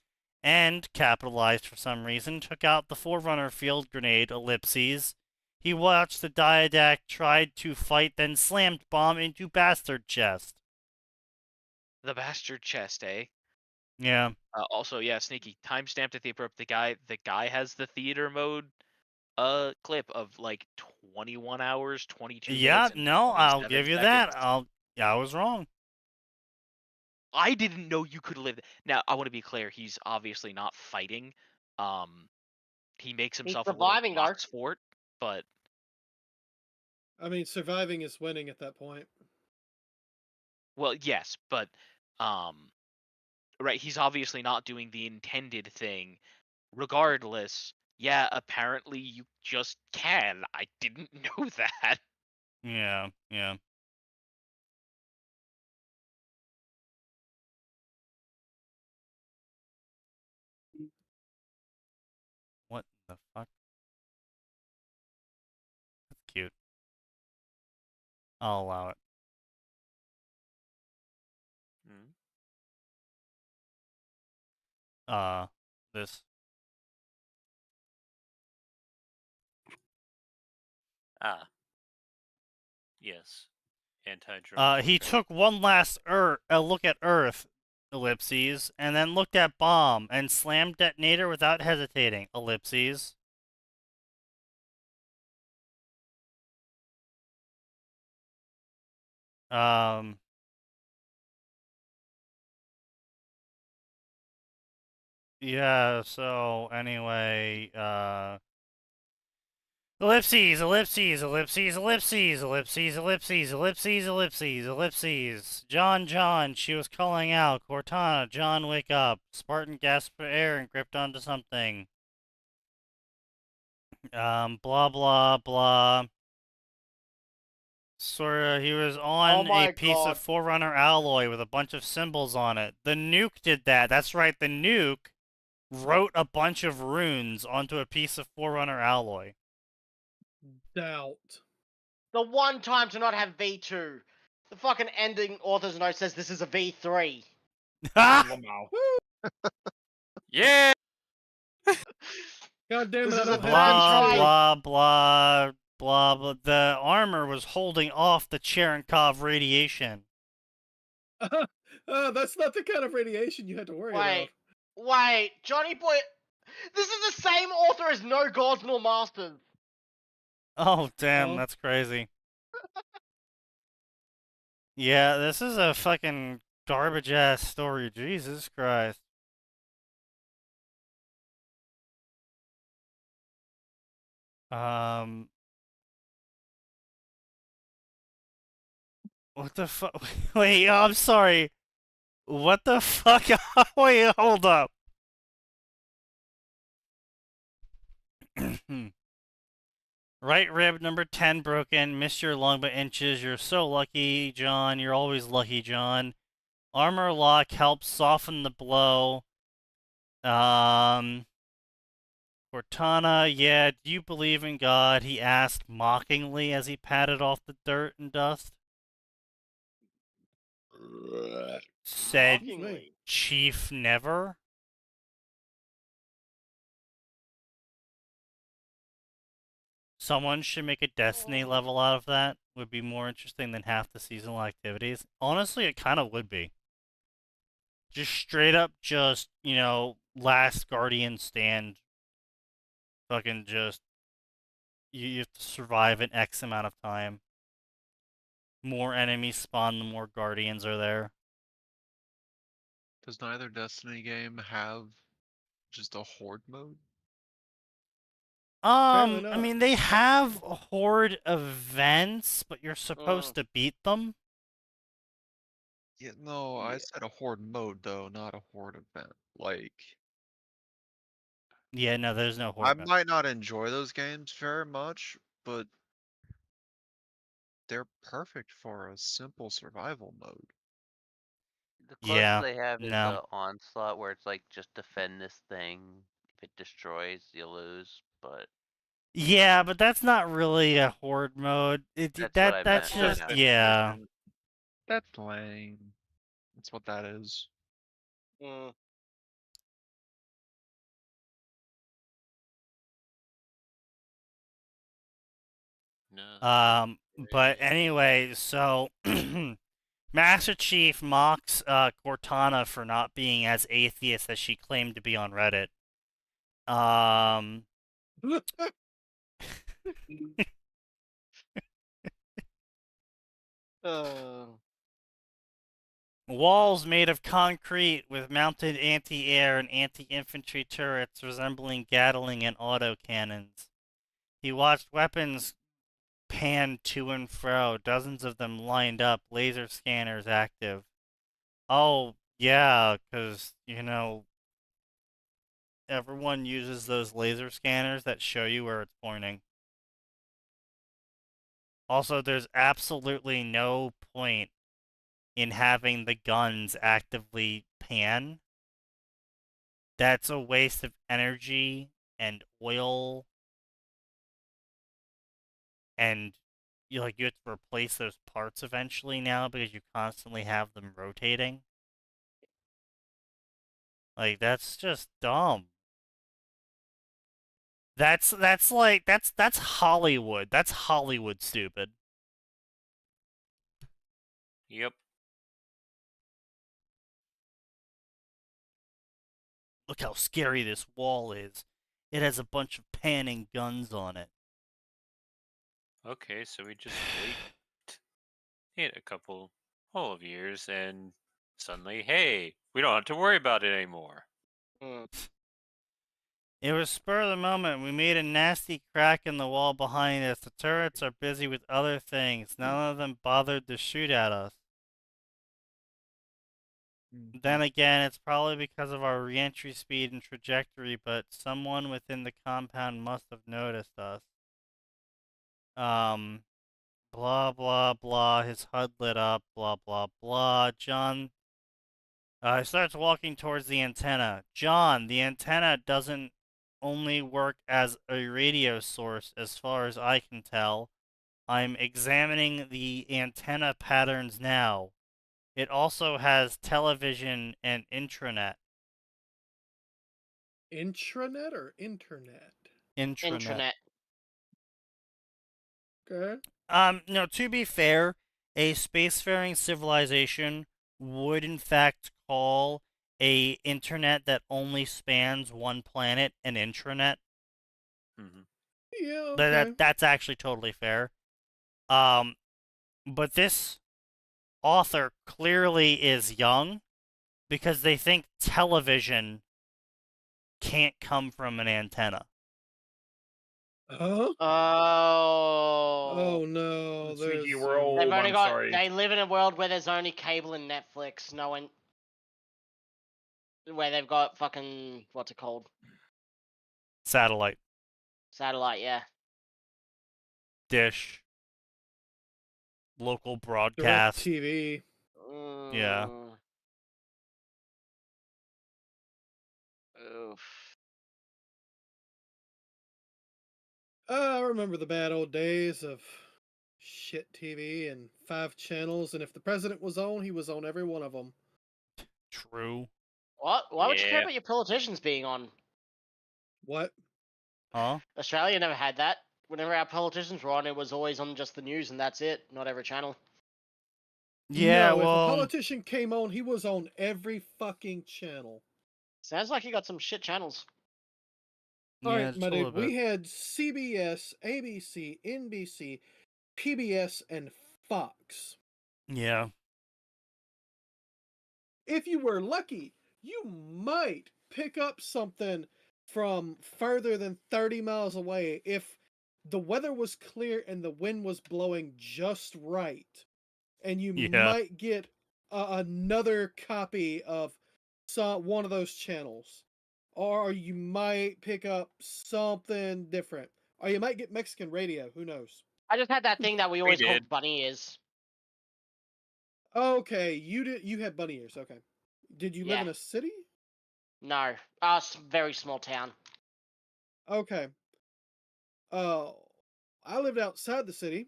And capitalized for some reason. Took out the Forerunner field grenade. Ellipses. He watched the Diadac, tried to fight, then slammed bomb into bastard chest. The bastard chest, eh? Yeah. Also, yeah, Sneaky timestamped at the appropriate. The guy has the theater mode clip of like 21 hours, 22 Yeah, minutes, and no, I'll 27 give you seconds. that. I was wrong. I didn't know you could live. Now, I want to be clear. He's obviously not fighting. He makes himself a little surviving, though. box fort, but I mean, surviving is winning at that point. well, yes, but right, he's obviously not doing the intended thing. Regardless, yeah, apparently you just can. I didn't know that. Yeah, yeah. What the fuck? That's cute. I'll allow it. This. Ah. Yes. Anti-drone. He took one last look at Earth, ellipses, and then looked at bomb and slammed detonator without hesitating, ellipses. Yeah, so anyway, ellipses, ellipses, ellipses, ellipses, ellipses, ellipses, ellipses, ellipses, ellipses. John, she was calling out. Cortana, John, wake up. Spartan gasped for air and gripped onto something. Blah, blah, blah. Sorta, he was on a piece of Forerunner alloy with a bunch of symbols on it. The nuke did that. That's right, the nuke wrote a bunch of runes onto a piece of Forerunner alloy. Doubt. The one time to not have V2. The fucking ending author's note says this is a V3. Lamau. Yeah. God damn it! This I is a don't have Blah, franchise. blah, blah, blah, blah. The armor was holding off the Cherenkov radiation. That's not the kind of radiation you had to worry about. Wait, Johnny Boy. This is the same author as No Gods Nor Masters. Oh, damn, Oh. that's crazy. Yeah, this is a fucking garbage ass story. Jesus Christ. What the fuck? Wait, I'm sorry. What the fuck? Wait, hold up. Right rib number 10 broken. Missed your lung by inches. You're so lucky, John. You're always lucky, John. Armor lock helps soften the blow. Cortana, yeah, do you believe in God? He asked mockingly as he patted off the dirt and dust. Said Mockingly. Chief never. Someone should make a Destiny level out of that. Would be more interesting than half the seasonal activities. Honestly, it kind of would be. Just straight up, just, you know, last Guardian stand. Fucking just. You have to survive an X amount of time. More enemies spawn, the more Guardians are there. Does neither Destiny game have just a horde mode? I mean, they have horde events, but you're supposed to beat them. Yeah, no, I said a horde mode though, not a horde event. Like, Yeah, no, there's no horde I event. might not enjoy those games very much, but they're perfect for a simple survival mode. The closest they have is no. the onslaught, where it's like just defend this thing. it destroys, you lose, but Yeah, but that's not really a horde mode. that's what I That's meant. just Yeah. yeah. That's lame. That's what that is. Mm. No. But anyway, so Master Chief mocks Cortana for not being as atheist as she claimed to be on Reddit. Walls made of concrete with mounted anti-air and anti-infantry turrets resembling Gatling and autocannons. He watched weapons pan to and fro, dozens of them lined up, laser scanners active. Oh, yeah, because, everyone uses those laser scanners that show you where it's pointing. Also, there's absolutely no point in having the guns actively pan. That's a waste of energy and oil, and you have to replace those parts eventually now because you constantly have them rotating. Like, that's just dumb. That's Hollywood. That's Hollywood stupid. Yep. Look how scary this wall is. It has a bunch of panning guns on it. Okay, so we just wait a couple of years, and suddenly, hey, we don't have to worry about it anymore. Mm. It was spur of the moment. We made a nasty crack in the wall behind us. The turrets are busy with other things. None of them bothered to shoot at us. Then again, it's probably because of our re-entry speed and trajectory, but someone within the compound must have noticed us. Blah, blah, blah. His HUD lit up. Blah, blah, blah. John he starts walking towards the antenna. John, the antenna doesn't only work as a radio source, as far as I can tell. I'm examining the antenna patterns now. It also has television and intranet. Intranet or internet? Intranet. Okay. No, to be fair, a spacefaring civilization would in fact call a internet that only spans one planet an intranet. Mm-hmm. Yeah, okay. That's actually totally fair. But this author clearly is young because they think television can't come from an antenna. Huh? Oh. Oh no, Sneaky, there's we're old. They've only I'm got. sorry. They live in a world where there's only cable and Netflix. No one. Where they've got fucking what's it called? Satellite, Satellite, yeah. dish, local Direct broadcast. TV. Yeah. Oof. I remember the bad old days of shit TV and 5 channels, and if the president was on, he was on every one of them. True. What? Why would you care Yeah. about your politicians being on? What? Huh? Australia never had that. Whenever our politicians were on, it was always on just the news, and that's it. Not every channel. Yeah, no, well, if a politician came on, he was on every fucking channel. Sounds like you got some shit channels. All yeah, right, just my a little dude, we bit. had CBS, ABC, NBC, PBS, and Fox. Yeah. If you were lucky, you might pick up something from further than 30 miles away if the weather was clear and the wind was blowing just right. And you Yeah. might get another copy of one of those channels. Or you might pick up something different. Or you might get Mexican radio. Who knows? I just had that thing that we always did. called bunny ears. Okay, you had bunny ears. Okay. Did you live Yeah. in a city? No, very small town. Okay. I lived outside the city,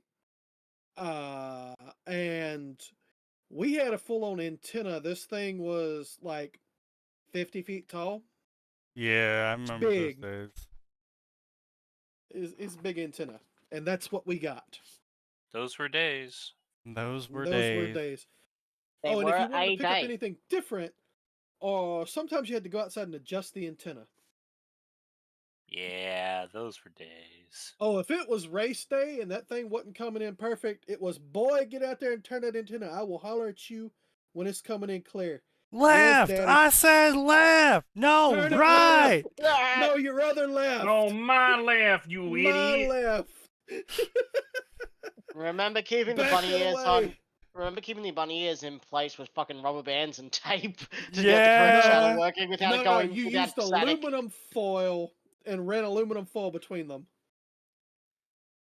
and we had a full-on antenna. This thing was like 50 feet tall. Yeah, I remember those big. days. It's big antenna, and that's what we got. Those were days. Those were Those were days. days. They Oh, and if were you wanted a to pick up day. anything different, or sometimes you had to go outside and adjust the antenna. Yeah, those were days. Oh, if it was race day and that thing wasn't coming in perfect, it was, boy, get out there and turn that antenna. I will holler at you when it's coming in clear. Left! Daddy. I said left! No, Turn it right! left. No, your other left. No, my left, you My idiot. left. Remember keeping the Back bunny the ears way. on. Remember keeping the bunny ears in place with fucking rubber bands and tape to get the Yeah. correct channel working without it No, going you without used static. aluminum foil and ran aluminum foil between them.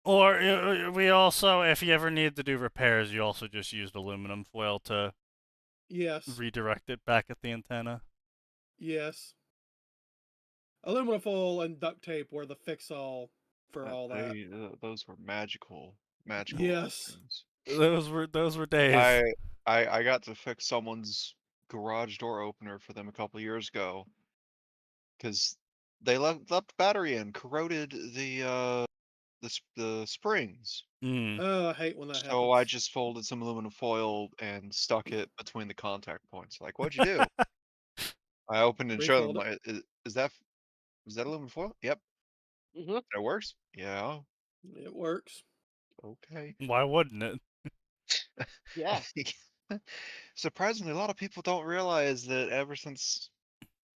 Or we also, if you ever needed to do repairs, you also just used aluminum foil to Yes. redirect it back at the antenna. Yes. Aluminum foil and duct tape were the fix-all for all that. Those were magical Yes. things. Those were days. I got to fix someone's garage door opener for them a couple years ago because they left the battery in, corroded the springs. Mm. Oh, I hate when that happens. So I just folded some aluminum foil and stuck it between the contact points. Like, what'd you do? I opened and showed them. Refold Like, is that aluminum foil? Yep. Mhm. That works. Yeah. It works. Okay. Why wouldn't it? Yeah. Surprisingly, a lot of people don't realize that ever since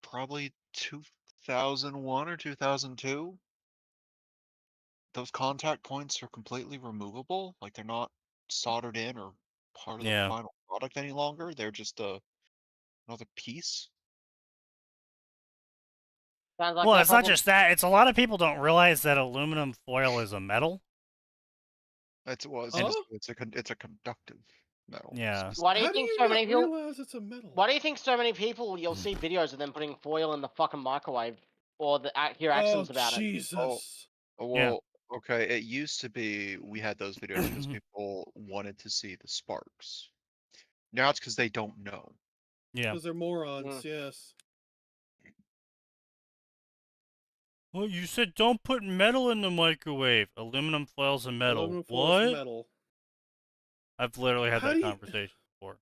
probably 2001 or 2002, those contact points are completely removable. Like they're not soldered in or part of the Yeah. final product any longer. They're just another piece. Sounds like Well, that it's not problem. just that. It's a lot of people don't realize that aluminum foil is a metal. It's Huh? it's a conductive metal. Yeah. Why do you How do think you so not many people? realize it's a metal? Why do you think so many people? You'll see videos of them putting foil in the fucking microwave, or hear Oh, accidents about it. Jesus. Well, okay, it used to be we had those videos because people wanted to see the sparks. Now it's because they don't know. Yeah. Because they're morons, yes. Well, you said don't put metal in the microwave. Aluminum foil's a metal. Aluminum foil What? is metal. I've literally had How that do you- conversation before.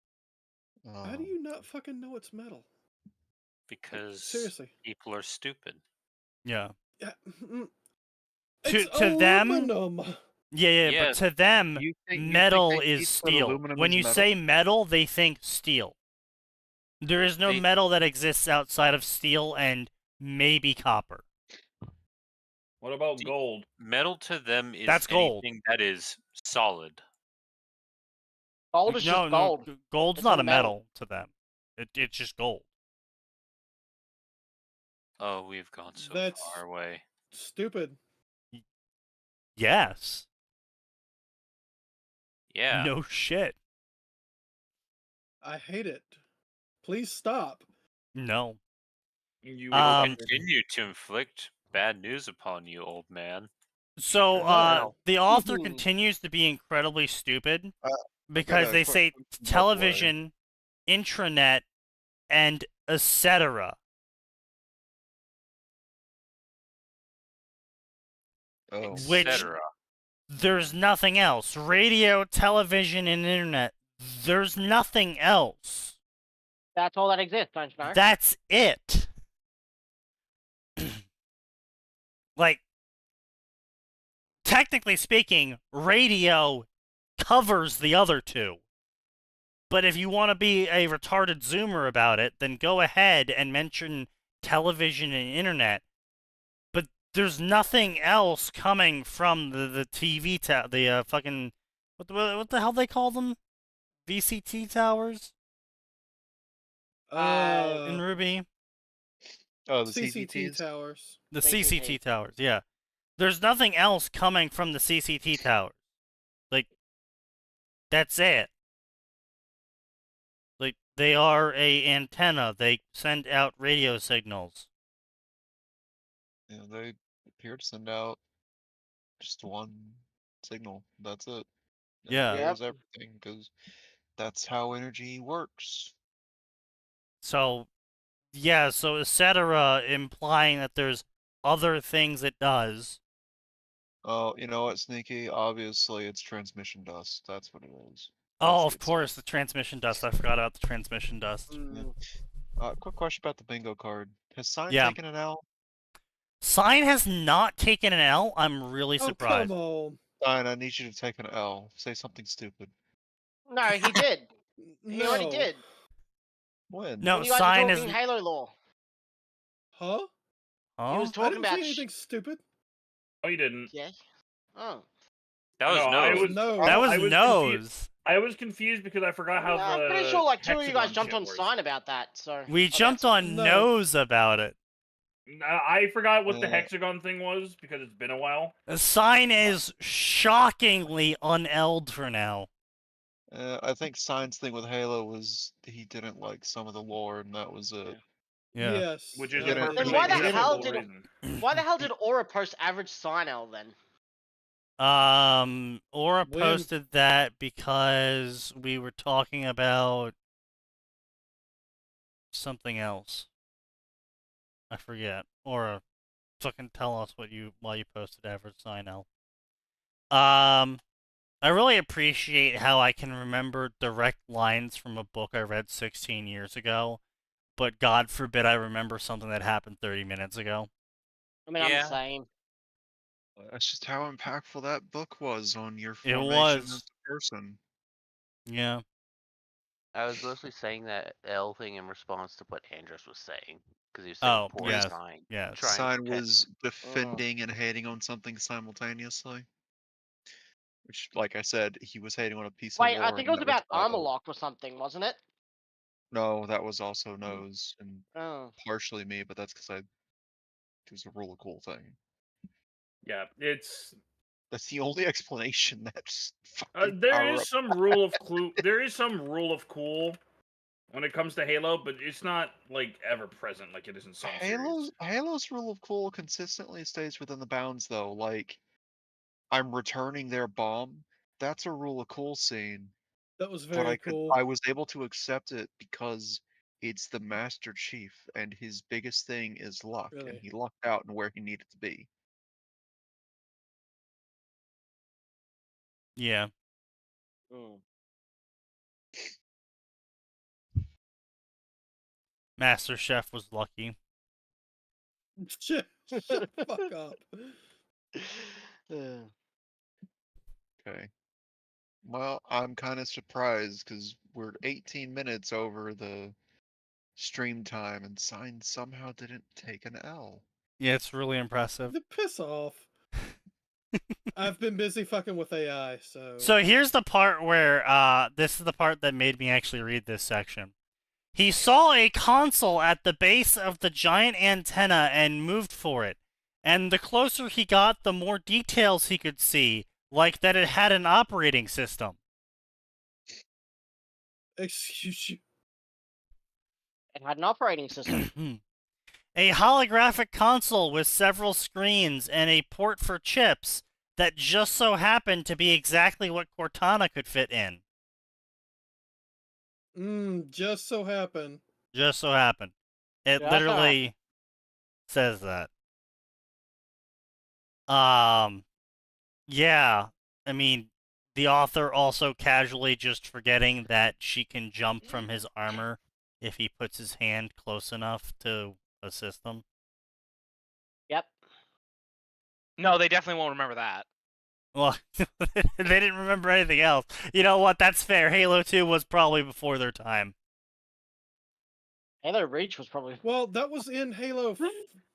How do you not fucking know it's metal? Because Seriously. people are stupid. Yeah. Yeah. To them, aluminum. yeah, Yeah, but to them, You think metal they is teach that steel. aluminum When is you metal? say metal, they think steel. There is no They- metal that exists outside of steel and maybe copper. What about The- gold? Metal to them is That's gold. anything that is solid. Gold is just gold. No, gold's It's not a a metal to them. It's just gold. Oh, we've gone so That's far away. stupid. Yes. Yeah. No shit. I hate it. Please stop. No. You We will Um, continue to inflict bad news upon you, old man. So, Wow. the author continues to be incredibly stupid because a they quick say question, by the way. television, intranet, and etc. Oh. Which- Etc. There's nothing else. Radio, television, and internet. There's nothing else. That's all that exists, don't you know? That's it. Like, technically speaking, radio covers the other two. But if you want to be a retarded zoomer about it, then go ahead and mention television and internet. But there's nothing else coming from the TV the fucking what the hell they call them? VCT towers in Ruby. Oh, the CCT CCTs. towers. The CCT. CCT towers, yeah. There's nothing else coming from the CCT towers. Like, that's it. Like, They are a antenna. They send out radio signals. You know, they appear to send out just one signal. That's it. And Yeah. it goes everything because that's how energy works. So, yeah, so etc. implying that there's other things it does. Oh, you know what, Sneaky? Obviously, it's transmission dust. That's what it is. Oh, That's of course, the transmission dust. I forgot about the transmission dust. Mm. Quick question about the bingo card. Has Sign Yeah. taken an L? Sign has not taken an L. I'm really Oh, surprised. come on. Sign, I need you to take an L. Say something stupid. No, he did. He already No. did. When? No, When you guys Sign were is. talking Halo lore. Huh? He was Huh? I talking didn't about. say anything stupid. Oh, you didn't. Yeah. Oh. That was No, no. I was was no. That was I was nose. confused. I was confused because I forgot how Yeah, the. I'm pretty sure like two of you guys hexagon jumped shit on works. Sign about that. So. We about jumped Sign. on No. nose about it. I forgot what the Yeah. hexagon thing was because it's been a while. Sign is shockingly un-L'd for now. I think Sign's thing with Halo was he didn't like some of the lore, and that was it. Yeah. Yes. Which is Yeah, a then perfectly why the reasonable hell did- reason. Why the hell did Aura post average Sign L then? Aura When- posted that because we were talking about something else. I forget. Aura, fucking tell us why you posted average sign L. I really appreciate how I can remember direct lines from a book I read 16 years ago, but God forbid I remember something that happened 30 minutes ago. I mean, I'm Yeah. the same. That's just how impactful that book was on your It formation was. as a person. Yeah. I was mostly saying that L thing in response to what Andrus was saying, because he was saying Oh, poor yes, sign. yes. Trying Sign to was defending and hating on something simultaneously. Which, like I said, he was hating on a piece Wait, of I lore. think it and was that about armor Halo. lock or something, wasn't it? No, that was also Nose, and Oh. partially me, but that's because it was a really cool thing. Yeah, it's That's the only explanation. That's fucking there power is up. some rule of clue. There is some rule of cool when it comes to Halo, but it's not like ever present like it is in some series. Halo's rule of cool consistently stays within the bounds, though. Like, I'm returning their bomb. That's a rule of cool scene. That was But very cool. I was able to accept it because it's the Master Chief, and his biggest thing is luck, and Really. he lucked out in where he needed to be. Yeah. Mm. Master Chef was lucky. Shut the fuck up. Okay. Well, I'm kind of surprised because we're 18 minutes over the stream time, and Sign somehow didn't take an L. Yeah, it's really impressive. The piss off. I've been busy fucking with AI, so. So here's the part where, this is the part that made me actually read this section. He saw a console at the base of the giant antenna and moved for it. And the closer he got, the more details he could see, like that it had an operating system. Excuse you. It had an operating system. A holographic console with several screens and a port for chips that just so happened to be exactly what Cortana could fit in. Just so happened. Just so happened. It Just so literally says that. Yeah. I mean, the author also casually just forgetting that she can jump from his armor if he puts his hand close enough to assist him. Yep. No, they definitely won't remember that. Well, they didn't remember anything else. You know what? That's fair. Halo 2 was probably before their time. Halo Reach was probably. Well, that was in Halo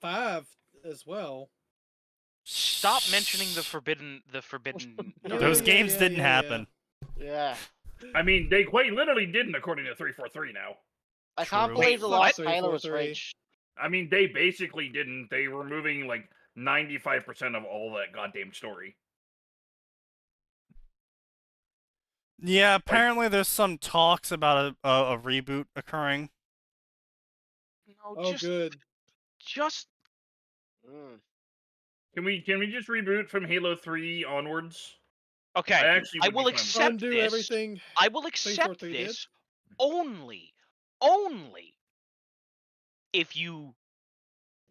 5 as well. Stop mentioning the forbidden. Yeah, Those yeah, games yeah, didn't yeah, happen. Yeah. I mean, they quite literally didn't, according to 343 now. I can't True. believe the Wait, last fuck Halo was 343. Reach. I mean, they basically didn't. They were removing like 95% of all that goddamn story. Yeah, apparently there's some talks about a reboot occurring. No, Oh, good. just Mm. Can we just reboot from Halo 3 onwards? okay. actually I would will be fine with that. accept Undo this. everything. I will Phase 4 accept 3 did. this only if you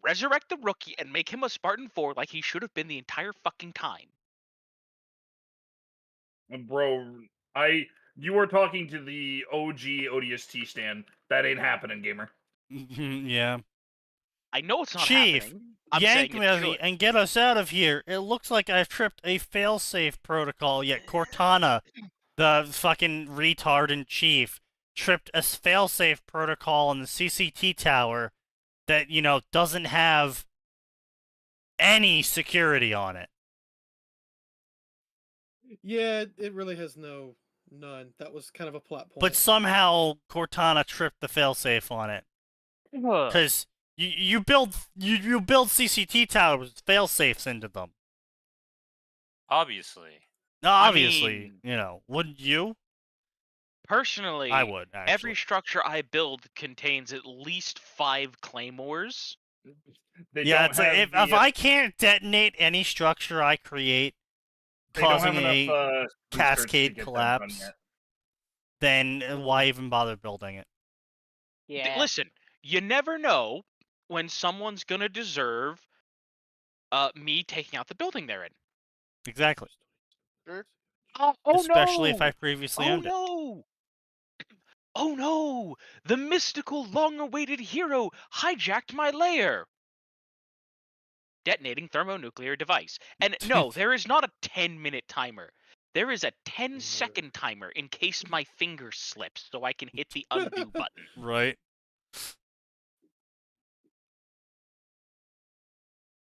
resurrect the rookie and make him a Spartan 4 like he should have been the entire fucking time. Bro, you are talking to the OG ODST stand. That ain't happening, gamer. Yeah. I know it's not Chief, happening. I'm yank saying me it should. and get us out of here. It looks like I've tripped a failsafe protocol, yet Cortana, the fucking retard in chief, tripped a failsafe protocol in the CCT tower that, you know, doesn't have any security on it. Yeah, it really has none. That was kind of a plot point. But somehow Cortana tripped the failsafe on it. Because you build CCT towers with failsafes into them. Obviously. Obviously, mean, you know, wouldn't you? Personally, I would, actually. every structure I build contains at least 5 claymores. Yeah, it's like, if I can't detonate any structure I create, causing a cascade collapse, then why even bother building it? Yeah. Listen, you never know when someone's gonna deserve me taking out the building they're in. Exactly. Oh Especially no! if I previously owned it. No! Oh no! The mystical, long-awaited hero hijacked my lair! Detonating thermonuclear device. And no, there is not a 10-minute timer. There is a 10-second timer in case my finger slips so I can hit the undo button. Right.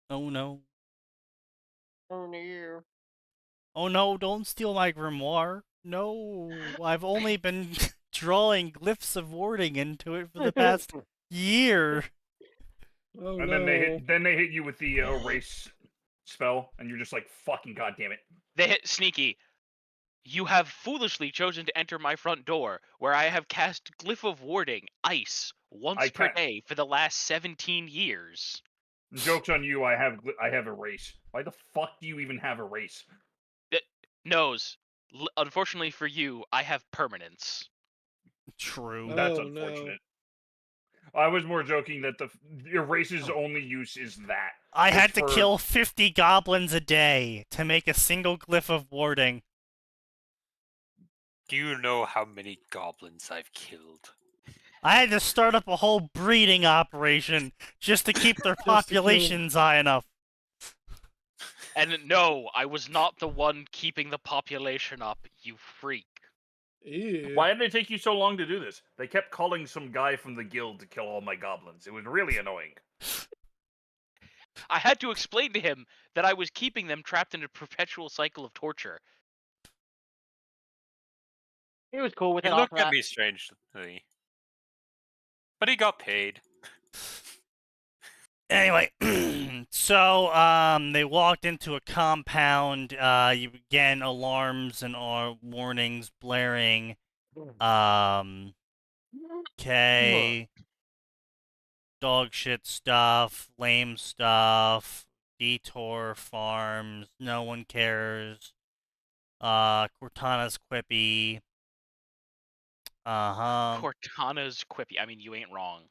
Oh no. Oh no. Oh no, don't steal my grimoire. No, I've only been drawing glyphs of warding into it for the past year. Oh, and no. then they hit you with the erase spell, and you're just like, fucking goddamn it. They hit Sneaky. You have foolishly chosen to enter my front door, where I have cast Glyph of Warding, Ice, once per day for the last 17 years. Joke's on you, I have erase. Why the fuck do you even have erase? Nose. Unfortunately for you, I have permanence. True. That's Oh, unfortunate. I was more joking that the erase's only use is that. I had to kill 50 goblins a day to make a single glyph of warding. Do you know how many goblins I've killed? I had to start up a whole breeding operation just to keep their populations high enough. And no, I was not the one keeping the population up, you freak. Ew. Why did it take you so long to do this? They kept calling some guy from the guild to kill all my goblins. It was really annoying. I had to explain to him that I was keeping them trapped in a perpetual cycle of torture. He was cool with it He after looked at that. me strangely. But he got paid. Anyway, so they walked into a compound. You began alarms and warnings blaring. Okay. Dog shit stuff, lame stuff, detour farms, no one cares. Cortana's quippy. Cortana's quippy. I mean, you ain't wrong.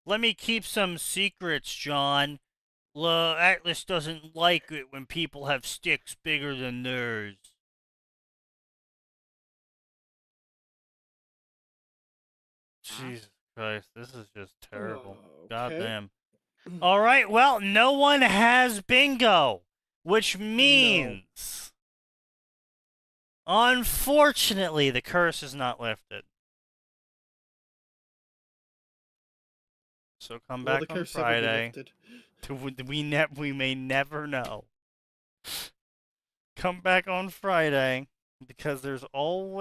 Let me keep some secrets, John. Atlas doesn't like it when people have sticks bigger than theirs. Jesus Christ, this is just terrible. Goddamn. Alright, well, no one has bingo, which means, unfortunately, the curse is not lifted. So come back on Friday. We may never know. Come back on Friday, because there's always